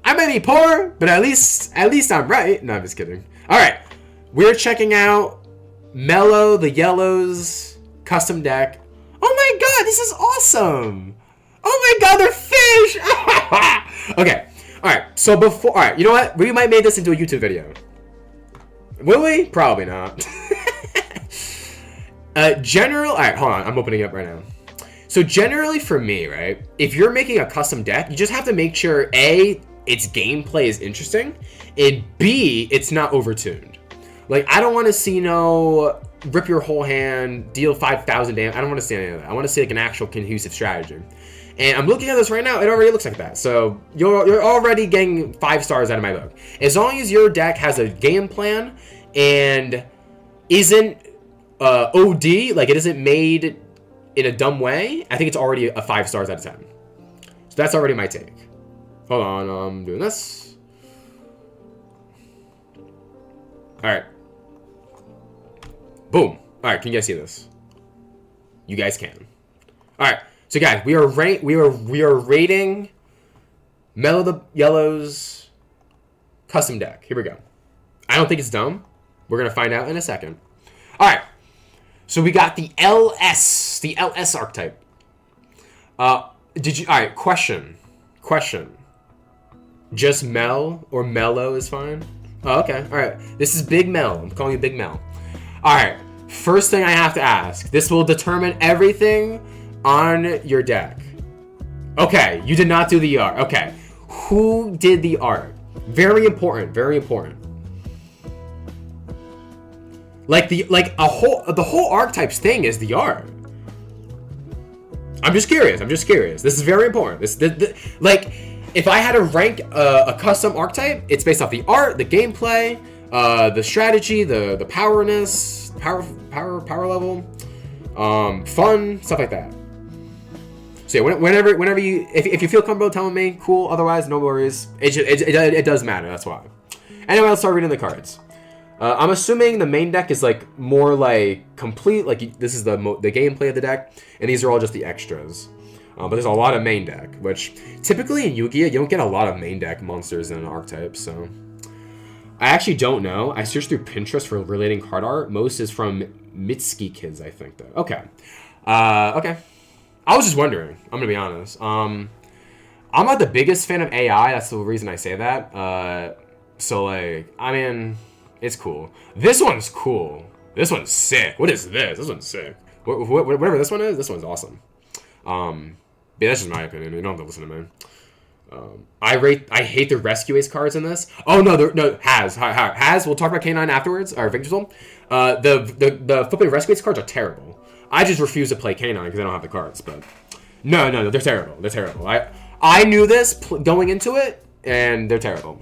I may be poor, but at least I'm right. No, I'm just kidding. All right, we're checking out Mellow the Yellows custom deck. Oh my god, this is awesome. Oh my god, they're fish. Okay. All right, you know what? We might make this into a YouTube video. Will we? Probably not. All right, hold on. I'm opening it up right now. So generally for me, right, if you're making a custom deck, you just have to make sure, A, its gameplay is interesting, and B, it's not overtuned. Like, I don't want to see rip your whole hand, deal 5,000 damage. I don't want to see any of that. I want to see like an actual cohesive strategy. And I'm looking at this right now, it already looks like that. So you're already getting 5 stars out of my book. As long as your deck has a game plan and isn't OD, like it isn't made in a dumb way, I think it's already a 5 stars out of 10. So that's already my take. Hold on, I'm doing this. Alright. Boom. Alright, can you guys see this? You guys can. Alright. So guys, we are rating Mellow the Yellow's custom deck. Here we go. I don't think it's dumb. We're gonna find out in a second. All right. So we got the LS archetype. All right? Question. Just Mel or Mellow is fine. Oh, okay. All right. This is Big Mel. I'm calling you Big Mel. All right. First thing I have to ask. This will determine everything on your deck. Okay, you did not do the art. Okay, who did the art? Very important. Very important. The whole archetypes thing is the art. I'm just curious. This is very important. Like, if I had to rank a custom archetype, it's based off the art, the gameplay, the strategy, the power level, fun, stuff like that. So yeah, whenever you, if you feel comfortable telling me, cool. Otherwise, no worries. It does matter. That's why. Anyway, let's start reading the cards. I'm assuming the main deck is like more like complete. Like this is the gameplay of the deck, and these are all just the extras. But there's a lot of main deck, which typically in Yu-Gi-Oh you don't get a lot of main deck monsters in an archetype. So I actually don't know. I searched through Pinterest for relating card art. Most is from Mitsuki Kids, I think. Though. Okay. Okay. I was just wondering. I'm gonna be honest. I'm not the biggest fan of AI. That's the reason I say that. So like, I mean, it's cool. This one's cool. This one's sick. What is this? This one's sick. Whatever this one is, this one's awesome. But that's just my opinion. You don't have to listen to me. I hate the Rescue Ace cards in this. Oh no, no has. We'll talk about K9 afterwards. Or Victor's Soul. The flipping Rescue Ace cards are terrible. I just refuse to play K9 because I don't have the cards. But no, they're terrible. They're terrible. I knew this going into it, and they're terrible.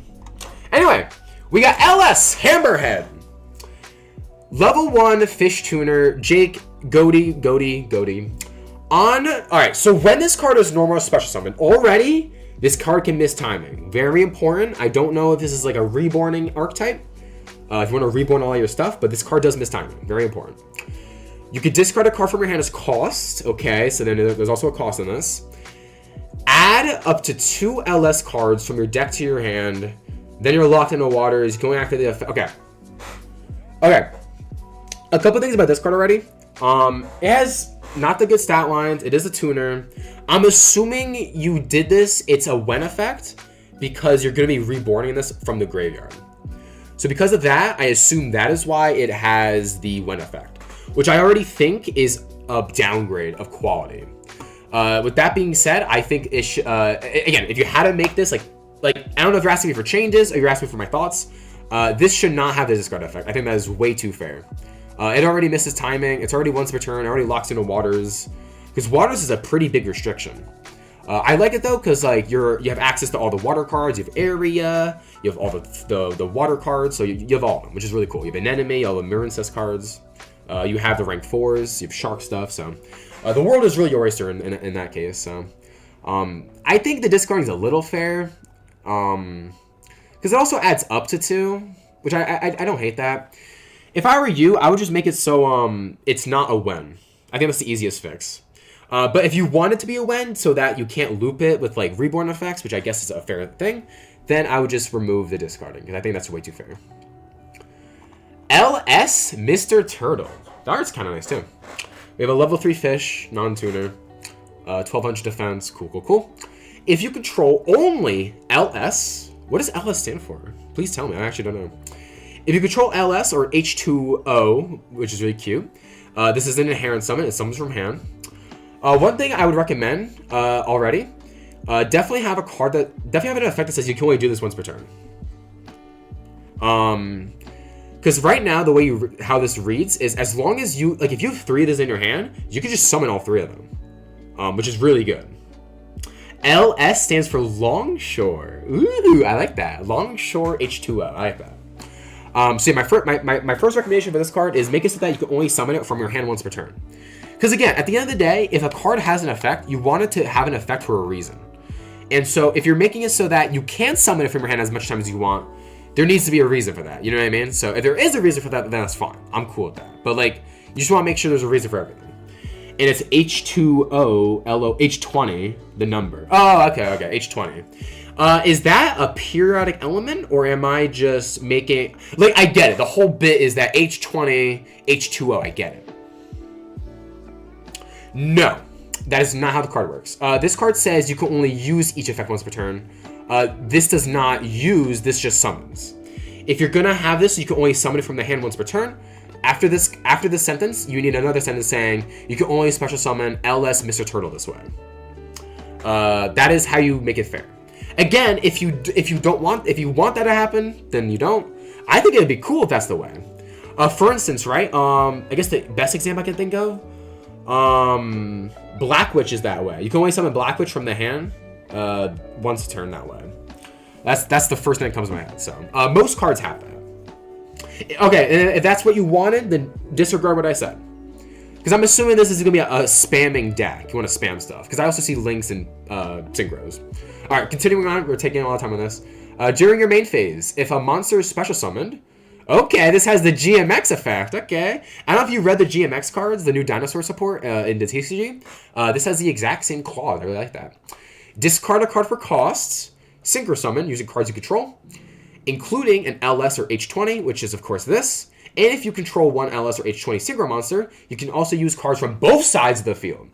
Anyway, we got LS Hammerhead, level 1 fish tuner, Jake Goaty. Alright, so when this card is normal or special summon, already this card can miss timing. Very important. I don't know if this is like a reborning archetype. If you want to reborn all your stuff, but this card does miss timing. Very important. You could discard a card from your hand as cost. Okay, so then there's also a cost in this. Add up to 2 LS cards from your deck to your hand. Then you're locked into waters, going after the effect. Okay. A couple things about this card already. It has not the good stat lines. It is a tuner. I'm assuming you did this. It's a when effect because you're going to be reborning this from the graveyard. So because of that, I assume that is why it has the when effect, which I already think is a downgrade of quality. With that being said, I think it should, again, if you had to make this, like, I don't know if you're asking me for changes or you're asking me for my thoughts, this should not have the discard effect. I think that is way too fair. It already misses timing. It's already once per turn. It already locks into waters. Because waters is a pretty big restriction. I like it though, because like you have access to all the water cards. You have area. You have all the water cards. So you have all of them, which is really cool. You have an enemy, all the Mirror Incest cards. You have the rank 4s. You have shark stuff. So the world is really your oyster in that case. So I think the discarding is a little fair. Because it also adds up to 2, which I don't hate that. If I were you, I would just make it so it's not a when. I think that's the easiest fix. But if you want it to be a when so that you can't loop it with like reborn effects, which I guess is a fair thing, then I would just remove the discarding because I think that's way too fair. LS Mr. Turtle. The art's kind of nice too. We have a level 3 fish, non-tuner, 1200 defense, cool. If you control only LS, what does LS stand for? Please tell me, I actually don't know. If you control LS or H2O, which is really cute, this is an inherent summon. It summons from hand. One thing I would recommend already, definitely have a card definitely have an effect that says you can only do this once per turn. Because right now the way how this reads is as long as you if you have 3 of these in your hand, you can just summon all 3 of them, which is really good. LS stands for Longshore. Ooh, I like that. Longshore H2O. I like that. So yeah, my first recommendation for this card is make it so that you can only summon it from your hand once per turn. Because again, at the end of the day, if a card has an effect, you want it to have an effect for a reason. And so if you're making it so that you can summon it from your hand as much time as you want, there needs to be a reason for that. You know what I mean? So if there is a reason for that, then that's fine. I'm cool with that. But like, you just want to make sure there's a reason for everything. And it's H2O, H20, the number. Oh, okay, H20. Is that a periodic element, or am I just making... Like, I get it. The whole bit is that H20, H2O. I get it. No. That is not how the card works. This card says you can only use each effect once per turn. This does not use, this just summons. If you're going to have this, you can only summon it from the hand once per turn. After this sentence, you need another sentence saying you can only special summon LS Mr. Turtle this way. That is how you make it fair. Again, if you want that to happen, then you don't. I think it'd be cool if that's the way. For instance, right? I guess the best example I can think of, Black Witch is that way. You can only summon Black Witch from the hand once a turn that way. That's the first thing that comes to my head. So most cards have that. Okay, if that's what you wanted, then disregard what I said. Because I'm assuming this is going to be a spamming deck. You want to spam stuff. Because I also see links and synchros. Alright, continuing on. We're taking a lot of time on this. During your main phase, if a monster is special summoned... Okay, this has the GMX effect. Okay. I don't know if you read the GMX cards, the new dinosaur support in the TCG. This has the exact same clause. I really like that. Discard a card for costs. Synchro summon using cards you control, including an LS or H20, which is, of course, this. And if you control one LS or H20 synchro monster, you can also use cards from both sides of the field.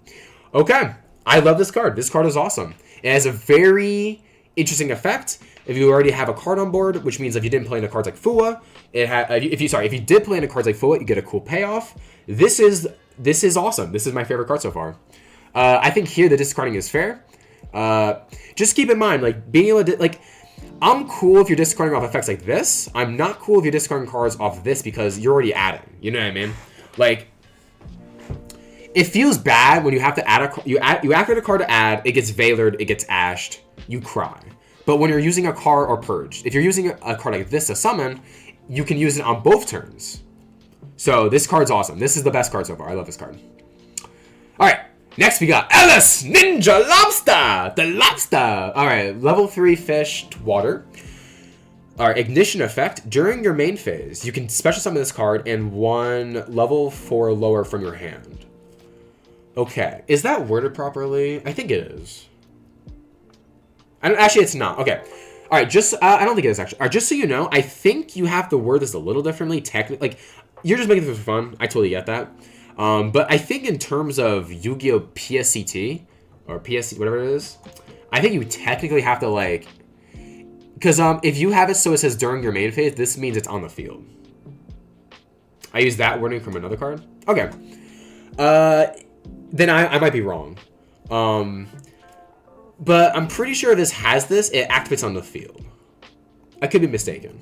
Okay, I love this card. This card is awesome. It has a very interesting effect. If you already have a card on board, which means if you didn't play into cards like Fua, if you did play into cards like Fua, you get a cool payoff. This is awesome. This is my favorite card so far. I think here the discarding is fair. Just keep in mind, like, being able to, like, I'm cool if you're discarding off effects like this. I'm not cool if you're discarding cards off this because you're already adding. You know what I mean? Like, it feels bad when you have to add you activate a card to add, it gets Veilered, it gets ashed, you cry. But when you're using a card or purged, if you're using a card like this to summon, you can use it on both turns. So this card's awesome. This is the best card so far. I love this card. All right. Next, we got Ellis Ninja Lobster! The Lobster! Alright, level 3 fish, water. Alright, ignition effect. During your main phase, you can special summon this card and 1 level 4 lower from your hand. Okay, is that worded properly? I think it is. Actually, it's not. Okay. Alright, I don't think it is actually. Alright, just so you know, I think you have to word this a little differently. Technically, like, you're just making this for fun. I totally get that. But I think in terms of Yu-Gi-Oh! PSCT, or PSC, whatever it is, I think you technically have to, like, because if you have it so it says during your main phase, this means it's on the field. I use that wording from another card? Okay. Then I might be wrong. But I'm pretty sure this has this, it activates on the field. I could be mistaken.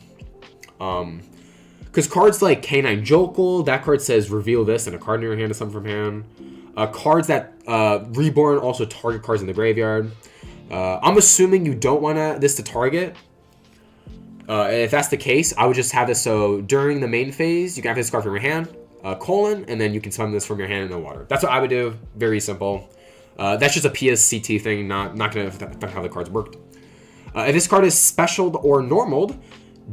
Because cards like K9 Jokul, that card says reveal this and a card in your hand is something from hand. Cards that Reborn also target cards in the graveyard. I'm assuming you don't want this to target. If that's the case, I would just have this so during the main phase, you can have this card from your hand, and then you can summon this from your hand in the water. That's what I would do. Very simple. That's just a PSCT thing, not going to affect how the cards worked. If this card is specialed or normaled,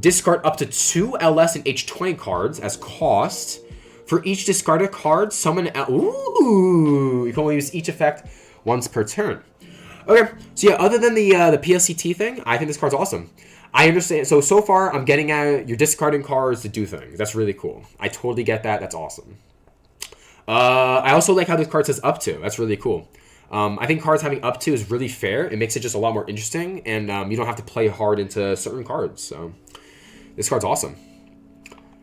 discard up to 2 LS and H20 cards as cost. For each discarded card, summon... Ooh! You can only use each effect once per turn. Okay, so yeah, other than the PSCT thing, I think this card's awesome. I understand. So far, I'm getting at you're discarding cards to do things. That's really cool. I totally get that. That's awesome. I also like how this card says up to. That's really cool. I think cards having up to is really fair. It makes it just a lot more interesting, and you don't have to play hard into certain cards. So this card's awesome.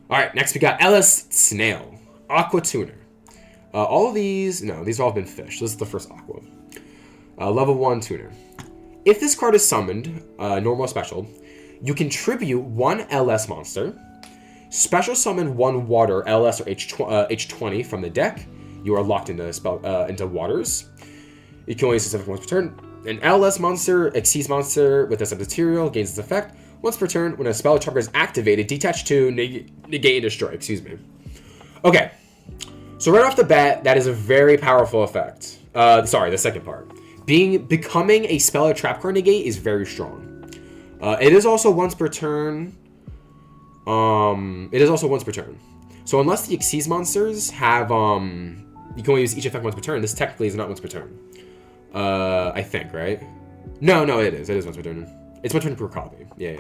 All right, next we got Ellis Snail, Aqua Tuner. All of these, no, these have all been fish. This is the first Aqua. Level 1 Tuner. If this card is summoned, normal or special, you contribute 1 LS monster, special summon 1 water LS or H20 from the deck. You are locked into waters. You can only use this effect once per turn. An LS monster exceeds monster with this material gains its effect once per turn. When a spell trigger is activated, detach 2, negate and destroy. Excuse me. Okay, so right off the bat, that is a very powerful effect. Sorry, the second part. Becoming a spell or trap card negate is very strong. It is also once per turn. So unless the Xyz monsters have you can only use each effect once per turn. This technically is not once per turn. I think, right? No, it is. It is once per turn. It's once per turn per copy. Yeah.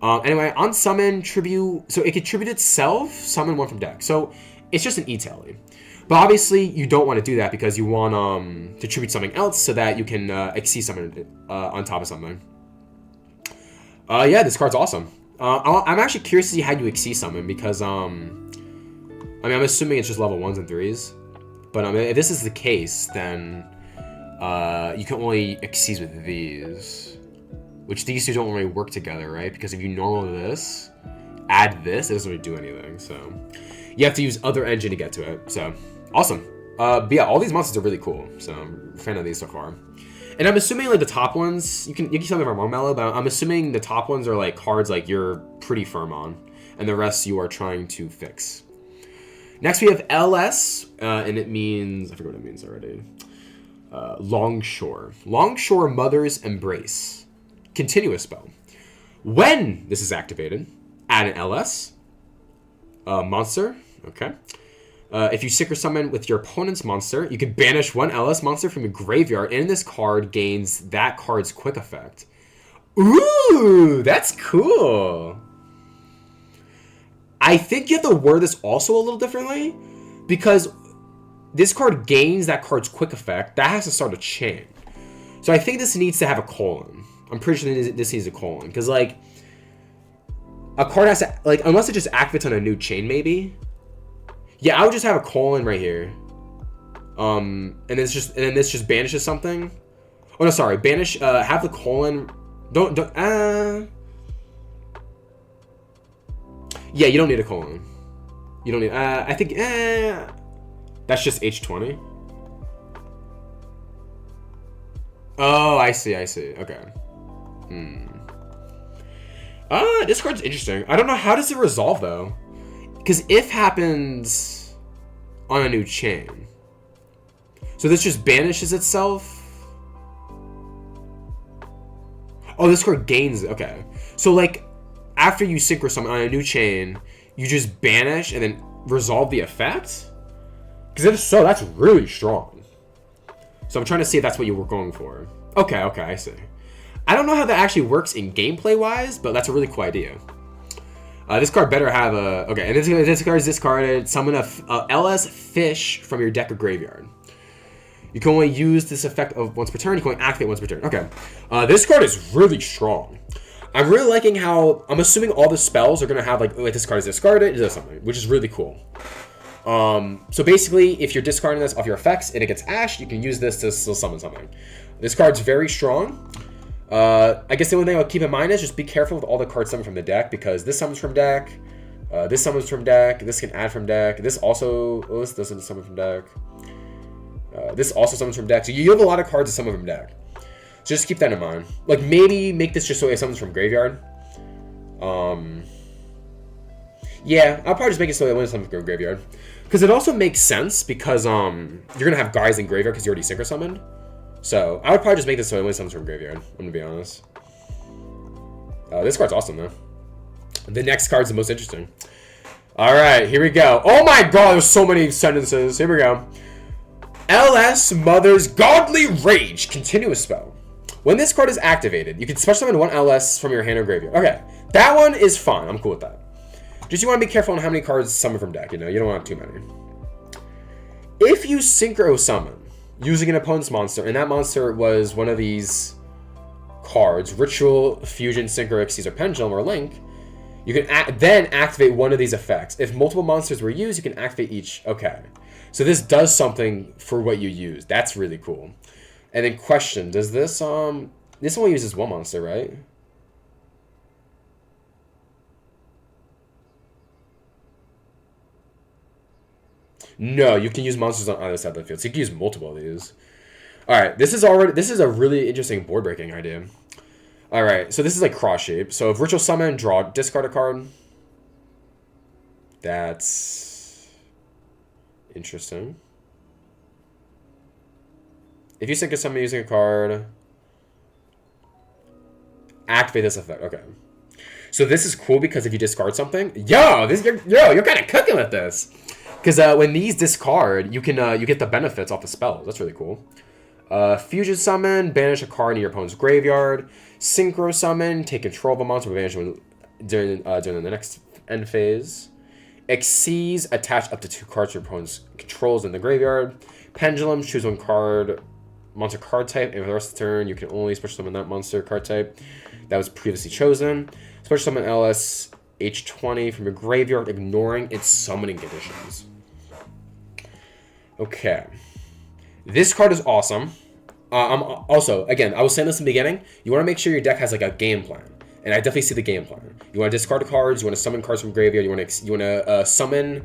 Anyway, on summon, tribute. So it could tribute itself, summon 1 from deck. So it's just an E-tally. But obviously, you don't want to do that because you want to tribute something else so that you can Xyz summon it on top of something. Yeah, this card's awesome. I'm actually curious to see how you Xyz summon because, I'm assuming it's just level 1s and 3s. But if this is the case, then you can only Xyz with these. Which these two don't really work together, right? Because if you normal this, add this, it doesn't really do anything. So you have to use other engine to get to it. So awesome. But yeah, all these monsters are really cool. So I'm a fan of these so far. And I'm assuming like the top ones, you can tell me if I'm wrong, Mello, but I'm assuming the top ones are like cards like you're pretty firm on, and the rest you are trying to fix. Next we have LS, and it means, I forget what it means already. Longshore. Longshore Mother's Embrace. Continuous spell. When this is activated, add an LS monster. Okay. If you Secret Summon with your opponent's monster, you can banish 1 LS monster from your graveyard, and this card gains that card's quick effect. Ooh, that's cool. I think you have to word this also a little differently, because this card gains that card's quick effect. That has to start a chain. So I think this needs to have a colon. I'm pretty sure this needs a colon, because like a card has to, like, unless it just activates on a new chain, maybe. Yeah, I would just have a colon right here. And then this just banishes something. Oh no, sorry. Banish. Have the colon. Don't. Yeah, you don't need a colon. You don't need. I think. That's just H20. Oh, I see. Okay. This card's interesting. I don't know, how does it resolve though? Because if happens on a new chain. So this just banishes itself. Oh, this card gains. Okay. So like after you synchro summon on a new chain, you just banish and then resolve the effect? Because if so, that's really strong. So I'm trying to see if that's what you were going for. Okay, I see. I don't know how that actually works in gameplay-wise, but that's a really cool idea. This card better have a... Okay, and this card is discarded. Summon a LS fish from your deck or graveyard. You can only use this effect of once per turn. You can only activate once per turn. Okay. This card is really strong. I'm really liking how... I'm assuming all the spells are going to have, like, this card is discarded, it does something, which is really cool. So basically, if you're discarding this off your effects and it gets ashed, you can use this to still summon something. This card's very strong. I guess the only thing I'll keep in mind is just be careful with all the cards summoned from the deck, because this summons from deck, this summons from deck, this can add from deck, this also... Oh, this doesn't summon from deck. This also summons from deck. So you have a lot of cards that summon from deck. So just keep that in mind. Like, maybe make this just so it summons from graveyard. Yeah, I'll probably just make it so it only summons from graveyard. Because it also makes sense, because you're going to have guys in graveyard because you already synchro summoned. So I would probably just make this so it only summons from graveyard, I'm going to be honest. This card's awesome, though. The next card's the most interesting. Alright, here we go. Oh my god, there's so many sentences. Here we go. LS Mother's Godly Rage. Continuous spell. When this card is activated, you can special summon one LS from your hand or graveyard. Okay, that one is fine. I'm cool with that. Just you want to be careful on how many cards summon from deck. You know, you don't want too many. If you synchro summon using an opponent's monster, and that monster was one of these cards, Ritual, Fusion, Synchro, Xyz, or Pendulum, or Link, you can then activate one of these effects. If multiple monsters were used, you can activate each. Okay. So this does something for what you use. That's really cool. And then question, does this only uses one monster, right? No, you can use monsters on either side of the field. So you can use multiple of these. Alright, this is a really interesting board breaking idea. Alright, so this is like cross shape. So if Ritual Summon, draw, discard a card. That's interesting. If you sync summon using a card, activate this effect. Okay. So this is cool because if you discard something, you're kind of cooking with this. Because when these discard, you can you get the benefits off the spells. That's really cool. Fusion Summon, banish a card in your opponent's graveyard. Synchro Summon, take control of a monster, banish when, during the next end phase. Xyz, attach up to 2 cards to your opponent's controls in the graveyard. Pendulum, choose one card, monster card type, and for the rest of the turn, you can only special summon that monster card type that was previously chosen. Special summon LS H20 from your graveyard, ignoring its summoning conditions. Okay. This card is awesome. Also, again, I was saying this in the beginning, you want to make sure your deck has like a game plan. And I definitely see the game plan. You want to discard cards, you want to summon cards from graveyard, you want to summon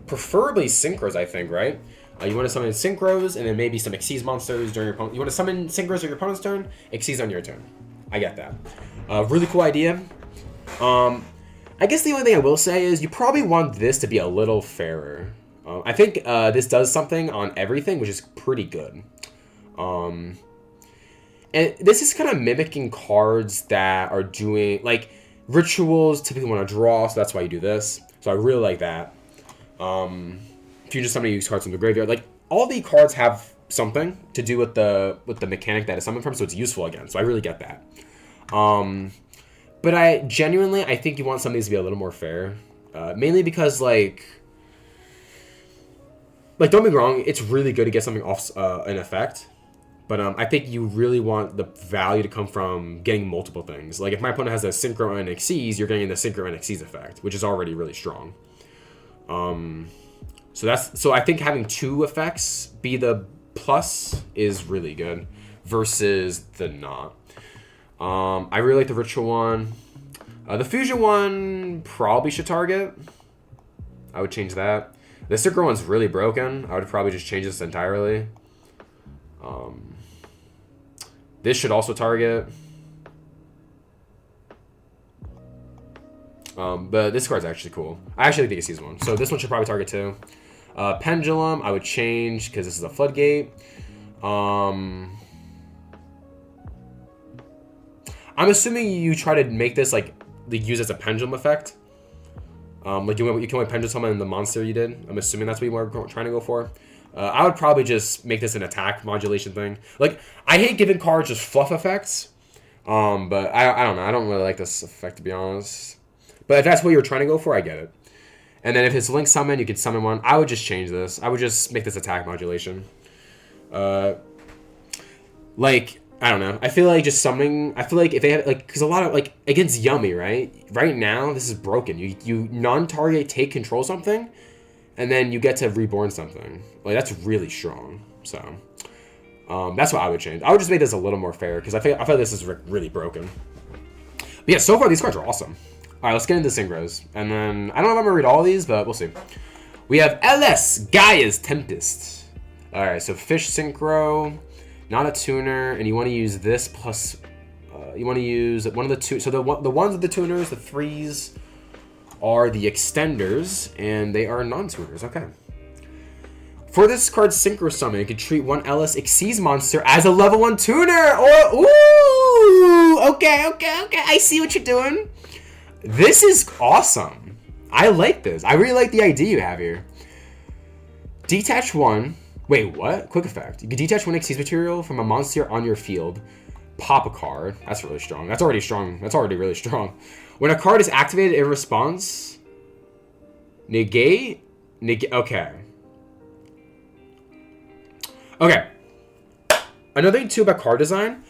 preferably synchros, I think, right? You want to summon synchros and then maybe some Xyz monsters during your opponent. You want to summon synchros on your opponent's turn, Xyz on your turn. I get that. Really cool idea. I guess the only thing I will say is you probably want this to be a little fairer. I think this does something on everything, which is pretty good. And this is kind of mimicking cards that are doing, like, rituals typically want to draw, so that's why you do this. So I really like that. If you just somebody use cards from the graveyard, like, all the cards have something to do with the mechanic that is summoned from, so it's useful again. So I really get that. But I think you want some of these to be a little more fair. Mainly because, like, don't be wrong, it's really good to get something off an effect. But I think you really want the value to come from getting multiple things. Like, if my opponent has a Synchro and Xyz, you're getting the Synchro and Xyz effect, which is already really strong. So I think having 2 effects be the plus is really good. versus the not. I really like the ritual one. The fusion one probably should target. I would change that. The synchro one's really broken. I would probably just change this entirely. This should also target. But this card's actually cool. I actually think it's one. So this one should probably target too. Pendulum, I would change because this is a floodgate. I'm assuming you try to make this like use as a pendulum effect. Like you can only pendulum summon the monster you did. I'm assuming that's what you were trying to go for. I would probably just make this an attack modulation thing. Like I hate giving cards just fluff effects. But I don't know. I don't really like this effect to be honest. But if that's what you're trying to go for, I get it. And then if it's link summon, you could summon one. I would just change this. I would just make this attack modulation. Like I don't know. I feel like just summoning. I feel like if they have like because a lot of like against Yummy, right? Right now this is broken. You non-target take control something, and then you get to reborn something. Like that's really strong. So that's what I would change. I would just make this a little more fair because I feel this is really broken. But yeah, so far these cards are awesome. All right, let's get into synchros, and then I don't know if I'm gonna read all of these, but we'll see. We have LS Gaia's Tempest. All right, so fish synchro. Not a tuner, and you want to use this plus. You want to use one of the two. So the ones with the tuners, the 3s, are the extenders, and they are non-tuners. Okay. For this card's synchro summon, you can treat one LS Xyz monster as a level 1 tuner. Or ooh, okay. I see what you're doing. This is awesome. I like this. I really like the idea you have here. Detach 1. Wait, what? Quick effect. You can detach 1 Xyz material from a monster on your field. Pop a card. That's really strong. That's already strong. That's already really strong. When a card is activated in response, negate. Okay. Another thing too about card design,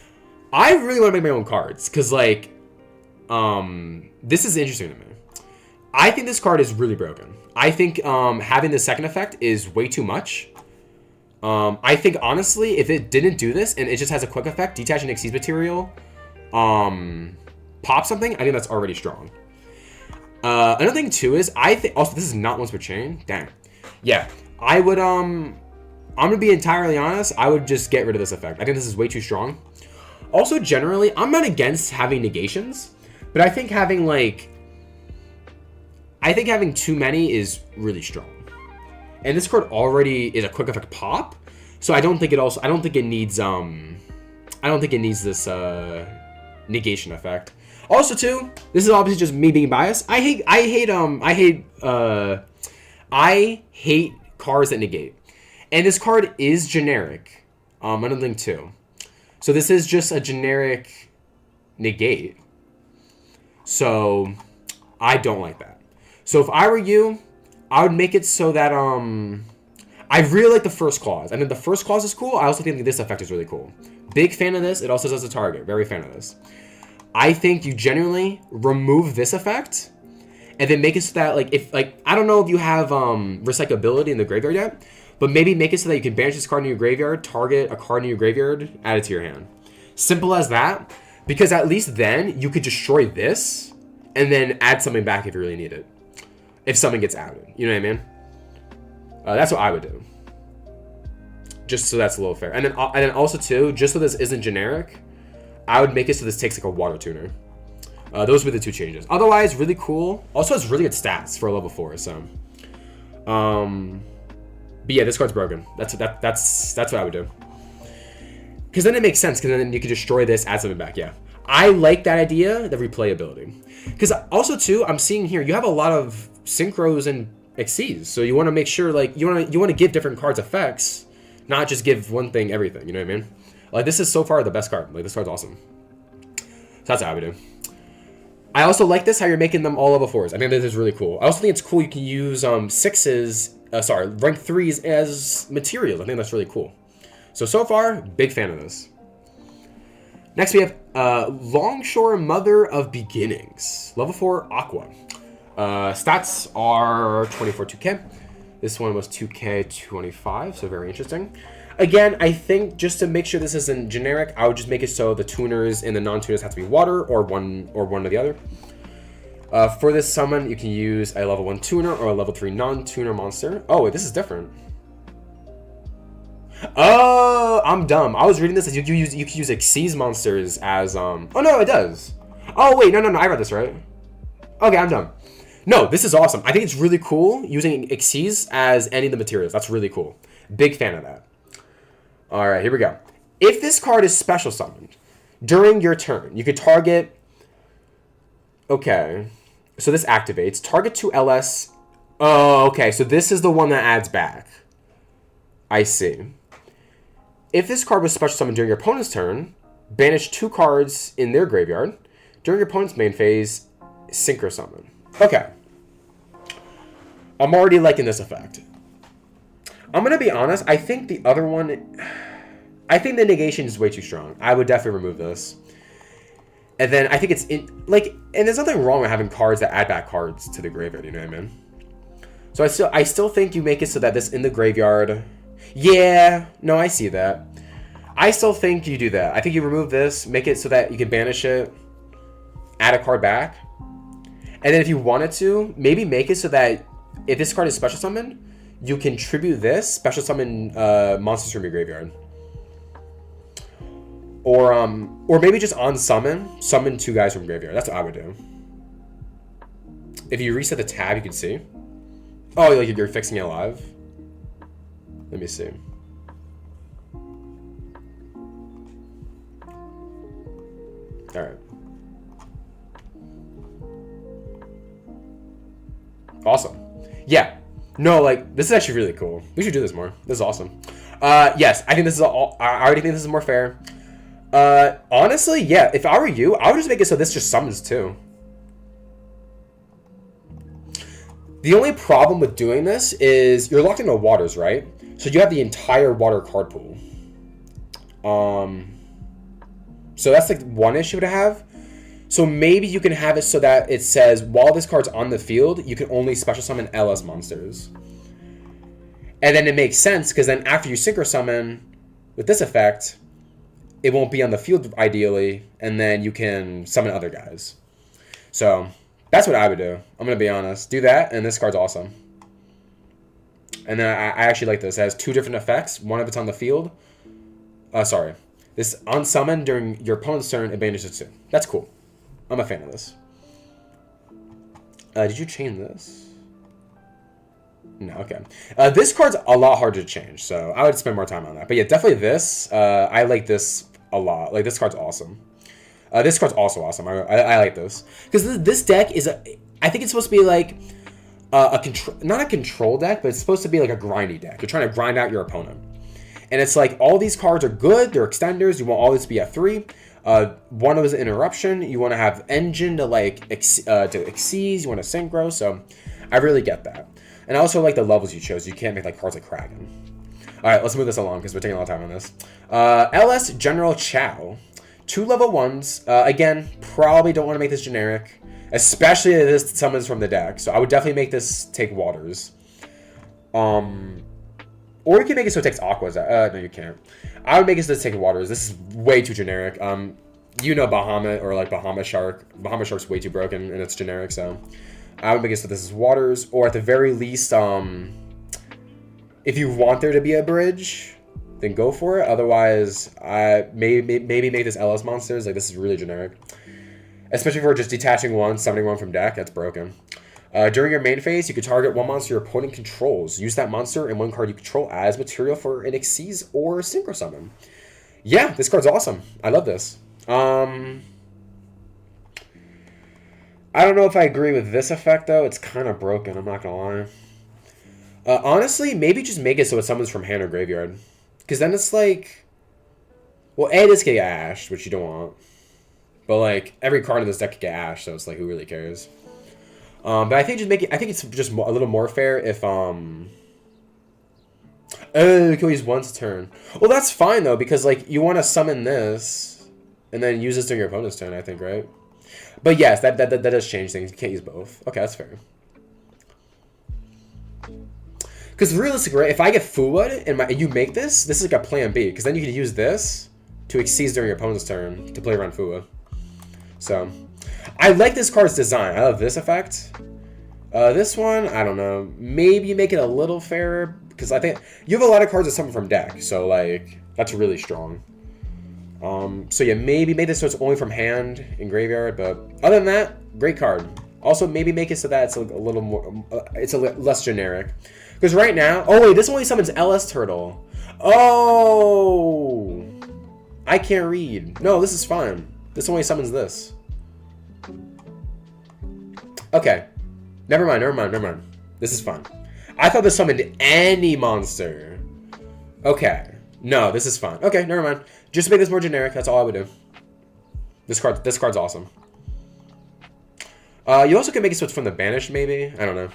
I really want to make my own cards because like, this is interesting to me. I think this card is really broken. I think having the second effect is way too much. I think honestly, if it didn't do this and it just has a quick effect, detach an Xyz material, pop something, I think that's already strong. Another thing too is I think also this is not once per chain. Dang. Yeah, I would I'm gonna be entirely honest. I would just get rid of this effect. I think this is way too strong. Also, generally, I'm not against having negations, but I think having too many is really strong. And this card already is a quick effect pop, so I don't think it needs this negation effect. Also too, this is obviously just me being biased. I hate cards that negate. And this card is generic. Another thing too. So this is just a generic negate. So I don't like that. So if I were you, I would make it so that I really like the first clause. I think the first clause is cool. I also think this effect is really cool. Big fan of this. It also does a target. Very fan of this. I think you genuinely remove this effect and then make it so that I don't know if you have recyclability in the graveyard yet, but maybe make it so that you can banish this card in your graveyard, target a card in your graveyard, add it to your hand. Simple as that. Because at least then you could destroy this and then add something back if you really need it. If something gets added, you know what I mean? That's what I would do. Just so that's a little fair. And then also too, just so this isn't generic, I would make it so this takes like a water tuner. Those would be the two changes. Otherwise, really cool. Also has really good stats for a level 4. So, but yeah, this card's broken. That's what I would do. Because then it makes sense. Because then you could destroy this, add something back. Yeah, I like that idea, the replayability. Because also too, I'm seeing here you have a lot of synchros and Xyz, so you want to make sure you want to give different cards effects, not just give one thing everything. You know what I mean? Like this is so far the best card. Like this card's awesome. So that's how I would do. I also like this how you're making them all level 4s. I think this is really cool. I also think it's cool you can use rank 3s as materials. I think that's really cool. So far, big fan of this. Next we have Longshore Mother of Beginnings, level 4 Aqua. Stats are 24 2k. This one was 2k 25, so very interesting. Again, I think just to make sure this isn't generic, I would just make it so the tuners and the non-tuners have to be water or one or the other. For this summon, you can use a level 1 tuner or a level 3 non-tuner monster. Oh, wait, this is different. Oh, I'm dumb. I was reading this as you can use Xyz monsters as Oh no, it does. Oh wait, no, I read this right. Okay, I'm dumb. No, this is awesome. I think it's really cool using Xyz as any of the materials. That's really cool. Big fan of that. All right, here we go. If this card is special summoned during your turn, you could target. Okay, so this activates target 2 LS. Oh, okay. So this is the one that adds back. I see. If this card was special summoned during your opponent's turn, banish 2 cards in their graveyard. During your opponent's main phase, synchro summon. Okay. I'm already liking this effect. I'm going to be honest. I think the other one... I think the negation is way too strong. I would definitely remove this. And then I think it's... and there's nothing wrong with having cards that add back cards to the graveyard, you know what I mean? So I still think you make it so that this in the graveyard... Yeah, no, I see that. I still think you do that. I think you remove this, make it so that you can banish it, add a card back. And then if you wanted to, maybe make it so that if this card is special summoned, you can tribute this, special summon monsters from your graveyard. Or maybe just on summon 2 guys from graveyard. That's what I would do. If you reset the tab, you can see. Oh, like you're fixing it live. Let me see. All right. Awesome. Yeah. No, like, this is actually really cool. We should do this more. This is awesome. Yes, I think this is all. I already think this is more fair. Honestly, yeah. If I were you, I would just make it so this just summons too. The only problem with doing this is you're locked into waters, right? So you have the entire water card pool. So that's like one issue to have. So maybe you can have it so that it says while this card's on the field, you can only special summon LS monsters. And then it makes sense because then after you synchro summon with this effect, it won't be on the field ideally, and then you can summon other guys. So that's what I would do. I'm going to be honest. Do that, and this card's awesome. And then I actually like this. It has 2 different effects. One of it's on the field. Sorry. This on summon during your opponent's turn, it banishes 2. That's cool. I'm a fan of this. Did you change this? No, okay. This card's a lot harder to change, so I would spend more time on that. But yeah, definitely this. I like this a lot. Like, this card's awesome. This card's also awesome. I like this. Because this deck is I think it's supposed to be like not a control deck, but it's supposed to be like a grindy deck. You're trying to grind out your opponent. And it's like all these cards are good. They're extenders. You want all this to be at 3. One was an interruption. You want to have engine to like to Xyz. You want to synchro. So I really get that. And I also like the levels you chose. You can't make like cards like Kraken. All right, let's move this along because we're taking a lot of time on this. LS General Chow. 2 level 1s. Again, probably don't want to make this generic, especially if this summons from the deck. So I would definitely make this take waters. Or you can make it so it takes aquas. No, you can't. I would make it so it takes waters. This is way too generic. You know Bahamut or like Bahama Shark. Bahama Shark's way too broken and it's generic, so I would make it so this is waters. Or at the very least, if you want there to be a bridge, then go for it. Otherwise, maybe make this LS monsters. Like, this is really generic. Especially for just detaching one, summoning one from deck. That's broken. During your main phase, you can target one monster your opponent controls. Use that monster and one card you control as material for an Xyz or Synchro Summon. Yeah, this card's awesome. I love this. I don't know if I agree with this effect, though. It's kind of broken, I'm not going to lie. Honestly, maybe just make it so it summons from hand or graveyard. Because then it's like... Well, A, this can get ashed, which you don't want. But, like, every card in this deck could get ashed, so it's like, who really cares? But I think just make it... I think it's just a little more fair if, Oh, you can use once a turn. Well, that's fine, though, because, like, you want to summon this, and then use this during your opponent's turn, I think, right? But yes, that does change things. You can't use both. Okay, that's fair. Because realistically, right, if I get Fuwood and you make this is like a plan B. Because then you can use this to exceed during your opponent's turn to play around Fuwood. So, I like this card's design. I love this effect. This one, I don't know. Maybe make it a little fairer. Because I think you have a lot of cards that summon from deck. So, like, that's really strong. So yeah, maybe make this so it's only from hand and graveyard. But other than that, great card. Also, maybe make it so that it's a little more, it's less generic. Because right now, oh wait, this only summons LS Turtle. Oh, I can't read. No, this is fine. This only summons this. Okay, never mind. This is fine. I thought this summoned any monster. Okay, no, this is fine. Okay, never mind. Just to make this more generic, that's all I would do. This card's awesome. You also can make it so it's from the banished, maybe? I don't know.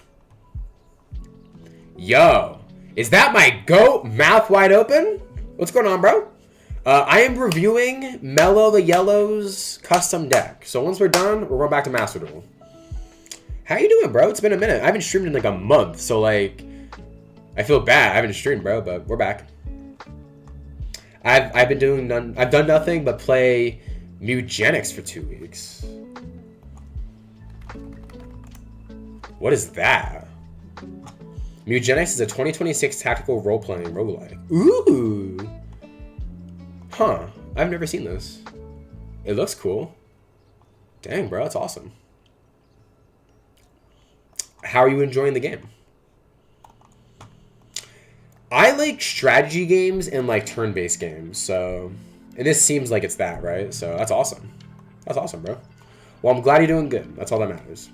Yo, is that my goat mouth wide open? What's going on, bro? I am reviewing Mellow the Yellow's custom deck. So once we're done, we're going back to Master Duel. How you doing, bro? It's been a minute. I haven't streamed in like a month, so like, I feel bad. I haven't streamed, bro, but we're back. I've been doing I've done nothing but play Mugenics for 2 weeks. What is that? Mugenics is a 2026 tactical role-playing roguelike. Ooh! Huh. I've never seen this. It looks cool. Dang, bro. That's awesome. How are you enjoying the game? I like strategy games and like turn-based games, so... And this seems like it's that, right? So that's awesome. That's awesome, bro. Well, I'm glad you're doing good. That's all that matters.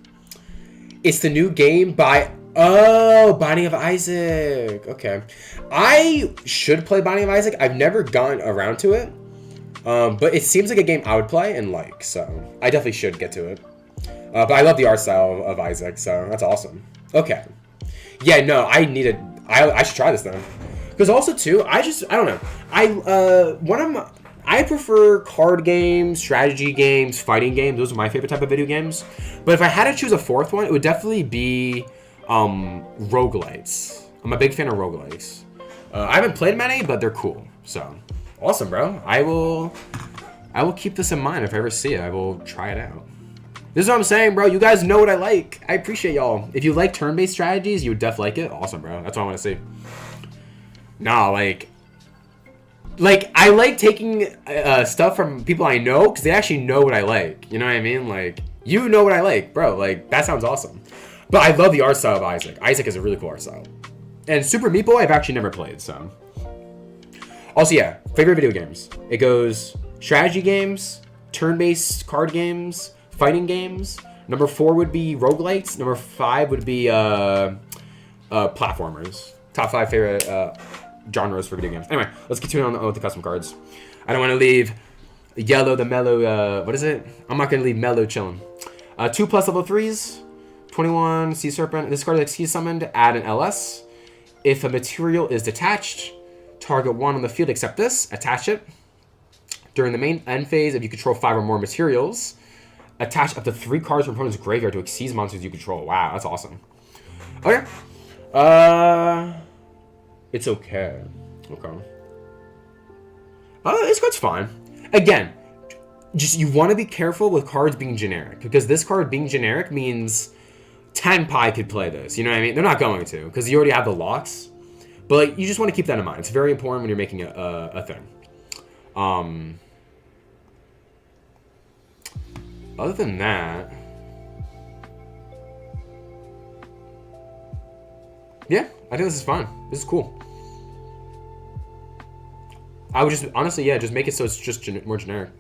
It's the new game by... Oh, Binding of Isaac. Okay. I should play Binding of Isaac. I've never gotten around to it. But it seems like a game I would play and like, so I definitely should get to it. But I love the art style of Isaac, so that's awesome. Okay. Yeah, no, I should try this then. Because also too, I don't know. I prefer card games, strategy games, fighting games. Those are my favorite type of video games. But if I had to choose a fourth one, it would definitely be roguelites. I'm a big fan of roguelites. I haven't played many, but they're cool. So awesome, bro. I will keep this in mind. If I ever see it, I will try it out. This is what I'm saying, bro. You guys know what I like. I appreciate y'all. If you like turn-based strategies, you would def like it. Awesome, bro. That's what I want to see. Nah, like I like taking stuff from people I know because they actually know what I like. You know what I mean? Like, you know what I like, bro. Like, that sounds awesome. But I love the art style of Isaac. Isaac is a really cool art style. And Super Meat Boy, I've actually never played, so. Also, yeah, favorite video games. It goes strategy games, turn-based card games, fighting games. Number 4 would be roguelites. Number 5 would be platformers. Top 5 favorite genres for video games. Anyway, let's continue on with the custom cards. I don't want to leave Yellow the Mellow, what is it? I'm not going to leave Mellow chilling. 2+ level 3s. 21 Sea Serpent. This card is key summoned. Add an LS. If a material is detached, target 1 on the field except this. Attach it. During the main end phase, if you control 5 or more materials, attach up to 3 cards from opponent's graveyard to exceed monsters you control. Wow, that's awesome. Okay. It's okay. Okay. This card's fine. Again, just you want to be careful with cards being generic because this card being generic means Tenpai could play this. You know what I mean? They're not going to because you already have the locks. But like, you just want to keep that in mind. It's very important when you're making a thing. Other than that, yeah, I think this is fine. This is cool. I would just, honestly, yeah, just make it so it's just more generic.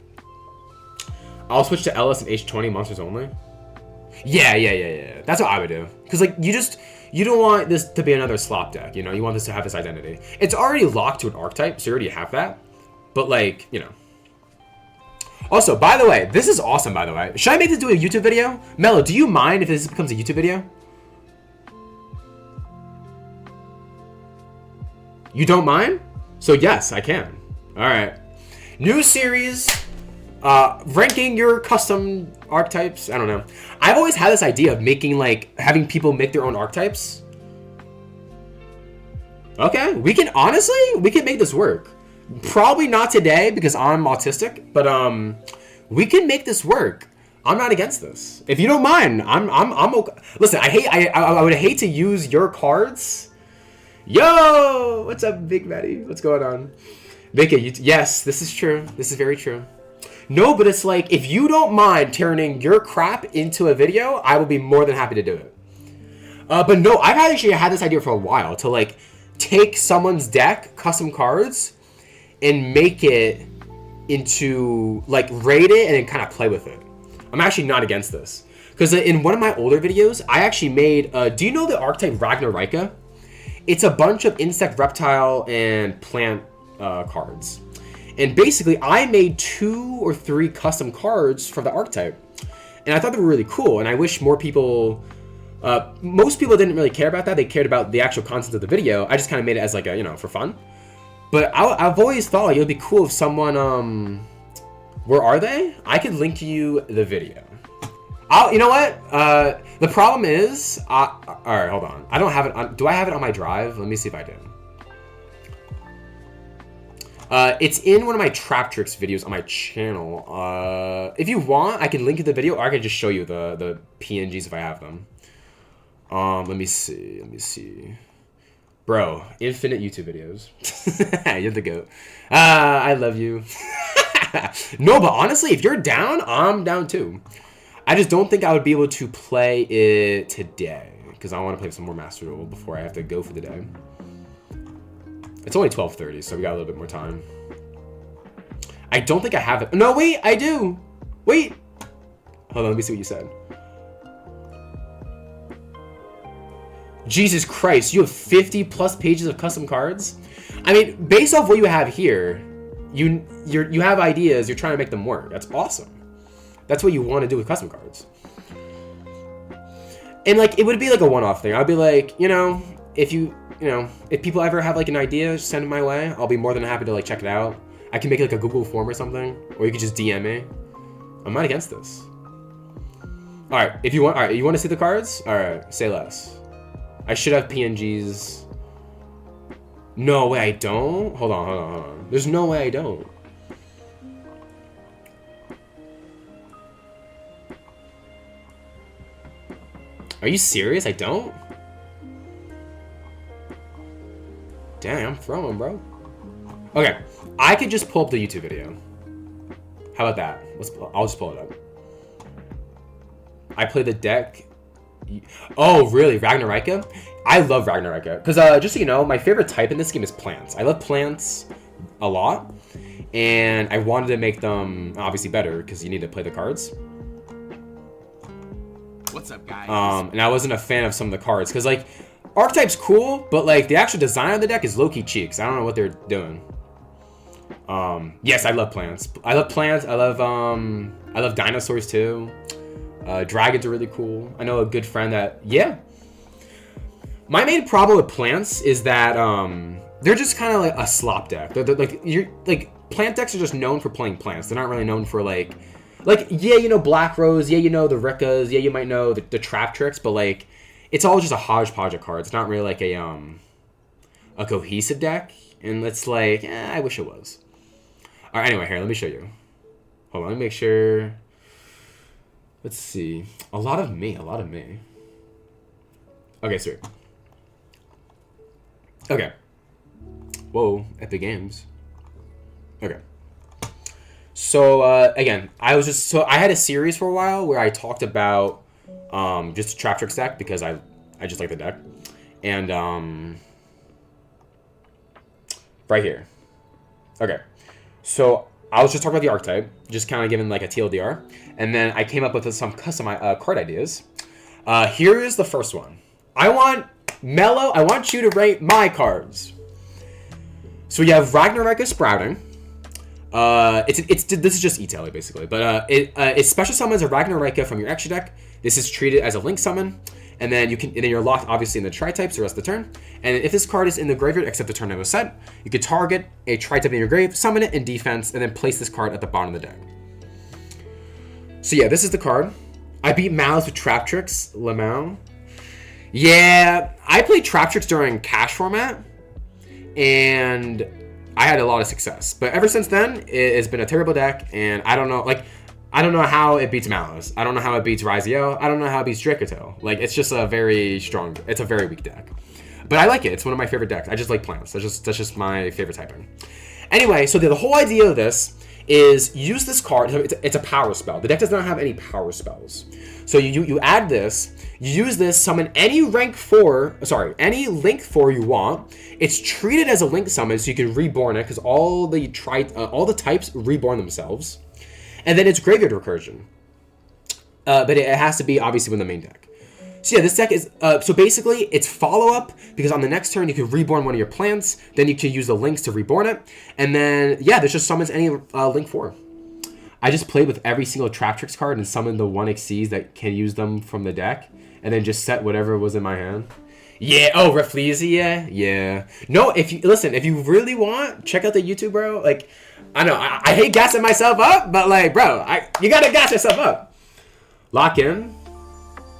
I'll switch to LS and H20 monsters only. Yeah. That's what I would do. Because, like, you don't want this to be another slop deck, you know? You want this to have this identity. It's already locked to an archetype, so you already have that. But, like, you know. Also, by the way, this is awesome, by the way. Should I make this do a YouTube video? Mello, do you mind if this becomes a YouTube video? You don't mind? So, yes, I can. Alright. New series. Ranking your custom archetypes. I don't know. I've always had this idea of making, like, having people make their own archetypes. Okay, we can make this work. Probably not today because I'm autistic, but we can make this work. I'm not against this. If you don't mind, I'm okay. Listen, I would hate to use your cards. Yo, what's up, Big Matty? What's going on? Vicky, yes, this is true. This is very true. No, but it's like, if you don't mind turning your crap into a video, I will be more than happy to do it. But no, I've actually had this idea for a while to like take someone's deck, custom cards, and make it into like rate it and then kind of play with it. I'm actually not against this because in one of my older videos, I actually made. Do you know the archetype Ragnarika? It's a bunch of insect, reptile, and plant cards. And basically, I made 2 or 3 custom cards for the archetype. And I thought they were really cool. And I wish more people... most people didn't really care about that. They cared about the actual content of the video. I just kind of made it as like a, for fun. But I've always thought like, it would be cool if someone... where are they? I could link you the video. You know what? The problem is... all right, hold on. I don't have it on... Do I have it on my drive? Let me see if I do. It's in one of my Trap Tricks videos on my channel. If you want, I can link you the video, or I can just show you the PNGs if I have them. Let me see. Bro, infinite YouTube videos. You're the goat. I love you. No, but honestly, if you're down, I'm down too. I just don't think I would be able to play it today, because I want to play some more Master Duel before I have to go for the day. It's only 12:30, so we got a little bit more time. I don't think I have it. No, wait, I do. Wait. Hold on, let me see what you said. Jesus Christ, you have 50 plus pages of custom cards? I mean, based off what you have here, you have ideas, you're trying to make them work. That's awesome. That's what you want to do with custom cards. And like, it would be like a one-off thing. I'd be like, if people ever have like an idea, just send it my way. I'll be more than happy to like check it out. I can make like a Google form or something, or you could just DM me. I'm not against this. All right, if you want, all right, you want to see the cards? All right, say less. I should have PNGs. No way, I don't. Hold on. There's no way I don't. Are you serious? I don't? Damn, I'm throwing, bro. Okay, I could just pull up the YouTube video. How about that? I'll just pull it up. I play the deck. Oh, really? Ragnarika? I love Ragnarika. Because, just so you know, my favorite type in this game is plants. I love plants a lot. And I wanted to make them, obviously, better, because you need to play the cards. What's up, guys? And I wasn't a fan of some of the cards. Because, like, archetype's cool, but, like, the actual design of the deck is low-key cheeks. I don't know what they're doing. Yes, I love plants. I love dinosaurs, too. Dragons are really cool. I know a good friend that, yeah. My main problem with plants is that they're just kind of like a slop deck. They're plant decks are just known for playing plants. They're not really known for like yeah, Black Rose, yeah, the Rickas, yeah, you might know the Trap Tricks, but like it's all just a hodgepodge of cards. It's not really like a cohesive deck, and it's like I wish it was. All right, anyway, here, let me show you. Hold on, let me make sure. Let's see. A lot of me. Okay, sweet. Okay. Whoa, Epic Games. Okay. So, again, I had a series for a while where I talked about just a Trap Tricks deck because I just like the deck. And, right here. Okay. So, I was just talking about the archetype, just kind of giving like a TLDR, and then I came up with some custom card ideas. Here is the first one. I want you to rate my cards. So you have Ragnarika Sprouting. This is just E-Tele basically, but it special summons a Ragnarika from your extra deck. This is treated as a link summon. And then you're locked obviously in the tri-types the rest of the turn. And if this card is in the graveyard except the turn it was set, you could target a tri-type in your grave, summon it in defense, and then place this card at the bottom of the deck. So yeah, this is the card. I beat Malice with Trap Tricks, Lamau. Yeah, I played Trap Tricks during cash format. and I had a lot of success. But ever since then, it has been a terrible deck, and I don't know, like, I don't know how it beats Malus. I don't know how it beats Raziel. I don't know how it beats Dracotail. Like, it's just a very strong, it's a very weak deck. But I like it. It's one of my favorite decks. I just like plants. That's just my favorite typing. Anyway, so the whole idea of this is use this card. It's a power spell. The deck does not have any power spells. So you add this, you use this, summon any Link 4 you want. It's treated as a Link summon, so you can reborn it, because all the types reborn themselves. And then it's graveyard recursion. But it has to be obviously with the main deck. So yeah, this deck is, so basically it's follow-up, because on the next turn you can reborn one of your plants, then you can use the links to reborn it, and then, yeah, this just summons any Link 4. I just played with every single Trap Tricks card and summoned the 1xCs that can use them from the deck, and then just set whatever was in my hand. Yeah, oh, Rafflesia, yeah. No, if you really want, check out the YouTube, bro. Like, I know, I hate gassing myself up, but like, bro, you gotta gas yourself up. Lock in.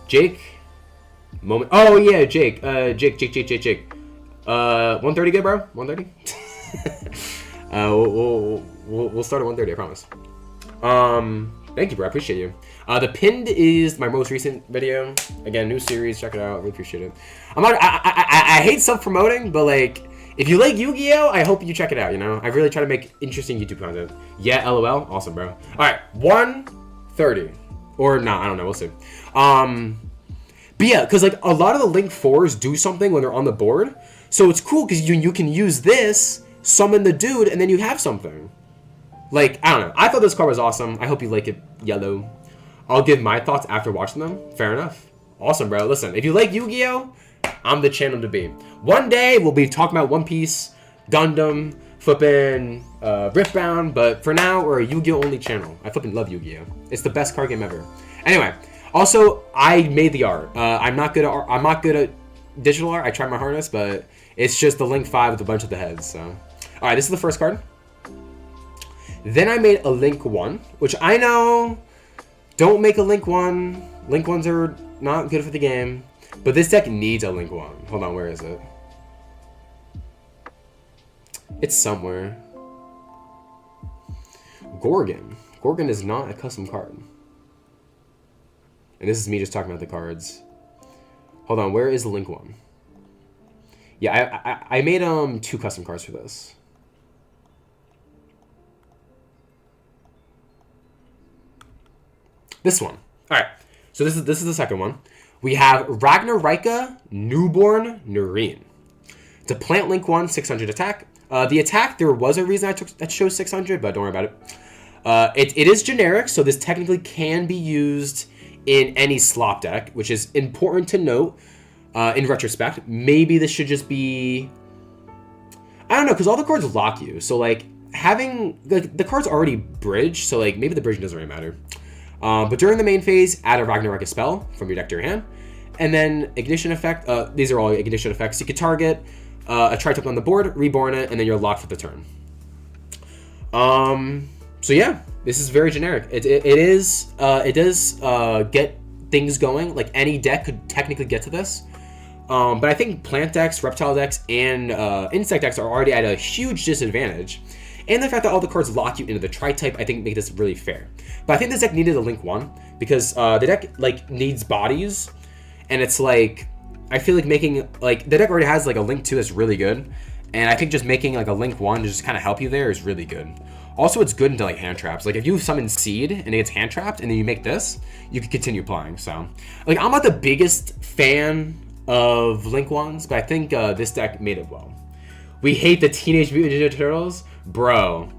Jake. Moment. Oh yeah, Jake. Jake. 130 good, bro? 130? We'll start at 130, I promise. Thank you, bro. I appreciate you. The pinned is my most recent video. Again, new series. Check it out. Really appreciate it. I hate self-promoting, but like, if you like Yu-Gi-Oh, I hope you check it out, you know? I really try to make interesting YouTube content. Yeah, LOL. Awesome, bro. All right, 130. Or nah, I don't know. We'll see. But yeah, because like a lot of the Link 4s do something when they're on the board. So it's cool because you can use this, summon the dude, and then you have something. Like, I don't know. I thought this card was awesome. I hope you like it, Yellow. I'll give my thoughts after watching them. Fair enough. Awesome, bro. Listen, if you like Yu-Gi-Oh, I'm the channel to be. One day, we'll be talking about One Piece, Gundam, flipping Riftbound, but for now, we're a Yu-Gi-Oh only channel. I flipping love Yu-Gi-Oh. It's the best card game ever. Anyway, also, I made the art. I'm not good at digital art. I tried my hardest, but it's just the Link 5 with a bunch of the heads. So, all right, this is the first card. Then I made a Link 1, which I know, don't make a Link 1. Link 1s are not good for the game, but this deck needs a Link 1. Hold on, where is it? It's somewhere. Gorgon. Gorgon is not a custom card. And this is me just talking about the cards. Hold on, where is the Link 1? Yeah, I made 2 custom cards for this. This one. All right. So this is the second one. We have Ragnarika Newborn Noreen. It's a plant Link 1, 600 attack. The attack, there was a reason I chose 600, but don't worry about it. It is generic, so this technically can be used in any slop deck, which is important to note in retrospect. Maybe this should just be, I don't know, because all the cards lock you. So like having the cards already bridge, so like maybe the bridging doesn't really matter. But during the main phase, add a Ragnarika spell from your deck to your hand. And then ignition effect, these are all ignition effects. You can target a tri-token on the board, reborn it, and then you're locked for the turn. So yeah, this is very generic. It does get things going. Like any deck could technically get to this. But I think plant decks, reptile decks, and insect decks are already at a huge disadvantage. And the fact that all the cards lock you into the tri-type, I think make this really fair. But I think this deck needed a Link 1 because the deck like needs bodies, and it's like I feel like making like the deck already has like a Link 2 that's really good, and I think just making like a Link 1 to just kind of help you there is really good. Also, it's good into like hand traps. Like if you summon Seed and it gets hand trapped, and then you make this, you can continue playing. So, like I'm not the biggest fan of Link 1s, but I think this deck made it well. We hate the Teenage Mutant Ninja Turtles, bro.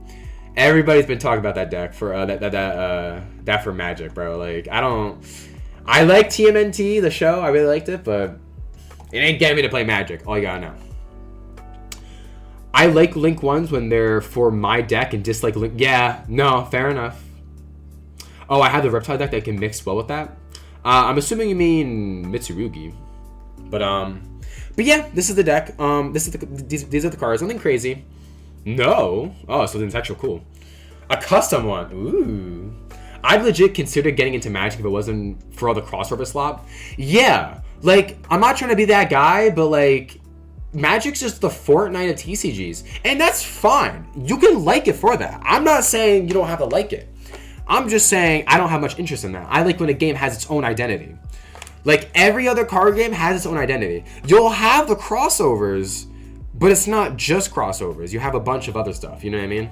Everybody's been talking about that deck for that for Magic, bro. Like I like TMNT, the show. I really liked it, but it ain't getting me to play Magic. All you gotta know. I like Link 1s when they're for my deck and dislike Link. Yeah, no, fair enough. Oh, I have the Reptile deck that can mix well with that. I'm assuming you mean Mitsurugi, but yeah, this is the deck. These are the cards. Nothing crazy. No. Oh, so then it's actually cool. A custom one. Ooh. I'd legit consider getting into Magic if it wasn't for all the crossover slop. Yeah. Like, I'm not trying to be that guy, but like, Magic's just the Fortnite of TCGs, and that's fine. You can like it for that. I'm not saying you don't have to like it. I'm just saying I don't have much interest in that. I like when a game has its own identity. Like every other card game has its own identity. You'll have the crossovers, but it's not just crossovers. You have a bunch of other stuff. You know what I mean?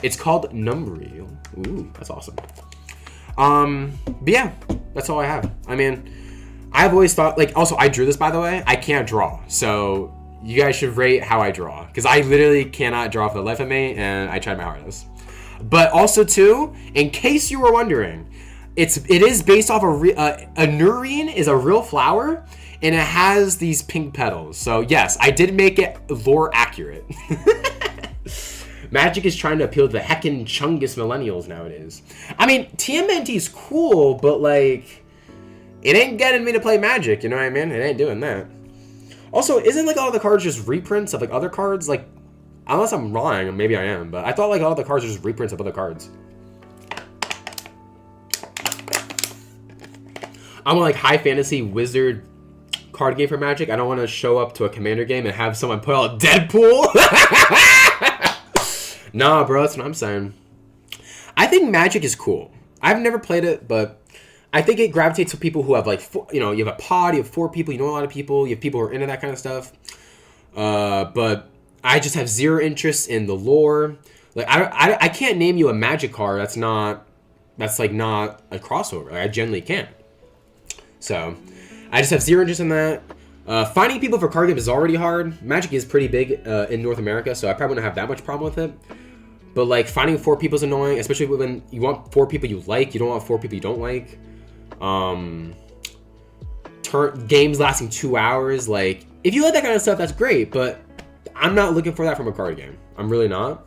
It's called Numbery. Ooh, that's awesome. But yeah, that's all I have. I mean, I've always thought, like, also I drew this, by the way. I can't draw, so you guys should rate how I draw, because I literally cannot draw for the life of me, and I tried my hardest. But also too, in case you were wondering, it is based off a neurine is a real flower, and it has these pink petals. So yes, I did make it lore accurate. Magic is trying to appeal to the heckin' chungus millennials nowadays. I mean, TMNT's cool, but like, it ain't getting me to play Magic, you know what I mean? It ain't doing that. Also, isn't like all the cards just reprints of like other cards? Like, unless I'm wrong, maybe I am, but I thought like all the cards are just reprints of other cards. I want like high fantasy wizard card game for Magic. I don't want to show up to a Commander game and have someone put out Deadpool. Nah, bro, that's what I'm saying. I think Magic is cool. I've never played it, but I think it gravitates to people who have like, you know, you have a pod, you have 4 people, you know a lot of people, you have people who are into that kind of stuff. But I just have zero interest in the lore. Like, I can't name you a Magic card that's like not a crossover. Like, I generally can't. So, I just have zero interest in that. Finding people for card games is already hard. Magic is pretty big in North America, so I probably wouldn't have that much problem with it. But like finding 4 people is annoying, especially when you want 4 people you like. You don't want 4 people you don't like. Games lasting 2 hours. Like, if you like that kind of stuff, that's great. But I'm not looking for that from a card game. I'm really not.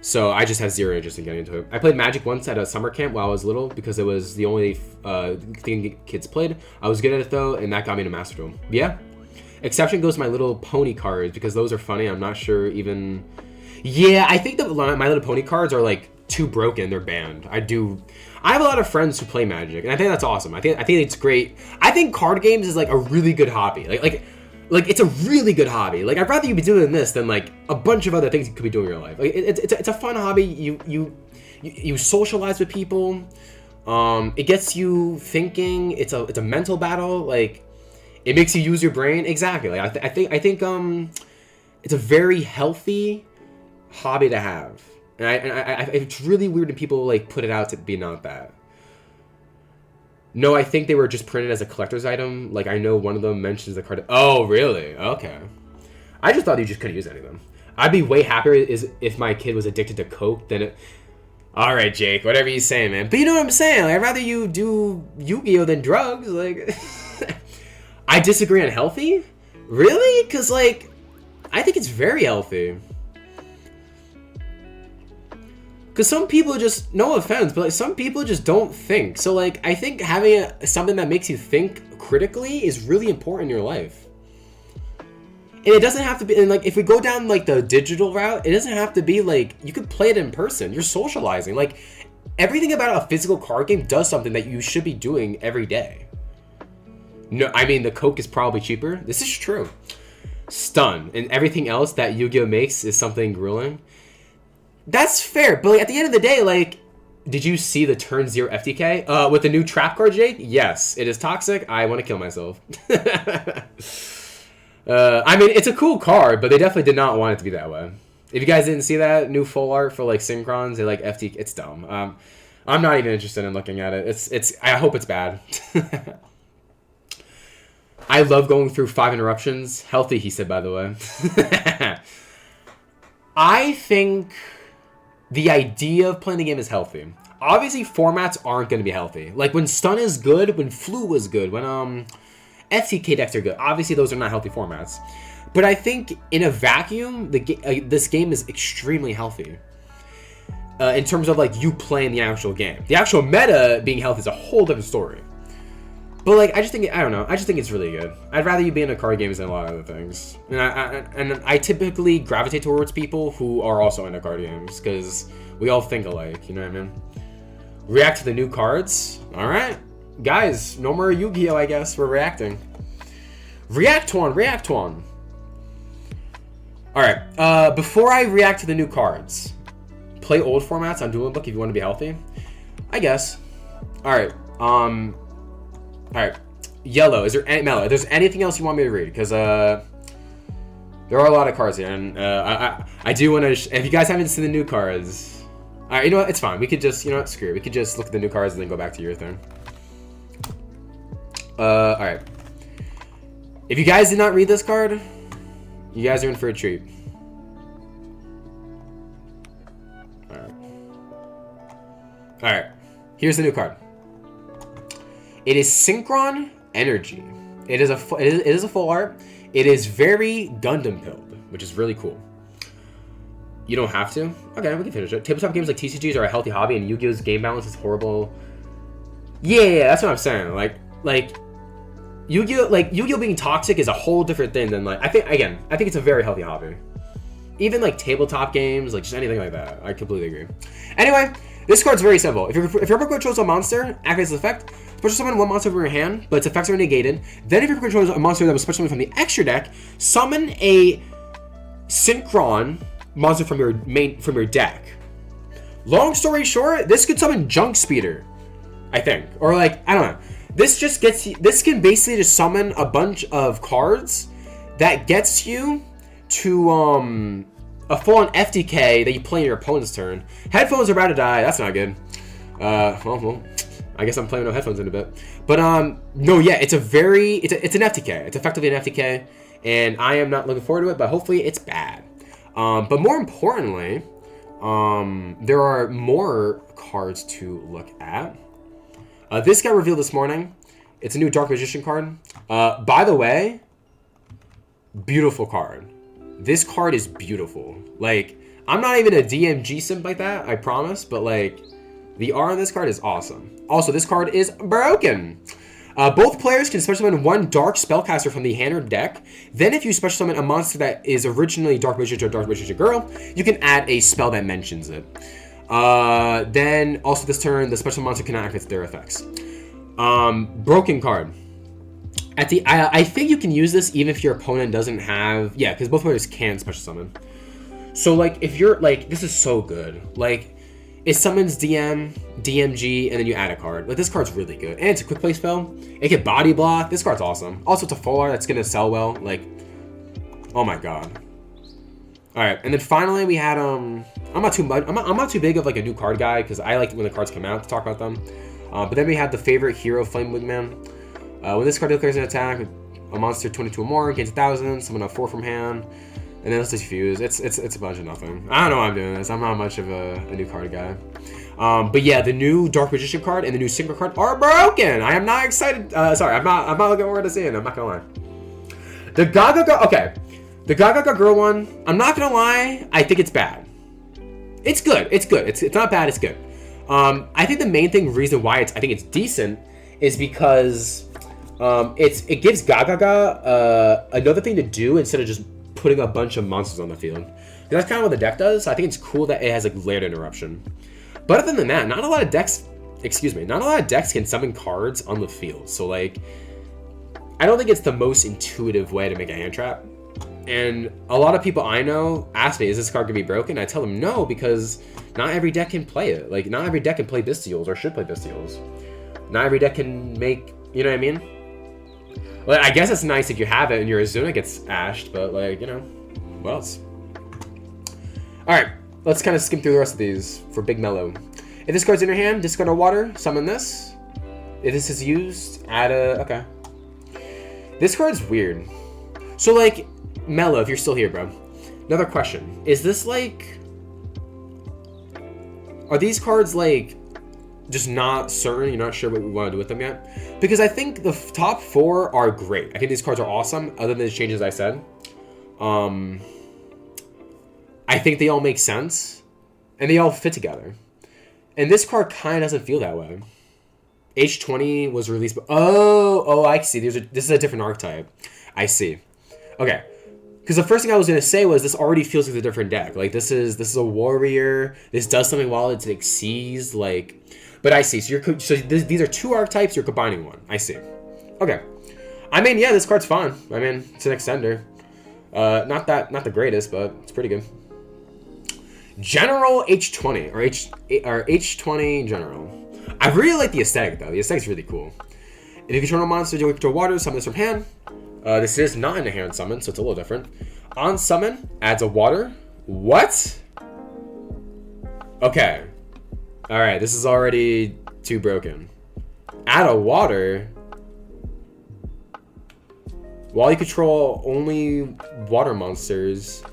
So I just have zero interest in getting into it. I played Magic once at a summer camp while I was little because it was the only thing kids played. I was good at it though, and that got me to Master Duel. Yeah. Exception goes to My Little Pony cards because those are funny. I'm not sure even... Yeah, I think that My Little Pony cards are like too broken. They're banned. I have a lot of friends who play Magic, and I think that's awesome. I think it's great. I think card games is like a really good hobby. Like it's a really good hobby. Like, I'd rather you be doing this than like a bunch of other things you could be doing in your life. Like, it's a fun hobby. You socialize with people. It gets you thinking. It's a mental battle. Like, it makes you use your brain. Exactly. Like, I think it's a very healthy hobby to have. And I it's really weird when people like put it out to be not that. No, I think they were just printed as a collector's item. Like, I know one of them mentions the card. Oh, really? Okay. I just thought you just couldn't use any of them. I'd be way happier if my kid was addicted to Coke than it... All right, Jake, whatever you say, man. But you know what I'm saying? Like, I'd rather you do Yu-Gi-Oh! Than drugs. Like, I disagree on healthy? Really? Because, like, I think it's very healthy. Because some people just, no offense, but like some people just don't think. So like, I think having something that makes you think critically is really important in your life. And it doesn't have to be, and like if we go down like the digital route, it doesn't have to be like, you could play it in person. You're socializing. Like, everything about a physical card game does something that you should be doing every day. No, I mean, the Coke is probably cheaper. This is true. Stun. And everything else that Yu-Gi-Oh! Makes is something grueling. That's fair, but like, at the end of the day, like, did you see the turn 0 FTK? With the new trap card, Jake? Yes, it is toxic. I want to kill myself. I mean, it's a cool card, but they definitely did not want it to be that way. If you guys didn't see that new full art for like Synchrons, they like FTK. It's dumb. I'm not even interested in looking at it. It's. I hope it's bad. I love going through 5 interruptions. Healthy, he said, by the way. I think the idea of playing the game is healthy. Obviously, formats aren't going to be healthy. Like, when Stun is good, when Flu was good, when FTK decks are good. Obviously, those are not healthy formats. But I think in a vacuum, this game is extremely healthy. In terms of, like, you playing the actual game. The actual meta being healthy is a whole different story. But, like, I don't know. I just think it's really good. I'd rather you be into card games than a lot of other things. And I typically gravitate towards people who are also into card games, because we all think alike, you know what I mean? React to the new cards? Alright. Guys, no more Yu-Gi-Oh! I guess. We're reacting. React one. All right. Before I react to the new cards, play old formats on Duel Book if you want to be healthy. I guess. All right. All right. Yellow. Is there any Mellow? If there's anything else you want me to read? Because there are a lot of cards here, and I do want to. If you guys haven't seen the new cards, all right. You know what? It's fine. We could just screw it. We could just look at the new cards and then go back to your thing. All right. If you guys did not read this card, you guys are in for a treat. All right. Here's the new card. It is Synchron Energy. It is a full art. It is very Gundam pilled, which is really cool. You don't have to. Okay, we can finish it. Tabletop games like TCGs are a healthy hobby, and Yu-Gi-Oh's game balance is horrible. Yeah, that's what I'm saying. Like Yu-Gi-Oh being toxic is a whole different thing than I think it's a very healthy hobby. Even like tabletop games, like just anything like that. I completely agree. Anyway, this card's very simple. If your opponent controls a monster, activates its effect, special summon one monster from your hand, but its effects are negated. Then if your opponent controls a monster that was special summoned from the extra deck, summon a Synchron monster from your deck. Long story short, this could summon Junk Speeder, I think. Or I don't know. This can basically just summon a bunch of cards that gets you to a full-on FTK that you play in your opponent's turn. Headphones are about to die. That's not good. Well, I guess I'm playing no headphones in a bit. But no, yeah, it's an FTK. It's effectively an FTK, and I am not looking forward to it. But hopefully, it's bad. But more importantly, there are more cards to look at. This got revealed this morning. It's a new Dark Magician card. By the way, beautiful card. This card is beautiful. I'm not even a DMG simp like that, I promise, but the art on this card is awesome. Also, this card is broken. Both players can special summon one Dark Spellcaster from the hand or deck. Then if you special summon a monster that is originally Dark Magician or Dark Magician Girl, you can add a spell that mentions it. Then also this turn, the special monster cannot activate their effects. Broken card. I think you can use this even if your opponent doesn't have... Yeah, because both players can special summon. So, if you're... this is so good. It summons DMG, and then you add a card. This card's really good. And it's a quick play spell. It can body block. This card's awesome. Also, it's a full art that's going to sell well. Oh my god. Alright, and then finally we had... I'm not too big of, a new card guy, because I like when the cards come out to talk about them. But then we had the favorite hero, Flame Wingman. When this card declares an attack, a monster 22 or more, gains 1,000, summon a 4 from hand, and then let's just fuse. It's a bunch of nothing. I don't know why I'm doing this. I'm not much of a new card guy. But yeah, the new Dark Magician card and the new Synchro card are broken. I am not excited. Sorry, I'm not looking forward to seeing it. I'm not gonna lie. The Gaga Girl. Okay, the Gaga Girl one. I'm not gonna lie. I think it's bad. It's good. It's good. It's not bad. It's good. I think the reason why I think it's decent is because it gives Gaga another thing to do instead of just putting a bunch of monsters on the field. That's kind of what the deck does. So I think it's cool that it has layered interruption. But other than that, not a lot of decks can summon cards on the field. So I don't think it's the most intuitive way to make a hand trap. And a lot of people I know ask me, is this card gonna be broken? I tell them no, because not every deck can play it. Not every deck can play Bestials or should play Bestials. Not every deck can make, you know what I mean? Well, I guess it's nice if you have it and your Azuna gets ashed, but what else? Alright, let's kind of skim through the rest of these for Big Mellow. If this card's in your hand, discard a water, summon this. If this is used, add a... Okay. This card's weird. So, Mellow, if you're still here, bro. Another question. Is this, Are these cards, just not certain? You're not sure what we want to do with them yet? Because I think the top 4 are great. I think these cards are awesome, other than the changes I said. I think they all make sense, and they all fit together. And this card kind of doesn't feel that way. H20 was released... Oh, I see. This is a different archetype. I see. Okay. Because the first thing I was going to say was this already feels like a different deck. This is a warrior. This does something while it sees, But I see. So these are 2 archetypes. You're combining one. I see. Okay. I mean, yeah, this card's fun. I mean, it's an extender. Not the greatest, but it's pretty good. General H20 or H20 General. I really like the aesthetic though. The aesthetic's really cool. If you control a monster, you control water, summon this from hand. This is not in a hand summon, so it's a little different. On summon, adds a water. What? Okay. Alright, this is already too broken. Add a water. While you control only water monsters,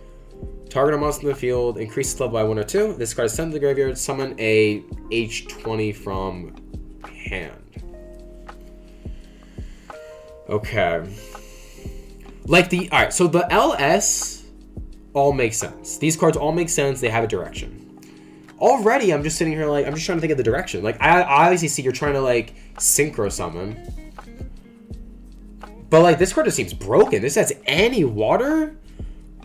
target a monster in the field, increase its level by 1 or 2. This card is sent to the graveyard, summon a H20 from hand. Okay. Alright, so the LS all makes sense. These cards all make sense, they have a direction. Already, I'm just sitting here like, I'm just trying to think of the direction. Like, I obviously see you're trying to like, synchro summon. But like, this card just seems broken. This has any water?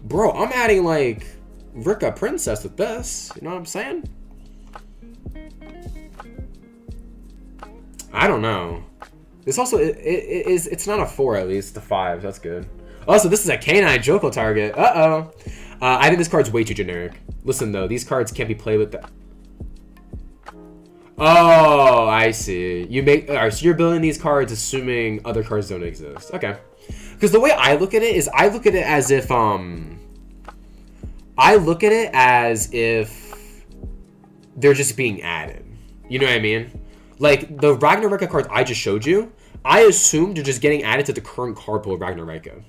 Bro, I'm adding like, Rika Princess with this. You know what I'm saying? I don't know. This also, it's not a 4 at least, it's a 5, that's good. Also, this is a K9 Joko target. Uh-oh. I think this card's way too generic. Listen though, these cards can't be played with that. Oh, I see. Alright, so you're building these cards assuming other cards don't exist. Okay. Because the way I look at it is, I look at it as if, they're just being added. You know what I mean? Like, the Ragnaraka cards I just showed you, I assumed they're just getting added to the current card pool of Ragnaraka.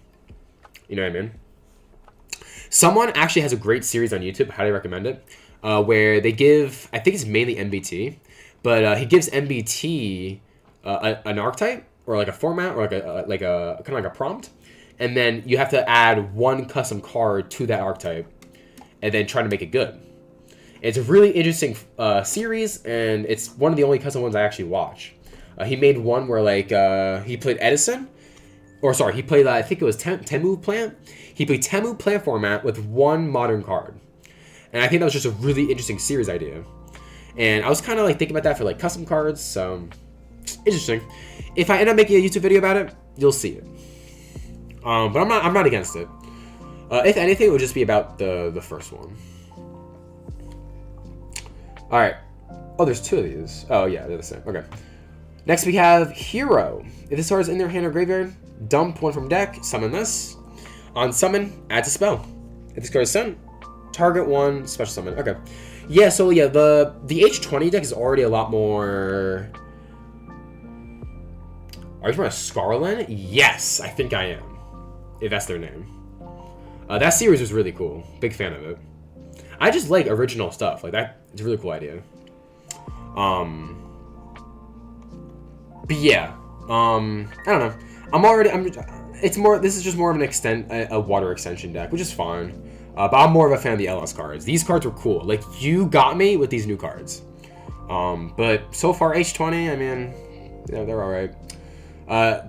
You know what I mean? Someone actually has a great series on YouTube, highly recommend it, where they give, I think it's mainly MBT, but he gives MBT an archetype, or like a format, or like a kind of like a prompt, and then you have to add one custom card to that archetype, and then try to make it good. It's a really interesting series, and it's one of the only custom ones I actually watch. He made one where like he played Edison, or sorry, he played I think it was Temu Plant. He played Temu Plant format with one modern card, and I think that was just a really interesting series idea. And I was kind of like thinking about that for like custom cards, so interesting. If I end up making a YouTube video about it, you'll see it. But I'm not against it. If anything, it would just be about the first one. All right. Oh, there's 2 of these. Oh yeah, they're the same. Okay. Next we have Hero. If this card is in their hand or graveyard, dump 1 from deck, summon this. On summon, adds a spell. If this card is sent, target 1, special summon. Okay. Yeah, so yeah, the H20 deck is already a lot more... Are you from a Scarlin? Yes, I think I am. If that's their name. That series was really cool. Big fan of it. I just like original stuff. Like that, it's a really cool idea. But yeah, I don't know. This is just more of a water extension deck, which is fine. But I'm more of a fan of the LS cards. These cards were cool. Like, you got me with these new cards. But so far, H20, I mean, yeah, they're alright.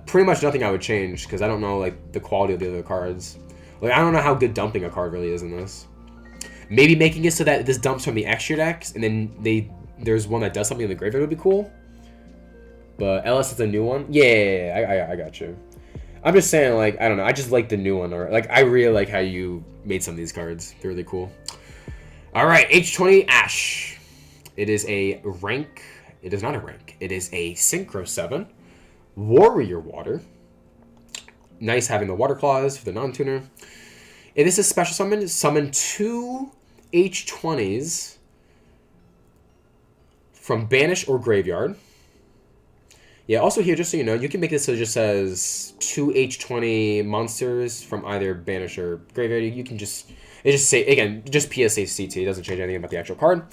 Pretty much nothing I would change, because I don't know, like, the quality of the other cards. Like, I don't know how good dumping a card really is in this. Maybe making it so that this dumps from the extra decks, and then there's one that does something in the graveyard would be cool. But LS is a new one? Yeah, I got you. I'm just saying, like, I don't know. I just like the new one. Or like, I really like how you made some of these cards. They're really cool. All right, H20 Ash. It is a rank. It is not a rank. It is a Synchro 7. Warrior Water. Nice having the Water Claws for the non-tuner. If this is special summon 2 H20s from Banish or Graveyard. Yeah, also here, just so you know, you can make this so it just says 2 H20 monsters from either Banish or Graveyard. You can just say, again, just PSA CT. It doesn't change anything about the actual card.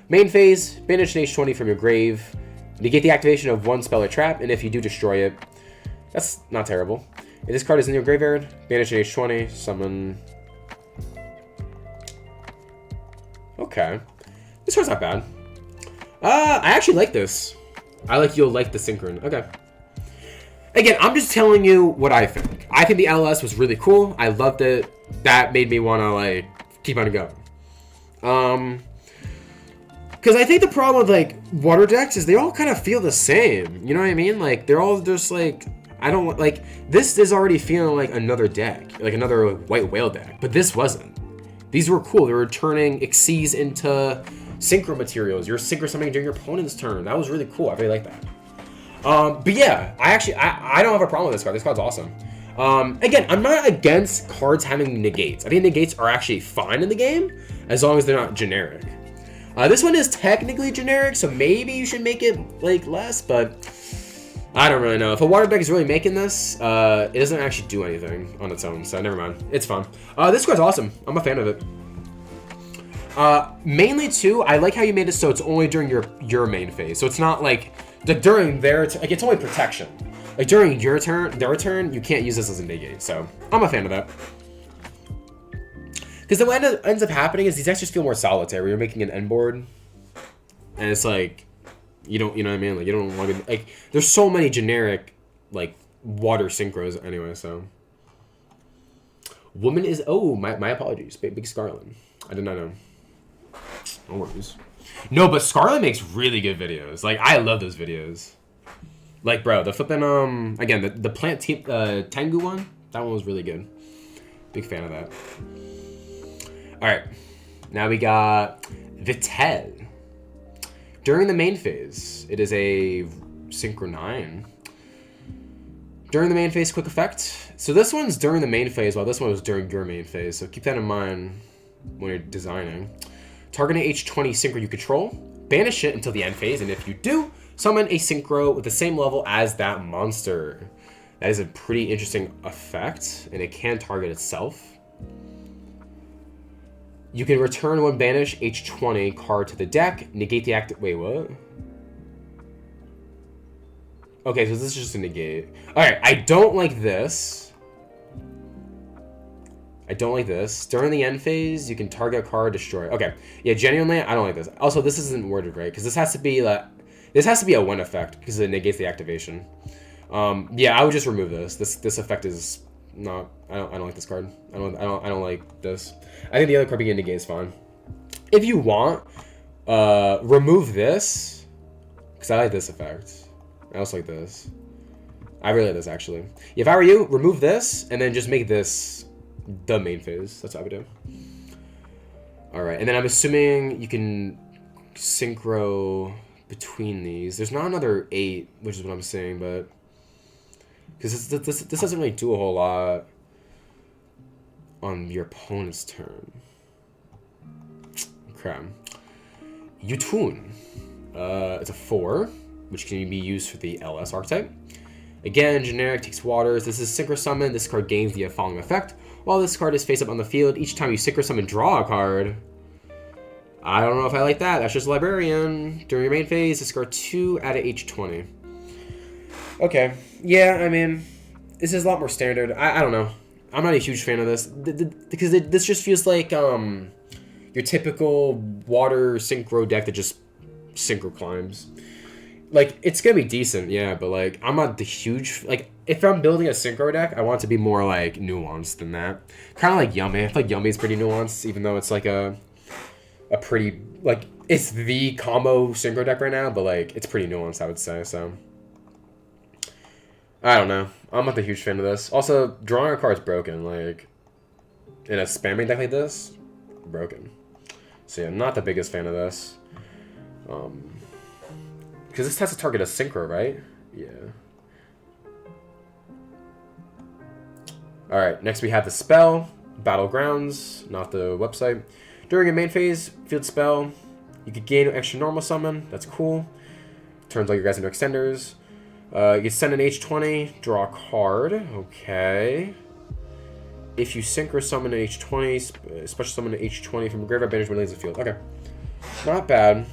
Main phase, Banish an H20 from your grave. Negate the activation of 1 spell or trap, and if you do destroy it, that's not terrible. If this card is in your graveyard, Banish an H20, summon... Okay. This card's not bad. I actually like this. You'll like the Synchron. Okay. Again, I'm just telling you what I think. I think the LS was really cool. I loved it. That made me want to, like, keep on going. Because I think the problem with, like, water decks is they all kind of feel the same. You know what I mean? Like, they're all just, like... I don't like this is already feeling like another deck, like another like, white whale deck, but this wasn't. These were cool. They were turning Xyz into synchro materials. You're synchro summoning during your opponent's turn. That was really cool. I really like that. But yeah, I don't have a problem with this card. This card's awesome. Again, I'm not against cards having negates. I think negates are actually fine in the game as long as they're not generic. This one is technically generic, so maybe you should make it like less, but I don't really know. If a water deck is really making this, it doesn't actually do anything on its own, so never mind. It's fun. This card's awesome. I'm a fan of it. Mainly too, I like how you made it so it's only during your main phase. So it's not like during their like it's only protection. Like during their turn, you can't use this as a negate. So I'm a fan of that. Because then what ends up happening is these decks just feel more solitary. You're making an end board, and it's like you know what I mean. Like you don't want to like. There's so many generic like water synchros anyway. So woman is my apologies, big Scarlet. I did not know. No worries. No, but Scarlet makes really good videos. Like I love those videos. Like bro, the flipping again the plant Tengu one, that one was really good. Big fan of that. All right, now we got Vitel. During the main phase, it is a Synchro 9. During the main phase, quick effect. So this one's during the main phase, while this one was during your main phase. So keep that in mind when you're designing. Target an H20 Synchro you control. Banish it until the end phase, and if you do, summon a Synchro with the same level as that monster. That is a pretty interesting effect, and it can target itself. You can return one banish H20 card to the deck, negate the active. Wait, what? Okay, so this is just a negate. Alright, I don't like this. I don't like this. During the end phase, you can target a card, destroy. Okay, yeah, genuinely, I don't like this. Also, this isn't worded right, because this has to be like, this has to be a one effect, because it negates the activation. Yeah, I would just remove this. This effect is not. I don't like this card. I don't like this. I think the other card being negate is fine. If you want, remove this, because I like this effect. I also like this. I really like this actually. If I were you, remove this and then just make this the main phase. That's what I would do. All right, and then I'm assuming you can synchro between these. There's not another 8, which is what I'm saying, but because this doesn't really do a whole lot on your opponent's turn. Okay. Yutun. It's a 4, which can be used for the LS archetype. Again, generic, takes waters. This is Synchro Summon. This card gains the following effect. While this card is face up on the field, each time you Synchro Summon, draw a card. I don't know if I like that. That's just Librarian. During your main phase, discard 2, add an H20. Okay. Yeah, I mean, this is a lot more standard. I don't know. I'm not a huge fan of this. Because this just feels like your typical water synchro deck that just synchro climbs. Like, it's gonna be decent, yeah, but like, I'm not the huge, like, if I'm building a synchro deck, I want it to be more like nuanced than that. Kind of like Yummy. I feel like Yummy is pretty nuanced, even though it's like a pretty, like, it's the combo synchro deck right now, but like, it's pretty nuanced, I would say, so. I don't know. I'm not a huge fan of this. Also, drawing a card is broken, like, in a spamming deck like this, broken. So yeah, I'm not the biggest fan of this. Because this has to target a synchro, right? Yeah. Alright, next we have the spell. Battlegrounds, not the website. During your main phase, field spell, you could gain an extra normal summon. That's cool. Turns all your guys into extenders. You can send an H20, draw a card. Okay. If you synchro summon an H20, special summon an H20 from a graveyard, banish when it leaves the field. Okay. Not bad.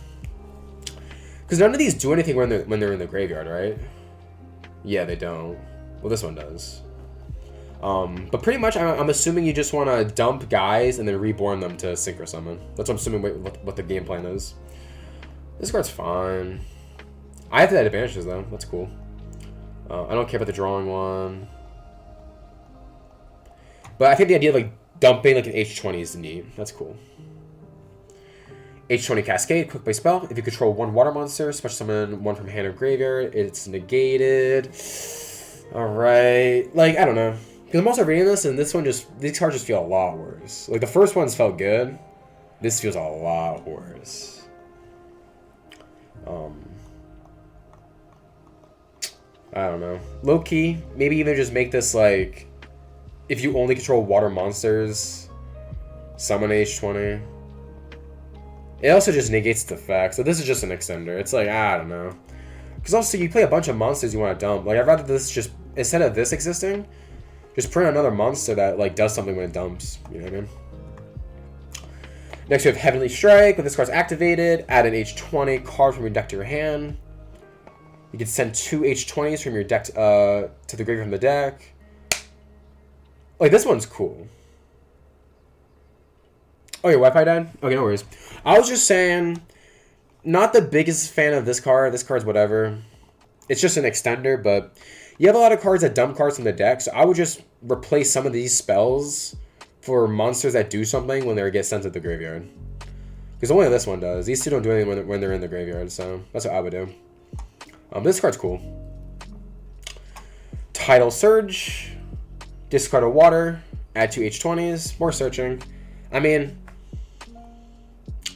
Because none of these do anything when they're in the graveyard, right? Yeah, they don't. Well, this one does. But pretty much, I'm assuming you just want to dump guys and then reborn them to synchro summon. That's what I'm assuming what the game plan is. This card's fine. I have that advantages, though. That's cool. I don't care about the drawing one. But I think the idea of like dumping like an H20 is neat. That's cool. H20 Cascade, quick play spell. If you control one water monster, special summon one from hand or graveyard, it's negated. All right, like I don't know, because I'm also reading this, and this one these cards just feel a lot worse. Like the first ones felt good, this feels a lot worse. I don't know. Low key, maybe even just make this like, if you only control water monsters, summon H20. It also just negates the fact. So this is just an extender. It's like, I don't know. Because also you play a bunch of monsters you want to dump. Like I'd rather this just, instead of this existing, just print another monster that like does something when it dumps. You know what I mean? Next we have Heavenly Strike. When this card's activated, add an H20 card from your deck to your hand. You can send 2 H20s from your deck to the graveyard from the deck. Like this one's cool. Oh, your Wi-Fi died? Okay, no worries. I was just saying, not the biggest fan of this card. This card's whatever. It's just an extender, but you have a lot of cards that dump cards from the deck, so I would just replace some of these spells for monsters that do something when they get sent to the graveyard. Because only this one does. These two don't do anything when they're in the graveyard, so that's what I would do. This card's cool. Tidal Surge. Discard a water. Add 2 H20s. More searching. I mean,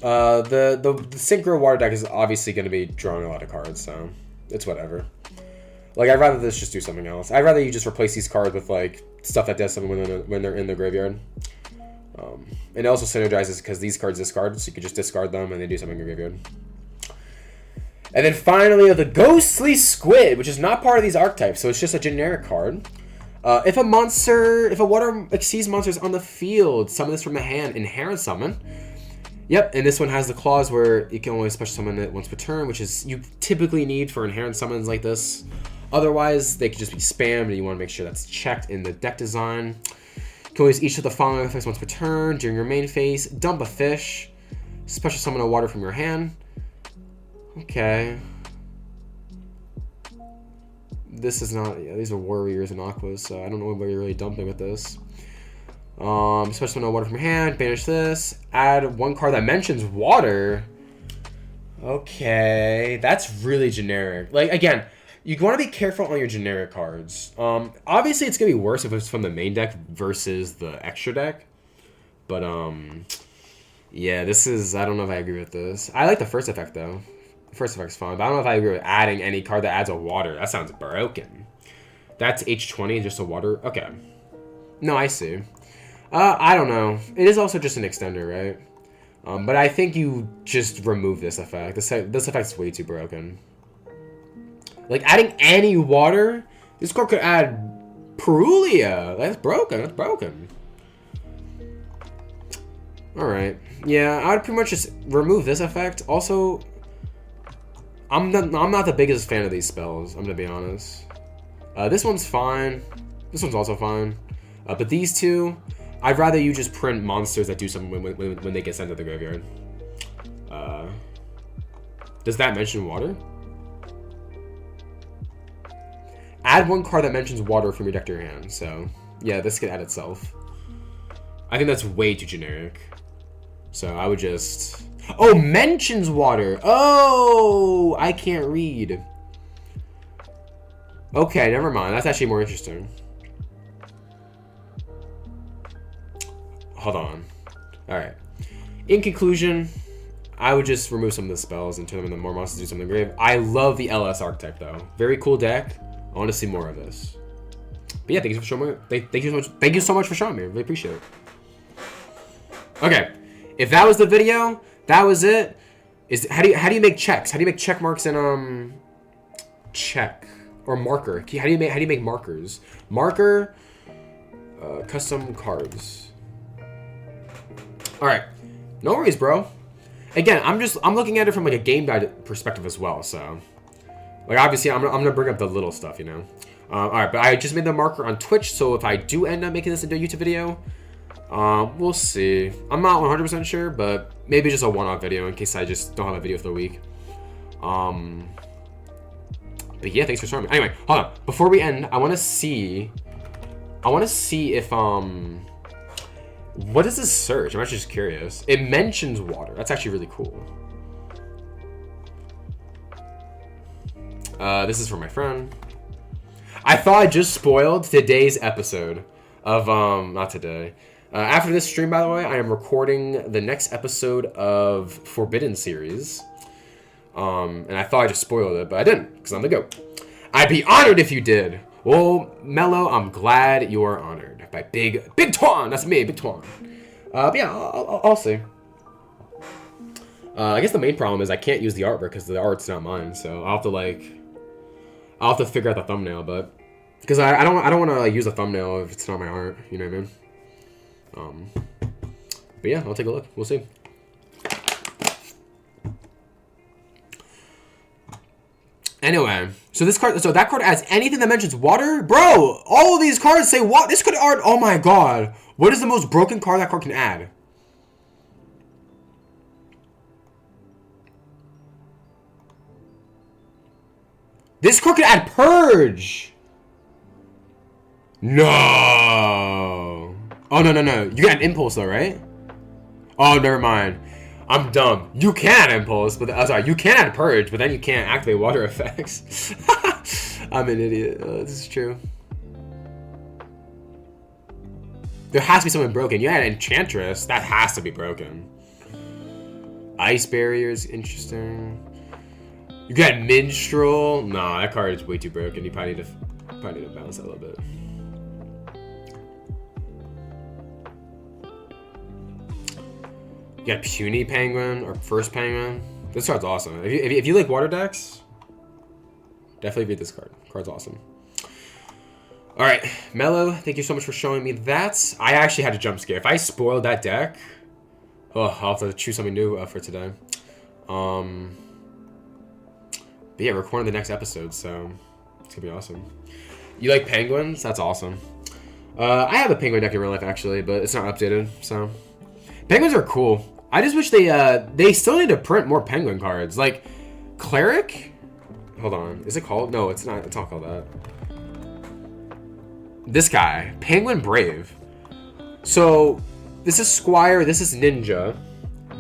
the Synchro water deck is obviously going to be drawing a lot of cards, so it's whatever. Like, I'd rather this just do something else. I'd rather you just replace these cards with, like, stuff that does something when they're in the graveyard. And it also synergizes because these cards discard, so you can just discard them and they do something in your graveyard. And then finally, the Ghostly Squid, which is not part of these archetypes, so it's just a generic card. If a water exceeds monsters on the field, summon this from the hand, inherent summon. Yep, and this one has the clause where you can only special summon it once per turn, which is you typically need for inherent summons like this. Otherwise, they could just be spammed, and you want to make sure that's checked in the deck design. You can always each of the following effects once per turn. During your main phase, dump a fish, special summon a water from your hand. Okay. This is not, yeah, these are warriors and aquas, so I don't know what you're really dumping with this. Special summon a water from your hand, banish this, add 1 card that mentions water. Okay, that's really generic. Like, again, you want to be careful on your generic cards. Obviously, it's going to be worse if it's from the main deck versus the extra deck. But, yeah, this is, I don't know if I agree with this. I like the first effect, though. The first effect's fun, but I don't know if I agree with adding any card that adds a water. That sounds broken. That's H20, just a water? Okay. No, I see. I don't know. It is also just an extender, right? But I think you just remove this effect. This effect's way too broken. Like, adding any water? This card could add Perulia. That's broken. That's broken. Alright. Yeah, I would pretty much just remove this effect. Also, I'm not the biggest fan of these spells, I'm gonna be honest. This one's fine. This one's also fine. But these two, I'd rather you just print monsters that do something when they get sent to the graveyard. Does that mention water? Add 1 card that mentions water from your deck to your hand. So, yeah, this could add itself. I think that's way too generic. So, I would just... Oh, mentions water! Oh! I can't read. Okay, never mind. That's actually more interesting. Hold on. Alright. In conclusion, I would just remove some of the spells and turn them into more monsters to do something grave. I love the LS archetype, though. Very cool deck. I want to see more of this. But yeah, thank you for showing me. Thank you so much for showing me. I really appreciate it. Okay, if that was the video, that was it. How do you make checks? How do you make check marks in check or marker? How do you make markers? Marker, custom cards. All right, no worries, bro. Again, I'm looking at it from like a game guide perspective as well, so. Like, obviously, I'm gonna bring up the little stuff, you know? Alright, but I just made the marker on Twitch, so if I do end up making this into a YouTube video, we'll see. I'm not 100% sure, but maybe just a one-off video in case I just don't have a video for the week. But yeah, thanks for showing me. Anyway, hold on. Before we end, I want to see if, what is this search? I'm actually just curious. It mentions water. That's actually really cool. This is for my friend. I thought I just spoiled today's episode of not today. After this stream, by the way, I am recording the next episode of Forbidden series. And I thought I just spoiled it, but I didn't, because I'm the GOAT. I'd be honored if you did. Well, Mello, I'm glad you are honored by Big Twan. That's me, Big Twan. But yeah, I'll see. I guess the main problem is I can't use the artwork because the art's not mine. So I'll have to figure out the thumbnail, but because I don't want to use a thumbnail if it's not my art. You know what I mean? But yeah, I'll take a look. We'll see. Anyway, so that card adds anything that mentions water, bro. All of these cards say what? This could art. Oh my god, what is the most broken card that card can add? This card can add Purge. No. Oh no. You got an Impulse though, right? Oh, never mind. I'm dumb. You can Impulse, but sorry, you can add Purge, but then you can't activate water effects. I'm an idiot. This is true. There has to be something broken. You had Enchantress. That has to be broken. Ice Barrier is interesting. You got Minstrel. Nah, that card is way too broken. You probably need to balance that a little bit. You got Puny Penguin or First Penguin. This card's awesome. If you like water decks, definitely read this card. Card's awesome. All right, Mello, thank you so much for showing me that. I actually had a jump scare. If I spoiled that deck, I'll have to choose something new for today. But yeah, recording the next episode, so it's gonna be awesome. You like penguins? That's awesome. I have a penguin deck in real life actually, but it's not updated. So penguins are cool. I just wish they still need to print more penguin cards. Like Cleric. Hold on, is it called? No, it's not. It's not called that. This guy, Penguin Brave. So this is Squire. This is Ninja.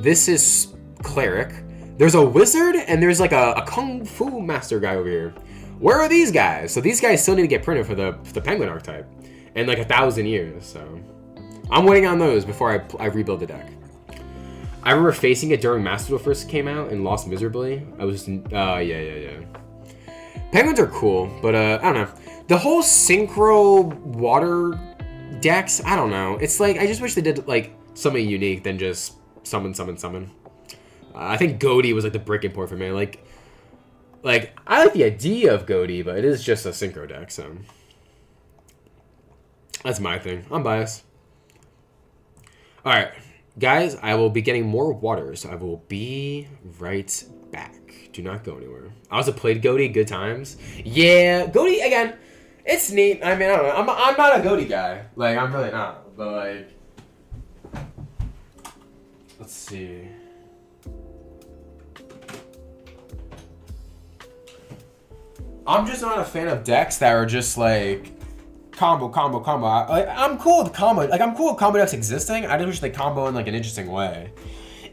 This is Cleric. There's a wizard and there's like a kung fu master guy over here. Where are these guys? So these guys still need to get printed for the penguin archetype in like 1,000 years. So I'm waiting on those before I rebuild the deck. I remember facing it during Master Duel first came out and lost miserably. I was yeah. Penguins are cool, but I don't know. The whole synchro water decks, I don't know. It's like I just wish they did like something unique than just summon. I think Goaty was like the breaking point for me. Like I like the idea of Goaty, but it is just a synchro deck, so that's my thing. I'm biased. All right, guys, I will be getting more water, so I will be right back. Do not go anywhere. I also played Goaty, good times. Yeah, Goaty again. It's neat. I mean, I don't know. I'm not a Goaty guy. Like I'm really not. But like, let's see. I'm just not a fan of decks that are just like combo. I'm cool with combo. Like I'm cool with combo decks existing. I just wish they combo in like an interesting way,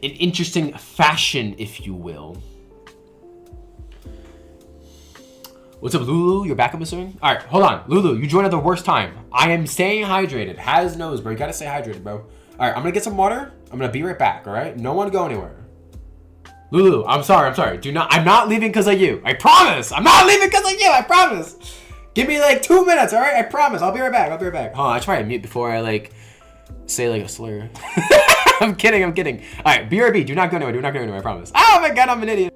an interesting fashion, if you will. What's up, Lulu? You're back, I'm assuming. All right, hold on, Lulu. You joined at the worst time. I am staying hydrated. Has nose, bro. You gotta stay hydrated, bro. All right, I'm gonna get some water. I'm gonna be right back. All right, no one go anywhere. Lulu, I'm sorry. I'm not leaving because of you. I promise. I'm not leaving because of you. I promise. Give me like 2 minutes, all right? I promise. I'll be right back. Hold on, I try to mute before I like say like a slur. I'm kidding. All right, BRB, do not go anywhere. I promise. Oh my god, I'm an idiot.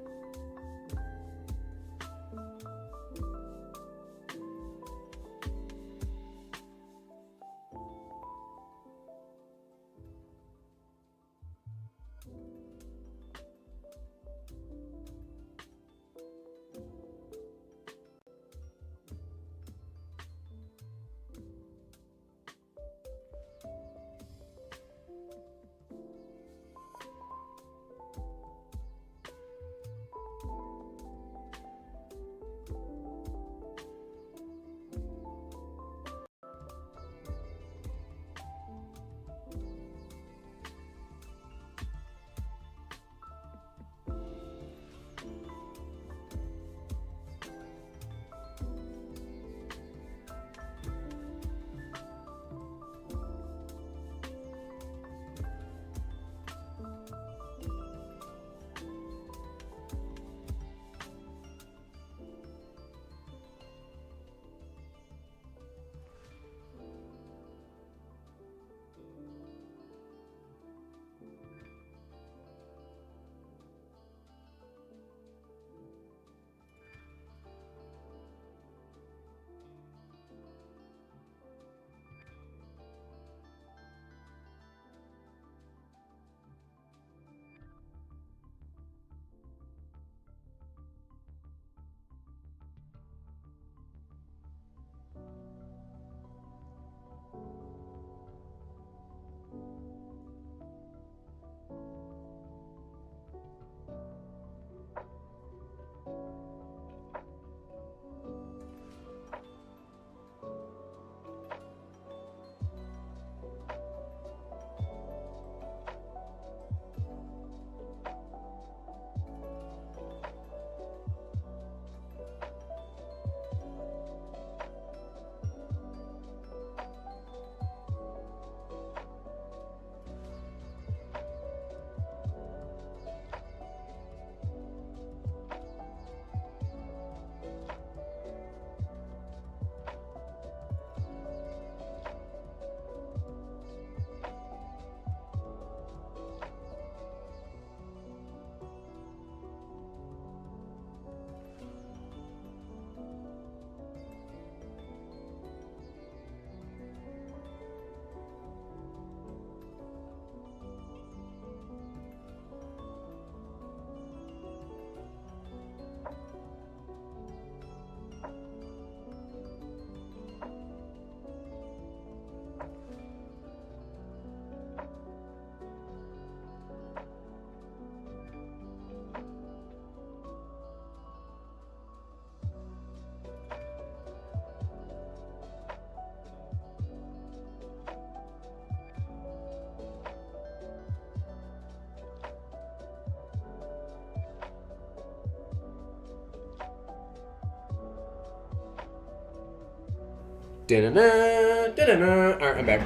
Alright, I'm back.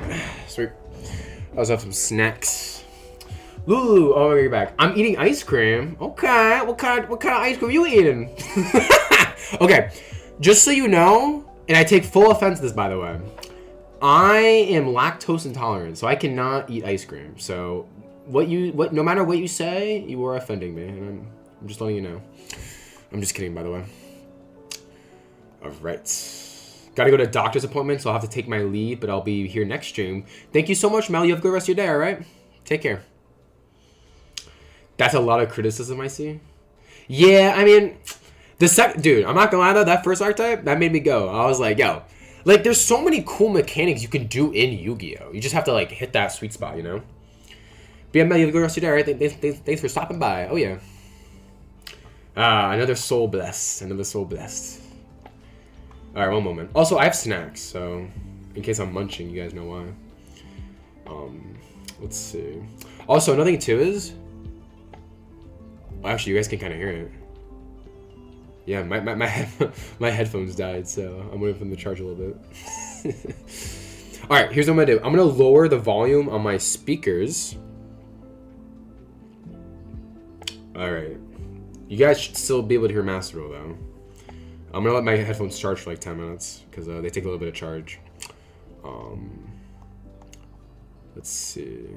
Sweet. I also have some snacks. Lulu, oh, you're back. I'm eating ice cream. Okay, what kind of ice cream are you eating? Okay, just so you know, and I take full offense to this, by the way. I am lactose intolerant, so I cannot eat ice cream. So, no matter what you say, you are offending me, and I'm just letting you know. I'm just kidding, by the way. All right. Got to go to a doctor's appointment, so I'll have to take my leave, but I'll be here next stream. Thank you so much, Mel. You have a good rest of your day, all right? Take care. That's a lot of criticism I see. Yeah, I mean, dude, I'm not gonna lie though, that first archetype, that made me go. I was like, yo, like, there's so many cool mechanics you can do in Yu-Gi-Oh! You just have to, like, hit that sweet spot, you know? But yeah, Mel, you have a good rest of your day, all right? Thanks for stopping by. Oh, yeah. Another soul blessed. Another soul blessed. All right, one moment. Also, I have snacks, so in case I'm munching, you guys know why. Let's see. Also, another thing too is, well, actually, you guys can kind of hear it. Yeah, my headphones died, so I'm waiting for them to charge a little bit. All right, here's what I'm gonna do. I'm gonna lower the volume on my speakers. All right, you guys should still be able to hear Master Roll though. I'm gonna let my headphones charge for like 10 minutes because they take a little bit of charge. Let's see,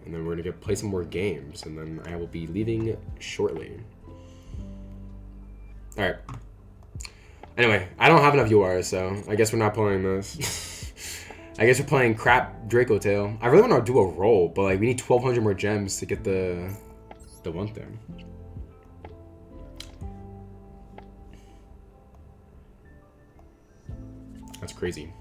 and then we're gonna play some more games, and then I will be leaving shortly. All right. Anyway, I don't have enough URs, so I guess we're not playing this. I guess we're playing crap Draco Tail. I really want to do a roll, but like we need 1,200 more gems to get the one thing. That's crazy.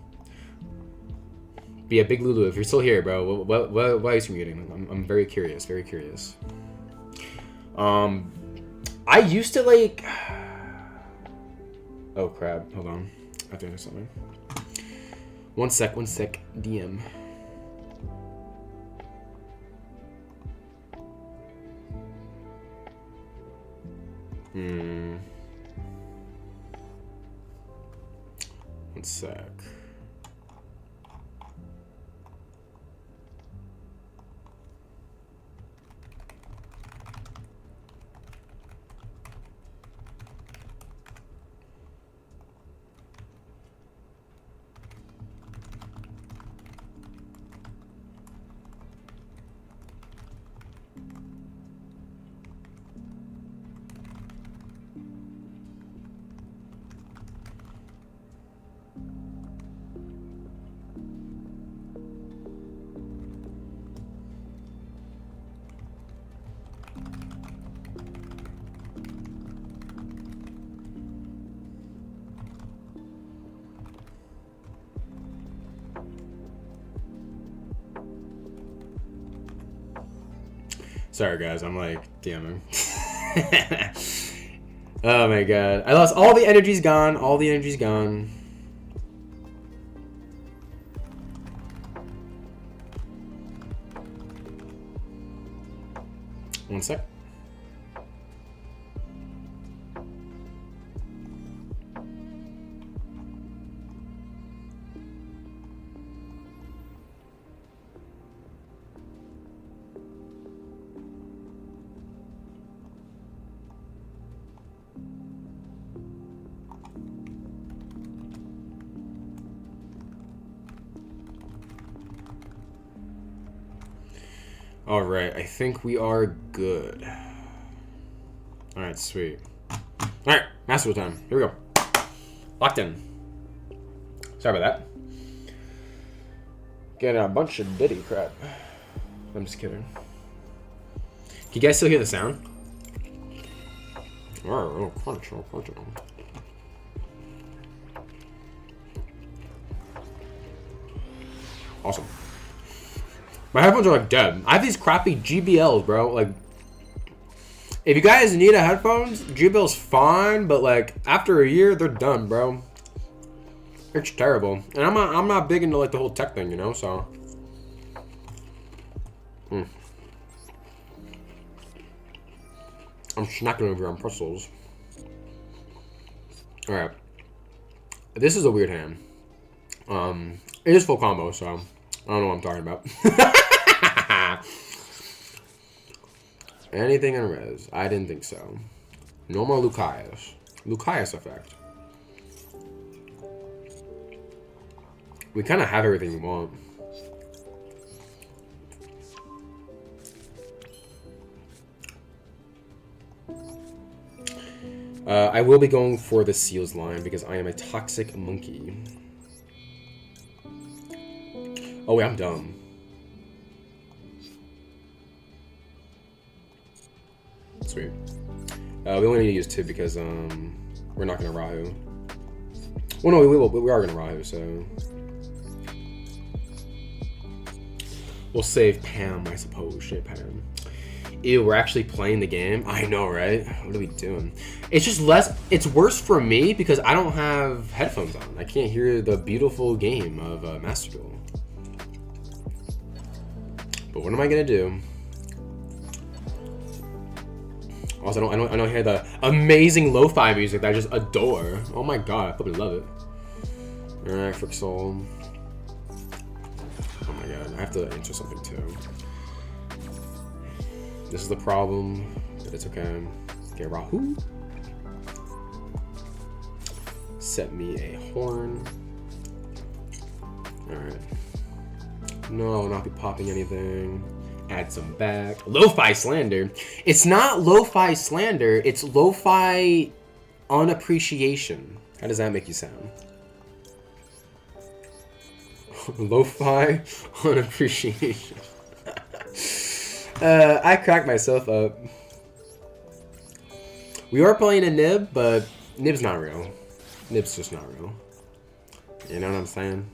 Be a big Lulu if you're still here, bro. What ice cream are you eating? I'm very curious. Very curious. I used to like. Oh crap! Hold on. I have to do something. One sec. DM. One sec. Sorry guys, I'm like DMing. Oh my god. I lost all the energy's gone. All the energy's gone. One sec. All right, I think we are good. All right, sweet. All right, Master time. Here we go. Locked in. Sorry about that. Getting a bunch of Diddy crap. I'm just kidding. Can you guys still hear the sound? All right, little crunch, little crunch. Awesome. My headphones are like dead. I have these crappy GBLs, bro. Like, if you guys need a headphones, GBL's fine, but like after a year, they're done, bro. It's terrible, and I'm not big into like the whole tech thing, you know. So, I'm snacking over on pretzels. All right, this is a weird hand. It is full combo, so I don't know what I'm talking about. Anything in res? I didn't think so. Normal Lucaeus. Lucaeus effect. We kind of have everything we want. I will be going for the Seals line because I am a toxic monkey. Oh wait, I'm dumb. Sweet. We only need to use Tib because we're not gonna Rahu. Well, no, we are gonna Rahu, so we'll save Pam, I suppose. Shit, Pam. Ew, we're actually playing the game. I know, right? What are we doing? It's just less. It's worse for me because I don't have headphones on. I can't hear the beautiful game of Master Duel. But what am I gonna do? Also, I don't hear the amazing lo-fi music that I just adore. Oh my god, I probably love it. Alright, Frick Soul. Oh my god, I have to answer something too. This is the problem, but it's okay. Okay, Rahu. Set me a horn. Alright. No, I will not be popping anything. Add some back. Lo-fi slander. It's not lo-fi slander. It's lo-fi unappreciation. How does that make you sound? Lo-fi unappreciation. I cracked myself up. We are playing a Nib, but Nib's not real. Nib's just not real. You know what I'm saying?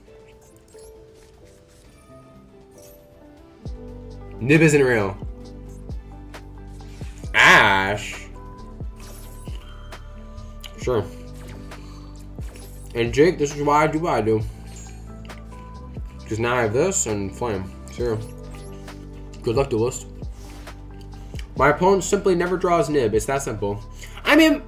Nib isn't real. Ash. Sure. And Jake, this is why I do what I do. Because now I have this and Flame. Sure. Good luck, duelist. My opponent simply never draws Nib. It's that simple. I mean,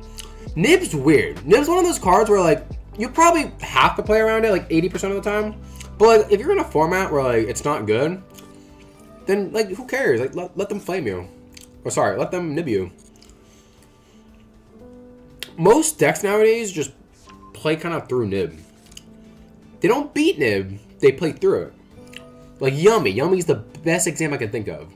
Nib's weird. Nib's one of those cards where, like, you probably have to play around it, like, 80% of the time. But, like, if you're in a format where, like, it's not good, then, like, who cares? Like, let them flame you. Or, sorry, let them nib you. Most decks nowadays just play kind of through Nib. They don't beat Nib. They play through it. Like, Yummy. Yummy's the best example I can think of.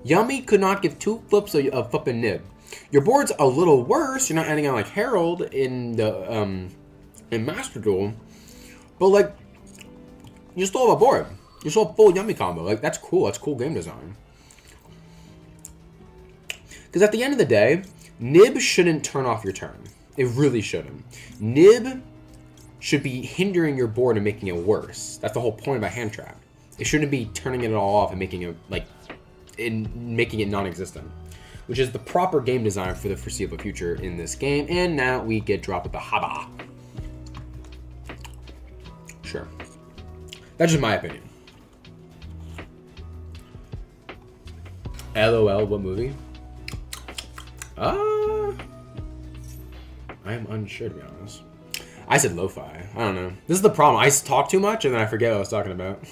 Yummy could not give two flips of flipping Nib. Your board's a little worse. You're not ending on, like, Herald in the, in Master Duel. But, like, you still have a board. You still have a full Yummy combo. Like, that's cool. That's cool game design. Because at the end of the day, Nib shouldn't turn off your turn. It really shouldn't. Nib should be hindering your board and making it worse. That's the whole point of a hand trap. It shouldn't be turning it all off and making it, like, making it non-existent. Which is the proper game design for the foreseeable future in this game. And now we get dropped with the Haba. Sure. That's just my opinion. LOL, what movie? I am unsure, to be honest. I said lo-fi. I don't know. This is the problem. I talk too much and then I forget what I was talking about.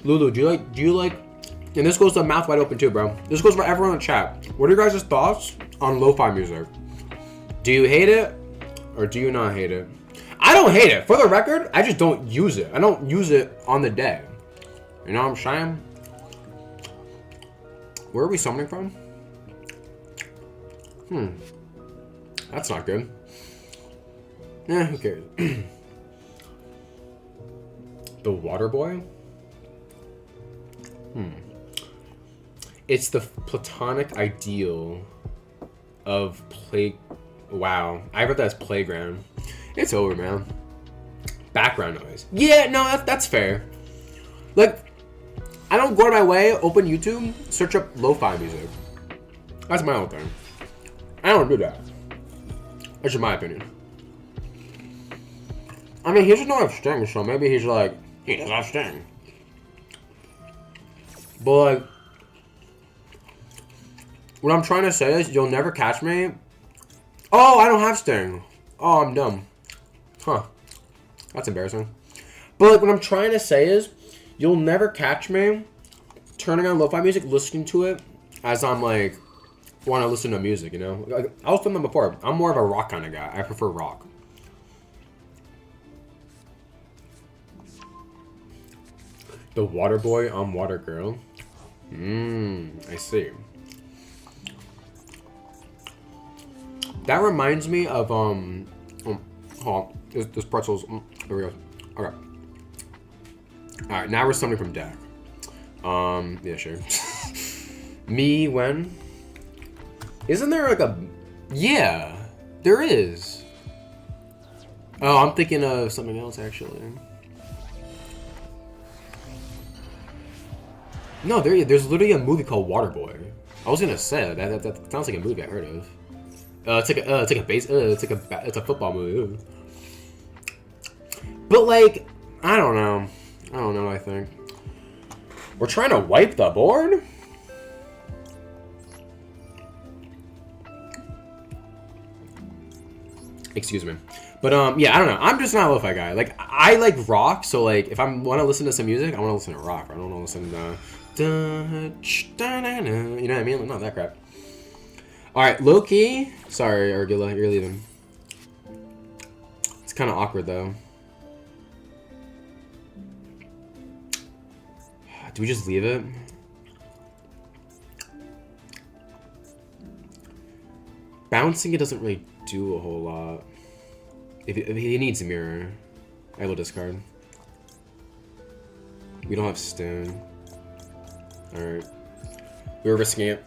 Lulu, do you like, and this goes to Mouth Wide Open too, bro. This goes for everyone in the chat. What are your guys' thoughts on lo-fi music? Do you hate it or do you not hate it? I don't hate it. For the record, I just don't use it. I don't use it on the day. You know what I'm saying? Where are we summoning from? That's not good. Eh, who cares? The Water Boy? It's the platonic ideal of play. Wow, I read that as playground. It's over, man. Background noise. Yeah, no, that's fair. Like, I don't go out of my way, open YouTube, search up lo-fi music. That's my own thing. I don't do that. That's just my opinion. I mean, he doesn't have Sting, so maybe he's like, he doesn't have Sting. But, like, What I'm trying to say is, you'll never catch me. Oh, I don't have Sting. Oh, I'm dumb. Huh. That's embarrassing. But like, what I'm trying to say is, you'll never catch me turning on lo-fi music, listening to it as I'm like, want to listen to music, you know? Like, I was telling them before, I'm more of a rock kind of guy. I prefer rock. The water boy, I'm water girl. I see. That reminds me of, hold on. This pretzel's, there we go. Okay. Alright, now we're something from Dak. Yeah, sure. Me, when? Isn't there like a... Yeah, there is. Oh, I'm thinking of something else, actually. No, there's literally a movie called Waterboy. I was gonna say that sounds like a movie I heard of. It's a football movie. But like, I don't know. I think we're trying to wipe the board. Excuse me. But yeah, I don't know. I'm just not a lo-fi guy. Like, I like rock, so like if I want to listen to some music, I want to listen to rock. I don't want to listen to you know what I mean? Like, not that crap. All right, Loki. Sorry, Argilla, you're leaving. It's kind of awkward though. Do we just leave it? Bouncing it doesn't really do a whole lot. If he needs a mirror, I will discard. We don't have stone. Alright. We were risking it.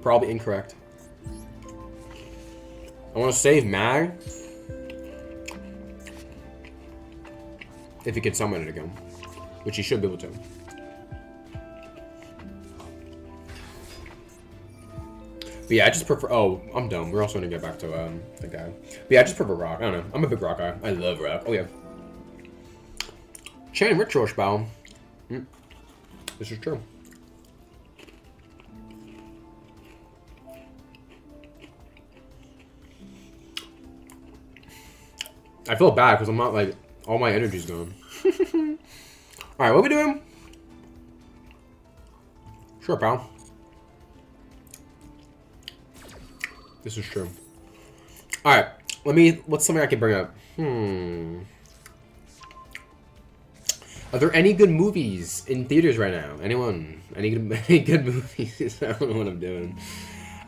Probably incorrect. I want to save Mag. If he can summon it again. Which he should be able to. But yeah, I just prefer... Oh, I'm dumb. We're also going to get back to the guy. But yeah, I just prefer rock. I don't know. I'm a big rock guy. I love rock. Oh, yeah. Chain Ritual Spell. This is true. I feel bad because I'm not like... All my energy's gone. Alright, what are we doing? Sure, pal. This is true. Alright, what's something I can bring up? Are there any good movies in theaters right now? Anyone? Any good movies? I don't know what I'm doing.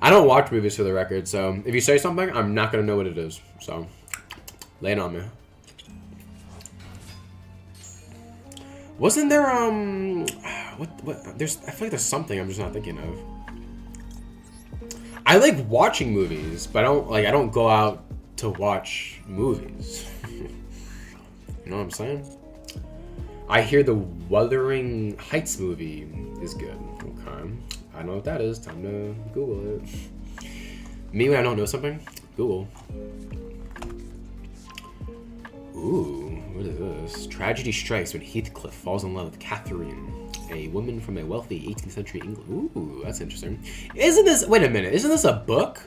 I don't watch movies for the record, so if you say something, I'm not gonna know what it is. So, lay it on me. Wasn't there, what, I feel like there's something I'm just not thinking of. I like watching movies, but I don't go out to watch movies. You know what I'm saying? I hear the Wuthering Heights movie is good. Okay. I know what that is. Time to Google it. Me when I don't know something, Google. Ooh. What is this? Tragedy strikes when Heathcliff falls in love with Catherine, a woman from a wealthy 18th century England. Ooh, that's interesting. Isn't this... Wait a minute. Isn't this a book?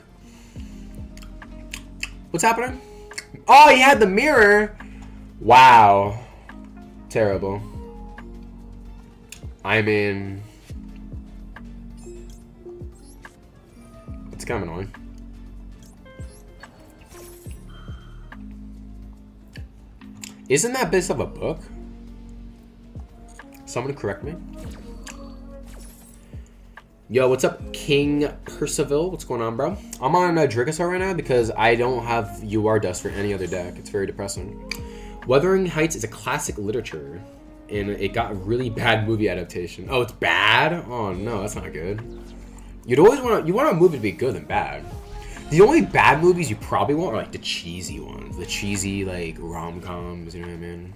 What's happening? Oh, he had the mirror. Wow. Terrible. I mean... It's kind of annoying. Isn't that based off a book? Someone correct me. Yo, what's up, King Percival? What's going on, bro? I'm on Dracosaur right now because I don't have UR dust for any other deck. It's very depressing. Wuthering Heights is a classic literature, and it got a really bad movie adaptation. Oh, it's bad? Oh no, that's not good. You want a movie to be good than bad. The only bad movies you probably want are like the cheesy ones, the cheesy like rom-coms. You know what I mean?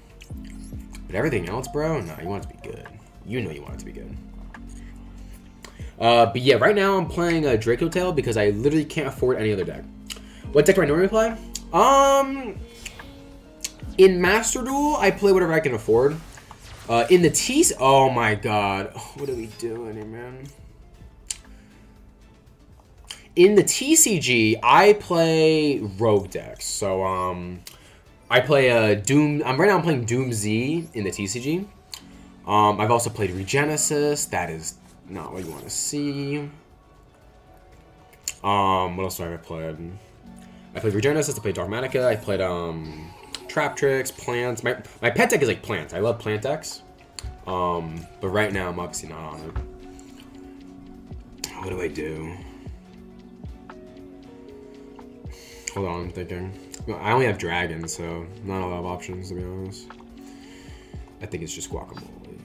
But everything else, bro, no, you want it to be good. You know you want it to be good. But yeah, right now I'm playing a Draco Tail because I literally can't afford any other deck. What deck do I normally play? In Master Duel, I play whatever I can afford. In the T's, oh my god, what are we doing here, man? in the TCG, I play rogue decks. So I play Doom. Right now I'm playing Doom Z in the TCG. I've also played Regenesis. That is not what you want to see. What else have I played? I played Regenesis. I played Dogmatica. I played Trap Tricks, Plants. My pet deck is like Plants. I love Plant decks. But right now I'm obviously not on it. What do I do? Hold on, I'm thinking. I only have Dragons, so not a lot of options to be honest. I think it's just Guacamole.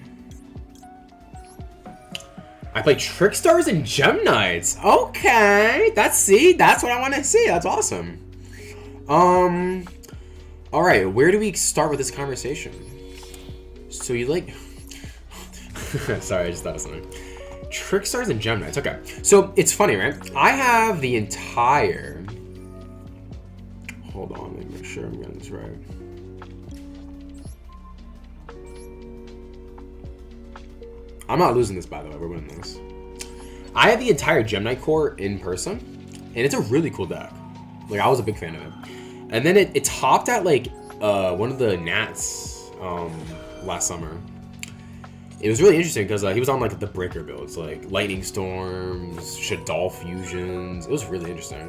I play Trickstars and Gem Knights. Okay, that's what I want to see. That's awesome. All right, where do we start with this conversation? So you like? Sorry, I just thought of something. Trickstars and Gem Knights. Okay, so it's funny, right? I have the entire. Hold on, let me make sure I'm getting this right. I'm not losing this, by the way. We're winning this. I have the entire Gem Knight core in person, and it's a really cool deck. Like, I was a big fan of it. And then it topped at, like, one of the Nats last summer. It was really interesting because he was on, like, the breaker builds, like Lightning Storms, Shaddoll Fusions. It was really interesting.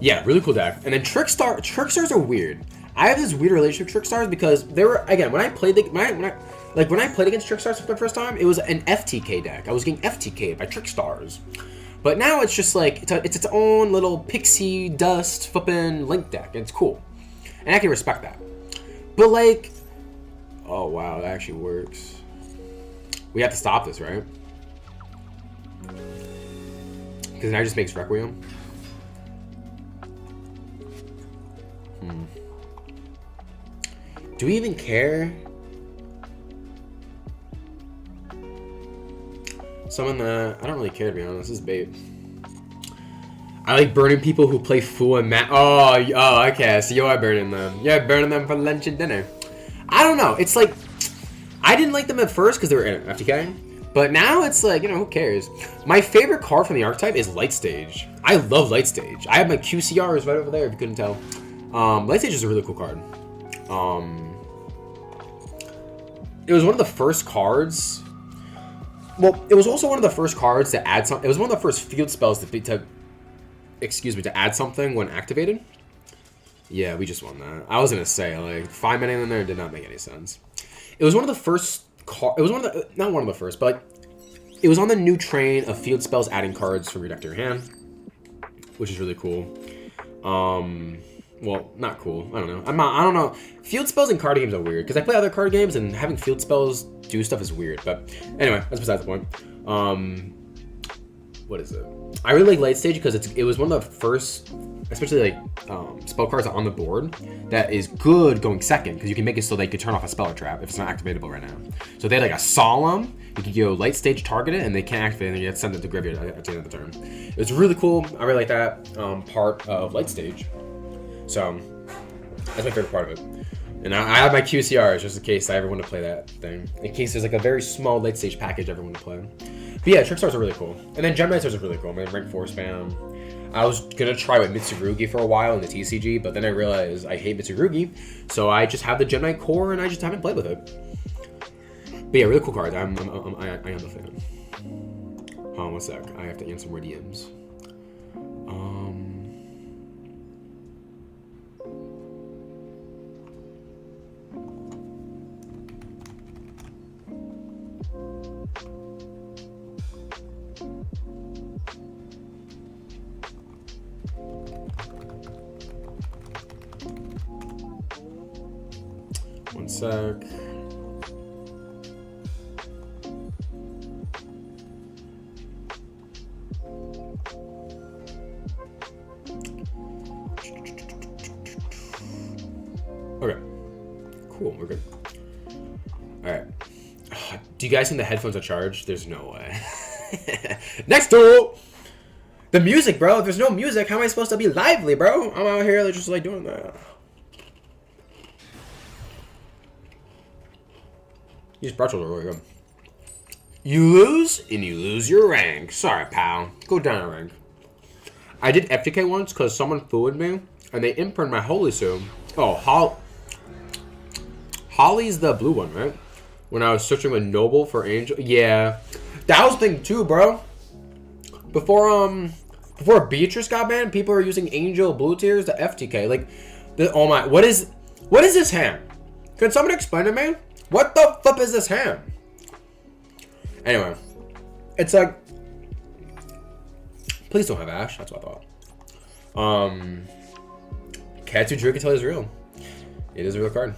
Yeah, really cool deck. And then Trickstars are weird. I have this weird relationship with Trickstars because they were, again, when I played against Trickstars for the first time, it was an FTK deck. I was getting FTK'd by Trickstars. But now it's just like it's its own little pixie dust flipping Link deck, and it's cool. And I can respect that. But like, oh wow, that actually works. We have to stop this, right? Because now it just makes Requiem. Do we even care? Someone that I don't really care, to be honest. This is bait. I like burning people who play Fool and Mat. Oh, okay. So you are burning them. You're burning them for lunch and dinner. I don't know. It's like I didn't like them at first because they were FTK, but now it's like, you know, who cares? My favorite card from the archetype is Light Stage. I love Light Stage. I have my QCRs right over there. If you couldn't tell, Light Stage is a really cool card. It was one of the first cards. Well, it was also one of the first cards to add something. It was one of the first field spells to add something when activated. Yeah, we just won that. I was gonna say, like, 5 minutes in there did not make any sense. It was one of the first it was one of the, not one of the first, but like, it was on the new train of field spells adding cards from your deck to your hand, which is really cool. Well, not cool. I don't know. I don't know. Field spells in card games are weird because I play other card games and having field spells do stuff is weird. But anyway, that's besides the point. What is it? I really like Light Stage because it was one of the first, especially like spell cards on the board that is good going second because you can make it so they could turn off a spell or trap if it's not activatable right now. So they had like a Solemn. You could go Light Stage, target it, and they can't activate it, and you have to send it to graveyard at the end of the turn. It was really cool. I really like that part of Light Stage. So that's my favorite part of it. And I have my QCRs just in case I ever want to play that thing. In case there's like a very small late stage package I ever want to play. But yeah, Trickstars are really cool. And then Gem Knights are really cool. I mean, rank 4 spam. I was gonna try with Mitsurugi for a while in the TCG, but then I realized I hate Mitsurugi, so I just have the Gem Knight core and I just haven't played with it. But yeah, really cool card. I am a fan. Hold on one sec. I have to answer more DMs. One sec. Okay. Cool, we're good. Alright. Do you guys think the headphones are charged? There's no way. Next duel! The music, bro. If there's no music, how am I supposed to be lively, bro? I'm out here just like doing that. These pretzels are really good. You lose, and you lose your rank. Sorry, pal. Go down a rank. I did FTK once because someone fooled me, and they imprinted my holy suit. Oh, Holly's the blue one, right? When I was searching with Noble for Angel. Yeah. That was the thing too, bro. Before Beatrice got banned, people were using Angel blue tiers to FTK. Like, oh my, what is this ham? Can someone explain to me? What the flip is this ham? Anyway, it's like, please don't have Ash. That's what I thought. Katsu Drukatile is real. It is a real card.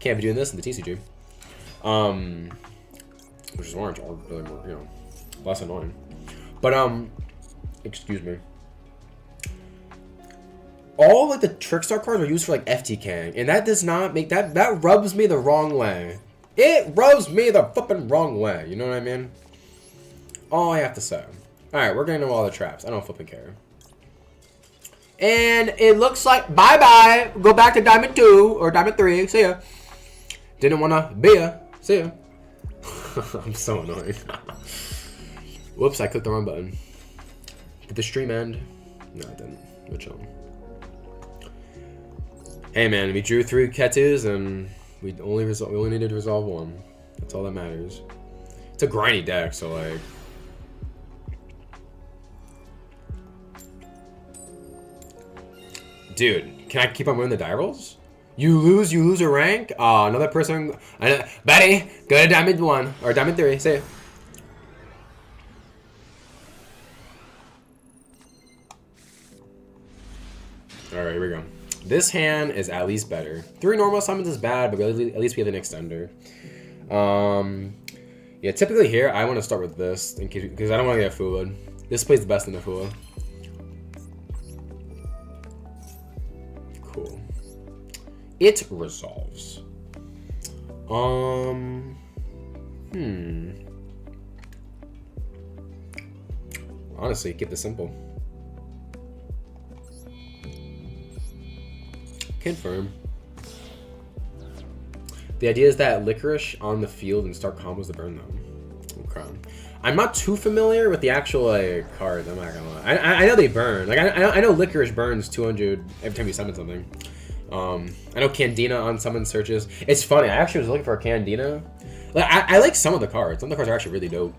Can't be doing this in the TCG. Which is orange, or really more, you know, less annoying. But excuse me. All like the Trickstar cards are used for like FTK, and that does not make that rubs me the wrong way. It rubs me the flipping wrong way. You know what I mean? All I have to say. All right, we're getting to all the traps. I don't flipping care. And it looks like bye-bye. Go back to Diamond 2 or Diamond 3. See ya. Didn't want to be ya. See ya. I'm so annoying. Whoops, I clicked the wrong button. Did the stream end? No, I didn't. We're chilling. Hey man, we drew 3 Ketus and we only needed to resolve 1. That's all that matters. It's a grindy deck, so like. Dude, can I keep on winning the die rolls? You lose a rank? Another person. Betty, go to Diamond 1 or Diamond 3. Say it. Alright, here we go. This hand is at least better. 3 normal summons is bad, but at least we have an extender. Yeah, typically here, I want to start with this because I don't want to get fooled. This plays the best in the fool. Cool. It resolves. Honestly, keep this simple. Confirm. The idea is that Licorice on the field and start combos to burn them. Okay. I'm not too familiar with the actual like cards. I'm not gonna lie. I know they burn. Like I know Licorice burns 200 every time you summon something. I know Candina on summon searches. It's funny. I actually was looking for a Candina. Like I like some of the cards. Some of the cards are actually really dope.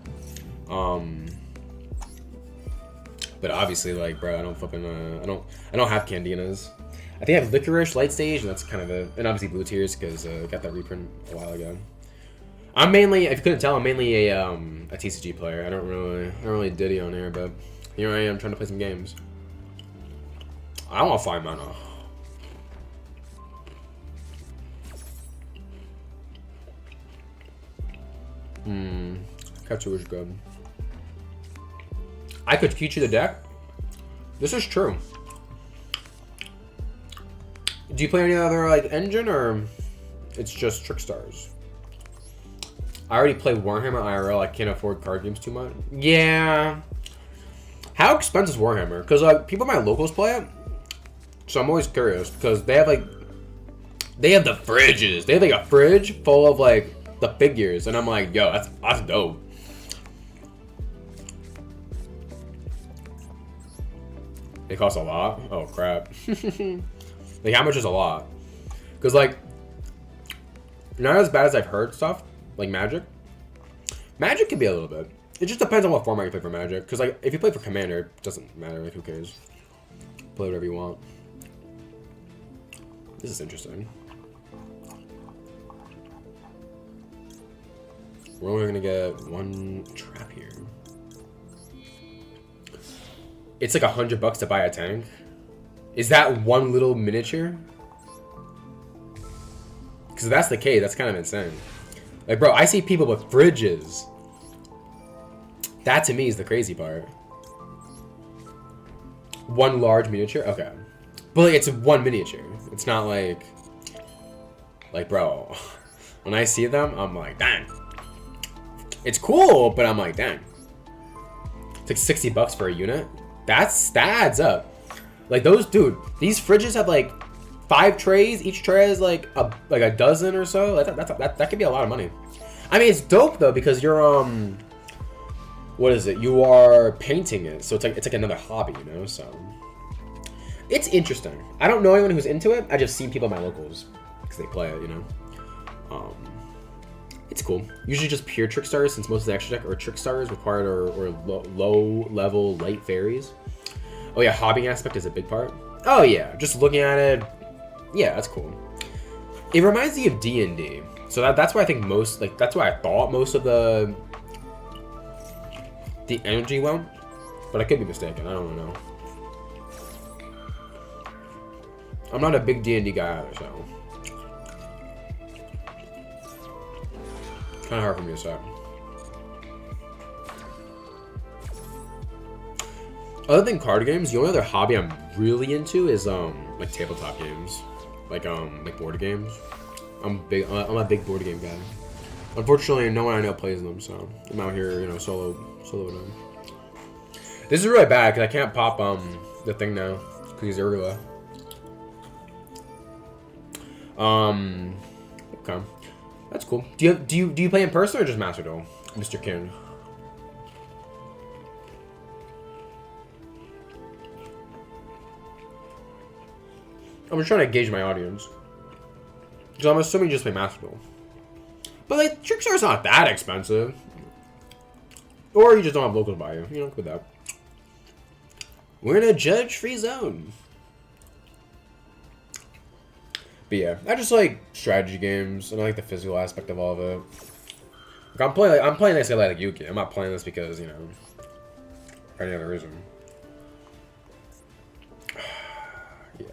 But obviously, like, bro, I don't fucking I don't have Candinas. I think I have Licorice, Light Stage, and that's kind of it. And obviously Blue Tears, because I got that reprint a while ago. I'm mainly, if you couldn't tell, I'm mainly a TCG player. I don't really diddy on here, but here I am trying to play some games. I want to find mana. Katsu is good. I could teach you the deck. This is true. Do you play any other like engine or it's just Trickstars? I already play Warhammer IRL. I can't afford card games too much. Yeah. How expensive is Warhammer? Because like people at my locals play it, so I'm always curious because they have the fridges. They have like a fridge full of like the figures, and I'm like, yo, that's dope. It costs a lot. Oh crap. Like, how much is a lot? Because, like, not as bad as I've heard stuff, like Magic. Magic can be a little bit. It just depends on what format you play for Magic. Because, like, if you play for Commander, it doesn't matter. Like, who cares? Play whatever you want. This is interesting. We're only going to get 1 trap here. It's like $100 to buy a tank. Is that 1 little miniature? Because if that's the case, that's kind of insane. Like, bro, I see people with fridges. That to me is the crazy part. 1 large miniature? Okay. But like, it's 1 miniature. It's not like, bro, when I see them, I'm like, dang. It's cool, but I'm like, dang. It's like $60 for a unit. That adds up. Like those, dude, these fridges have like 5 trays. Each tray has like a dozen or so. That could be a lot of money. I mean, it's dope though because you're what is it? You are painting it, so it's like another hobby, you know. So it's interesting. I don't know anyone who's into it. I just seen people in my locals because they play it, you know. It's cool. Usually just pure trick stars, since most of the extra deck are trick stars required or low level light fairies. Oh yeah, hobbying aspect is a big part. Oh yeah, just looking at it, yeah, that's cool. It reminds me of D&D, so that's why I think most, like, that's why I thought most of the energy went, but I could be mistaken. I don't know. I'm not a big D&D guy either, so kind of hard for me to say. Other than card games, the only other hobby I'm really into is like tabletop games, like board games. I'm a big board game guy. Unfortunately, no one I know plays them, so I'm out here, you know, solo with them. This is really bad because I can't pop the thing now because he's everywhere. Okay, that's cool. Do you play in person or just Master Duel, Mr. King? I'm just trying to gauge my audience. So I'm assuming you just play Master Duel. But like, Trickstar's not that expensive. Or you just don't have locals by you. You know, with that. We're in a judge-free zone. But yeah, I just like strategy games, and I like the physical aspect of all of it. Like, I'm playing this like Yuki. I'm not playing this because, you know, for any other reason. Yeah.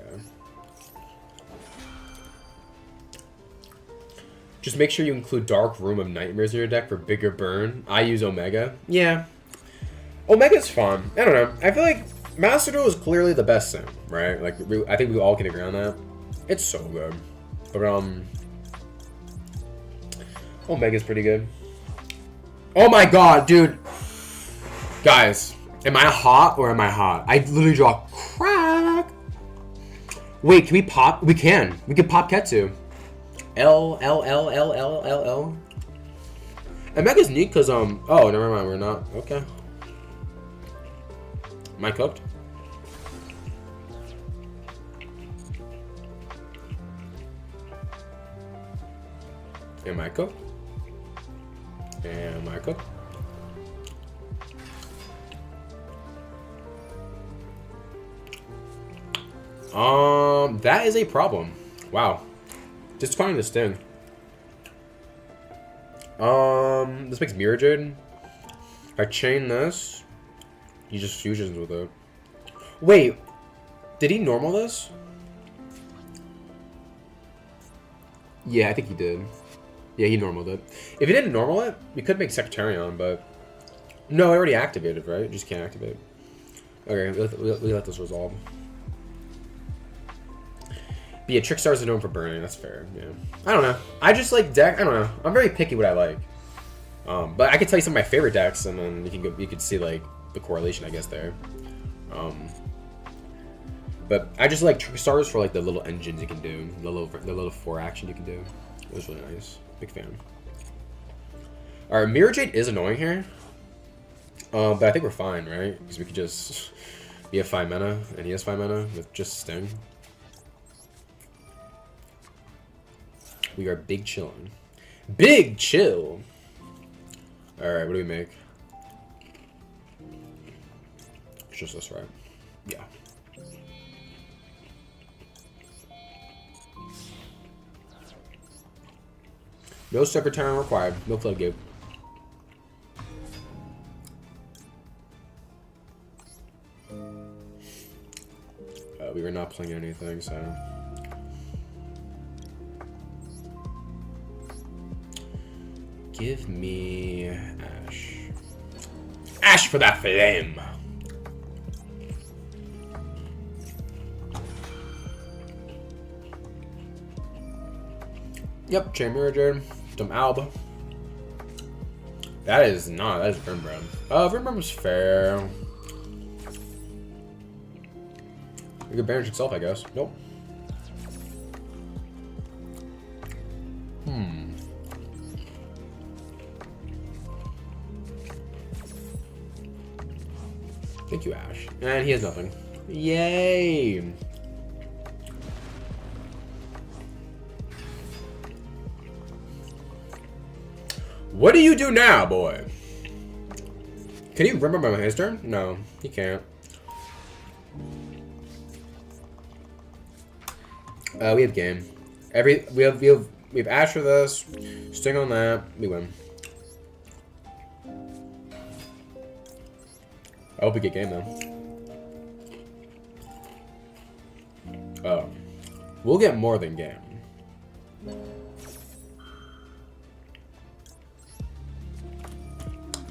Just make sure you include Dark Room of Nightmares in your deck for bigger burn. I use Omega. Yeah. Omega's fun. I don't know. I feel like Master Duel is clearly the best sim, right? Like, I think we all can agree on that. It's so good. But, Omega's pretty good. Oh my god, dude. Guys, am I hot or am I hot? I literally draw crack. Wait, can we pop? We can. We can pop Ketsu. L. Omega's neat because, oh, never mind, we're not. Okay. Am I cooked? Am I cooked? Am I cooked? That is a problem. Wow. Discarding this thing. This makes Mirror Jade. If I chain this, he just fusions with it. Wait, did he normal this? Yeah, I think he did. Yeah, he normaled it. If he didn't normal it, we could make Sectarion, but no, it already activated, right? You just can't activate. Okay, we let this resolve. But yeah, Trickstars are known for burning. That's fair. Yeah. I don't know. I just like deck. I don't know. I'm very picky what I like. But I could tell you some of my favorite decks, and then you could see like the correlation, I guess, there. But I just like Trickstars for like the little engines you can do, the little 4 action you can do. It was really nice. Big fan. All right, Mirror Jade is annoying here, but I think we're fine, right? Because we could just we have 5 mana, and he has 5 mana with just Sting. We are big chillin'. Big chill! Alright, what do we make? It's just this, right? Yeah. No Secretarian required. No floodgate. We were not playing anything, so... Give me Ash. Ash for that flame! Yep, Chain Mirror Jade. Some Alba. That is Grimbram. Grimbram's fair. You could banish itself, I guess. Nope. Thank you, Ash. And he has nothing. Yay! What do you do now, boy? Can you remember his turn? No, he can't. We have game. We have Ash for this. Sting on that. We win. I hope we get game though. Oh, we'll get more than game.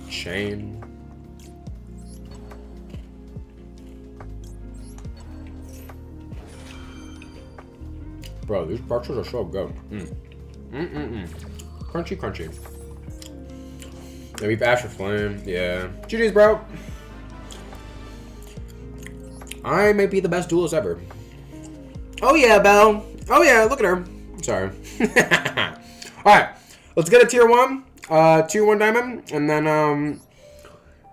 Chain. Bro, these pretzels are so good. Crunchy, crunchy. Maybe Bash or Flame. Yeah. GG's, bro. I may be the best duelist ever. Oh yeah, Belle. Oh yeah, look at her. Sorry. Alright. Let's get a tier 1. Tier 1 diamond. And then,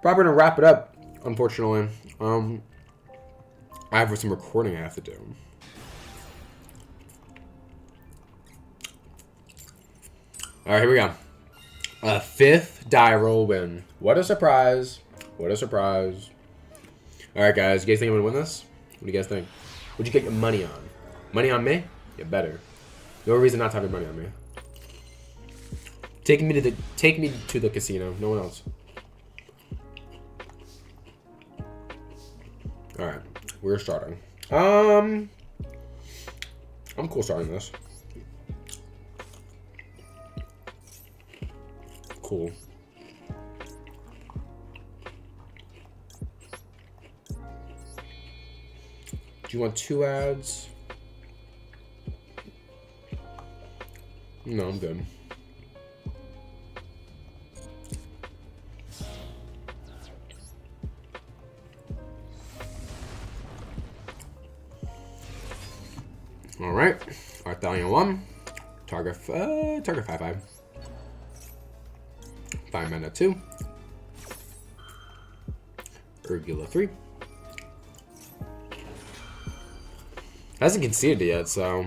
probably gonna wrap it up, unfortunately. I have some recording I have to do. Alright, here we go. A 5th die roll win. What a surprise. What a surprise. Alright, guys. You guys think I'm going to win this? What do you guys think? What'd you get your money on? Money on me? You better. No reason not to have your money on me. Take me to the casino. No one else. Alright. We're starting. I'm cool starting this. Cool. Do you want 2 ads? No, I'm good. All right, Arthalion 1, target 5/5. 5 mana 2. Urgula 3. Hasn't conceded yet, so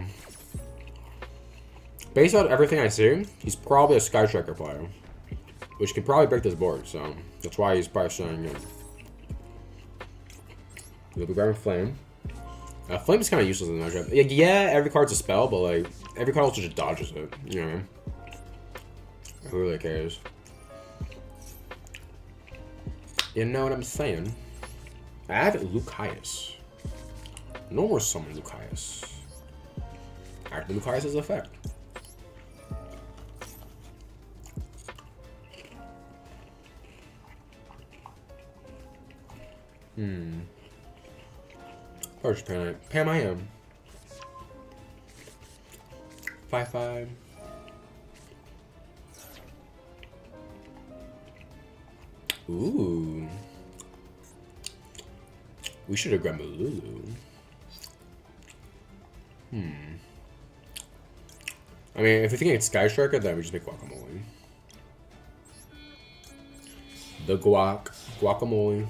based on everything I see, he's probably a Sky Striker player, which could probably break this board. So that's why he's probably showing in. We'll be grabbing Flame. Flame is kind of useless in the matchup. Yeah, every card's a spell, but like every card also just dodges it. You know what I mean? Who really cares? You know what I'm saying? Add Lucius. No more summon Lucius. Active Lucius' effect. First Pam I am. 5/5. Ooh. We should have grabbed Lulu. I mean, if you're thinking it's Sky Striker, then we just make Guacamole. The Guacamole.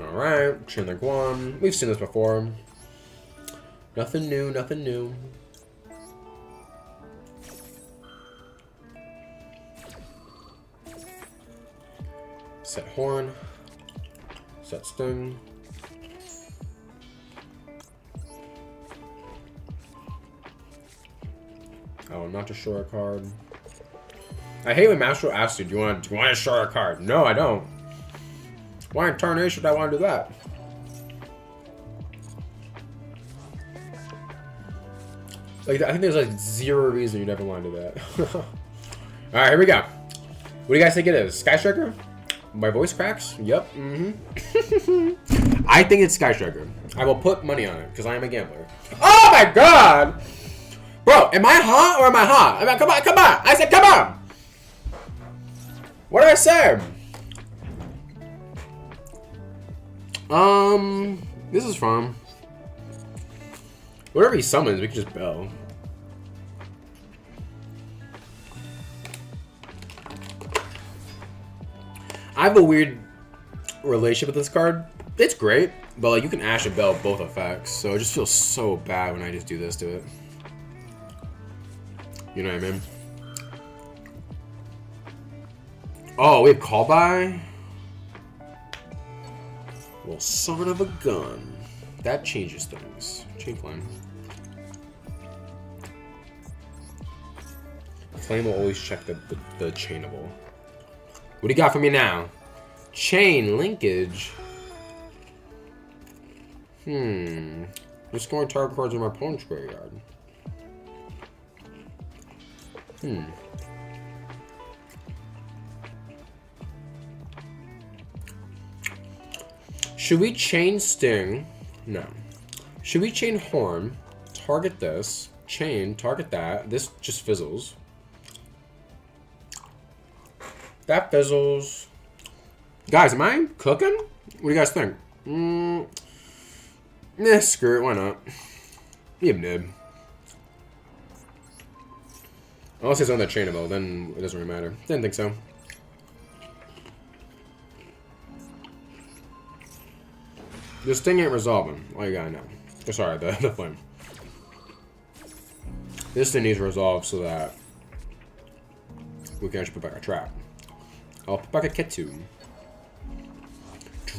Alright, Chandler Guam. We've seen this before. Nothing new, nothing new. Set Horn. Set Sting. Oh, not to shore a card. I hate when Master asks you, do you want to shore a card? No, I don't. Why in tarnation would I want to do that? Like, I think there's like 0 reason you'd ever want to do that. Alright, here we go. What do you guys think it is? Sky Striker? My voice cracks? Yep. I think it's Sky Striker. I will put money on it because I am a gambler. Oh my god! Bro, am I hot or am I hot? I mean, come on, come on! I said, come on! What did I say? This is fun. Whatever he summons, we can just bell. have a weird relationship with this card. It's great, but like you can Ash and Bell both effects, so it just feels so bad when I just do this to it. You know what I mean? Oh, we have call by? Well, son of a gun. That changes things. Chain flame. Flame will always check the chainable. What do you got for me now? Chain linkage. Discard target cards in my opponent's graveyard. Should we chain Sting? No. Should we chain Horn? Target this. Chain, target that. This just fizzles. That fizzles. Guys, am I cooking? What do you guys think? Screw it, why not? Be a nib. Unless it's on that chainable, then it doesn't really matter. Didn't think so. This thing ain't resolving. All you gotta know. Oh, sorry, the flame. This thing needs to resolve so that we can actually put back our trap. I'll put back a Ketu.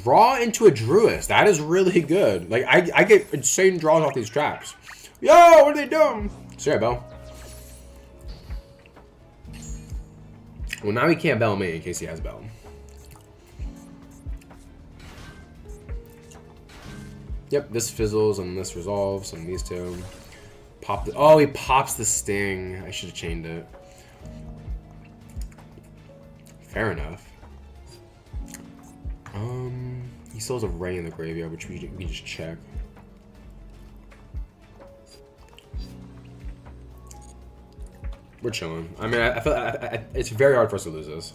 Draw into a Druid. That is really good. Like, I get insane draws off these traps. Yo, what are they doing? Sorry, Bell. Well, now he can't Bell me in case he has Bell. Yep, this fizzles and this resolves and these two. Pop the, oh, he pops the Sting. I should have chained it. Fair enough. He still has a Ray in the graveyard, which we just check. We're chilling. I mean, I feel it's very hard for us to lose this.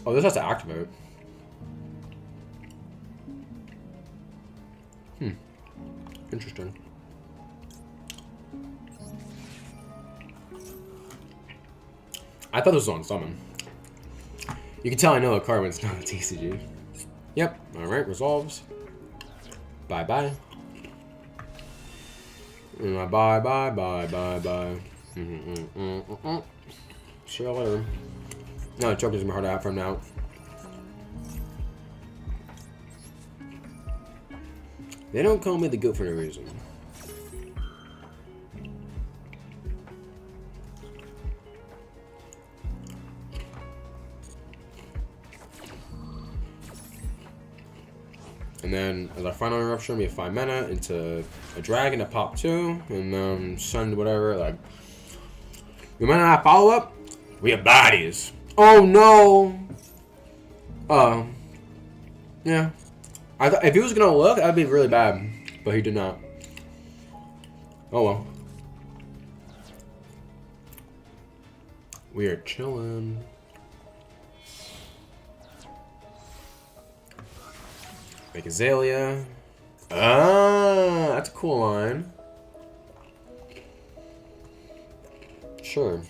Oh, this has to activate. Interesting. I thought this was on summon. You can tell I know a card when it's not a TCG. Yep. Alright, resolves. Bye-bye. Bye-bye. See you later. No, the joke is hard to have from now. They don't call me the goat for no reason. And then, as our final eruption, we have 5 mana into a dragon to pop 2, and then send whatever. Like, we might not have follow up. We have bodies. Oh no! Yeah. I thought if he was gonna look, that'd be really bad, but he did not. Oh well. We are chilling. Make Azalea. Ah, that's a cool line. Sure.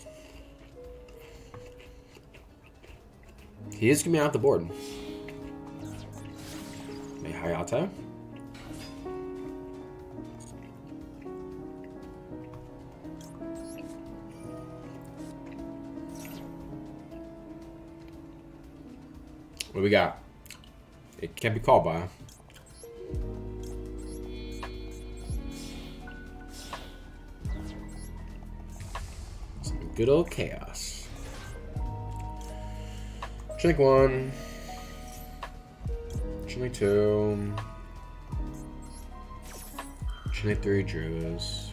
He is gonna be out the board. Make Hayata. What do we got? It can't be called by. Some good old chaos. Drink 1. Drink 2. Drink 3 Druids.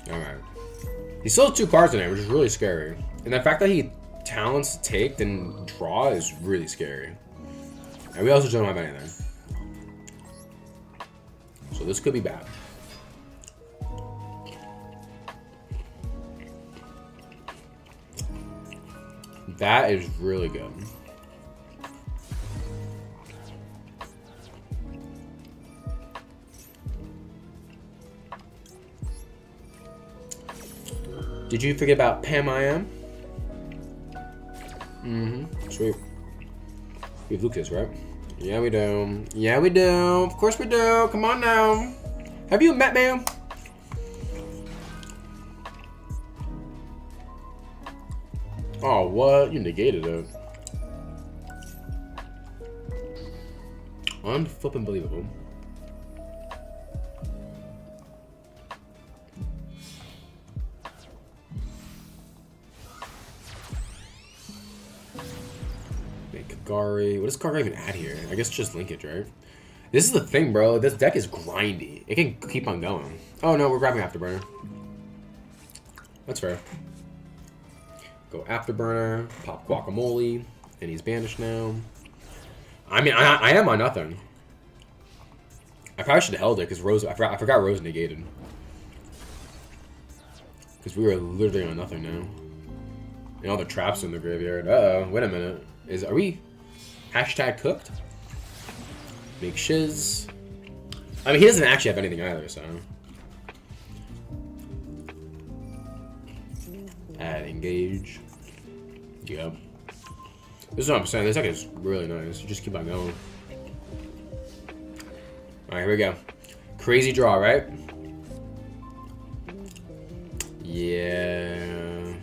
Alright. He still has 2 cards in there, which is really scary. And the fact that he talents to take then draw is really scary. And we also don't have anything. So this could be bad. That is really good. Did you forget about Pam I am? Sweet. We have Lucas, right? Yeah, we do. Yeah, we do. Of course we do. Come on now. Have you met me? Oh, what? You negated it. Unflippin' believable. Kagari. What does Kagari even add here? I guess just linkage, right? This is the thing, bro. This deck is grindy. It can keep on going. Oh no, we're grabbing Afterburner. That's fair. Go Afterburner, pop Guacamole, and he's banished now. I mean, I am on nothing. I probably should have held it because Rose. I forgot Rose negated. Because we were literally on nothing now. And all the traps in the graveyard. Uh-oh, wait a minute. Are we hashtag cooked? Make shiz. I mean, he doesn't actually have anything either, so. Add engage. Yep. This is what I'm saying. This deck is really nice. You just keep on going. Alright, here we go. Crazy draw, right? Yeah.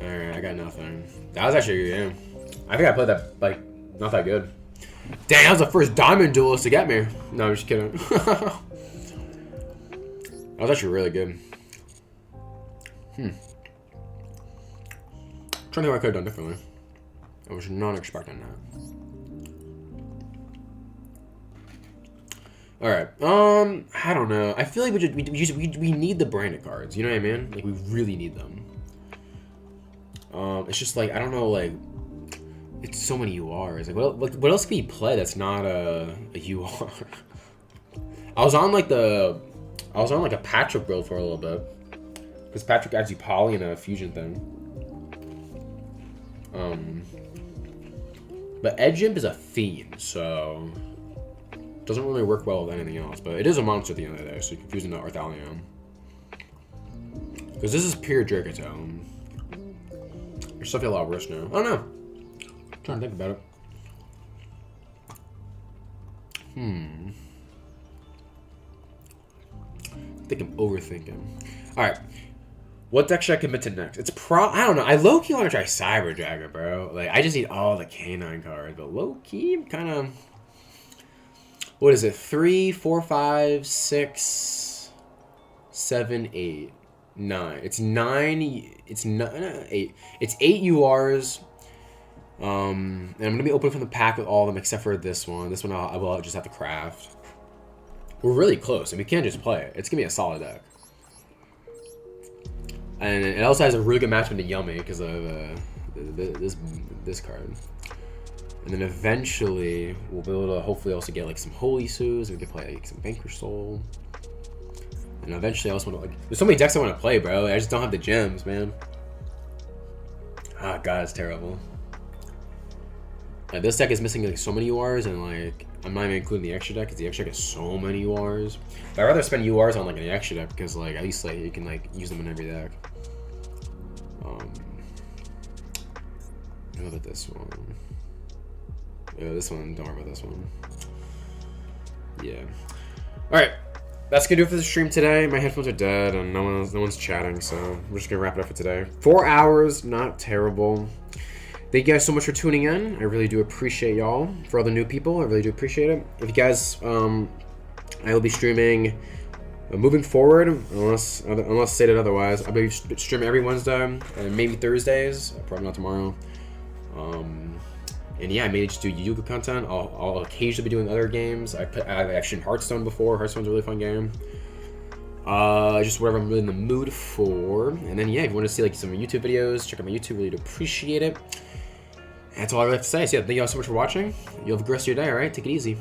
Alright, I got nothing. That was actually a good game. I think I played that, like, not that good. Dang, that was the first diamond duelist to get me. No, I'm just kidding. That was actually really good. Trying to think what I could have done differently. I was not expecting that. Alright, I don't know. I feel like we need the branded cards, you know what I mean? Like, we really need them. It's just like, I don't know, like, it's so many URs. Like, what else can you play that's not a UR? I was on like a Patrick build for a little bit. Because Patrick adds you poly and a fusion thing. But Edge Imp is a fiend, so it doesn't really work well with anything else. But it is a monster at the end of the day, so you can fuse into Arthalion. Because this is pure Dracotome. Your stuff feel a lot worse now. I don't know. I'm trying to think about it. I think I'm overthinking. Alright. What deck should I commit to next? It's I don't know. I low-key want to try Cyber Dragon, bro. Like, I just need all the Canine cards. But low-key, I'm kind of... What is it? 3, 4, 5, 6, 7, 8, 9. It's 9... It's 8. It's 8 URs. And I'm going to be opening from the pack with all of them except for this one. This one I will just have to craft. We're really close, and we can't just play it. It's going to be a solid deck. And it also has a really good matchup into Yummy because of this card. And then eventually, we'll be able to hopefully also get like some Holy Sues, and we can play like some Banker Soul. And eventually I also want to like... There's so many decks I want to play, bro. I just don't have the gems, man. Ah, God, it's terrible. This deck is missing like so many URs, and like I'm not even including the extra deck because the extra deck has so many URs. But I'd rather spend URs on like an extra deck because like at least like you can like use them in every deck. What about this one? Yeah, this one. Don't worry about this one. Yeah. All right. That's gonna do it for the stream today. My headphones are dead and no one's chatting, so we're just gonna wrap it up for today. 4 hours, not terrible. Thank you guys so much for tuning in. I really do appreciate y'all. For all the new people, I really do appreciate it. If you guys, I will be streaming moving forward, unless stated otherwise. I'll be streaming every Wednesday and maybe Thursdays. Probably not tomorrow. And yeah, I may just do Yu-Gi-Oh content. I'll occasionally be doing other games. I've actually Hearthstone before. Hearthstone's a really fun game. Just whatever I'm really in the mood for. And then yeah, if you want to see like some YouTube videos, check out my YouTube. Really do appreciate it. That's all I have to say. So yeah, thank you all so much for watching. You have a great rest of your day, alright? Take it easy.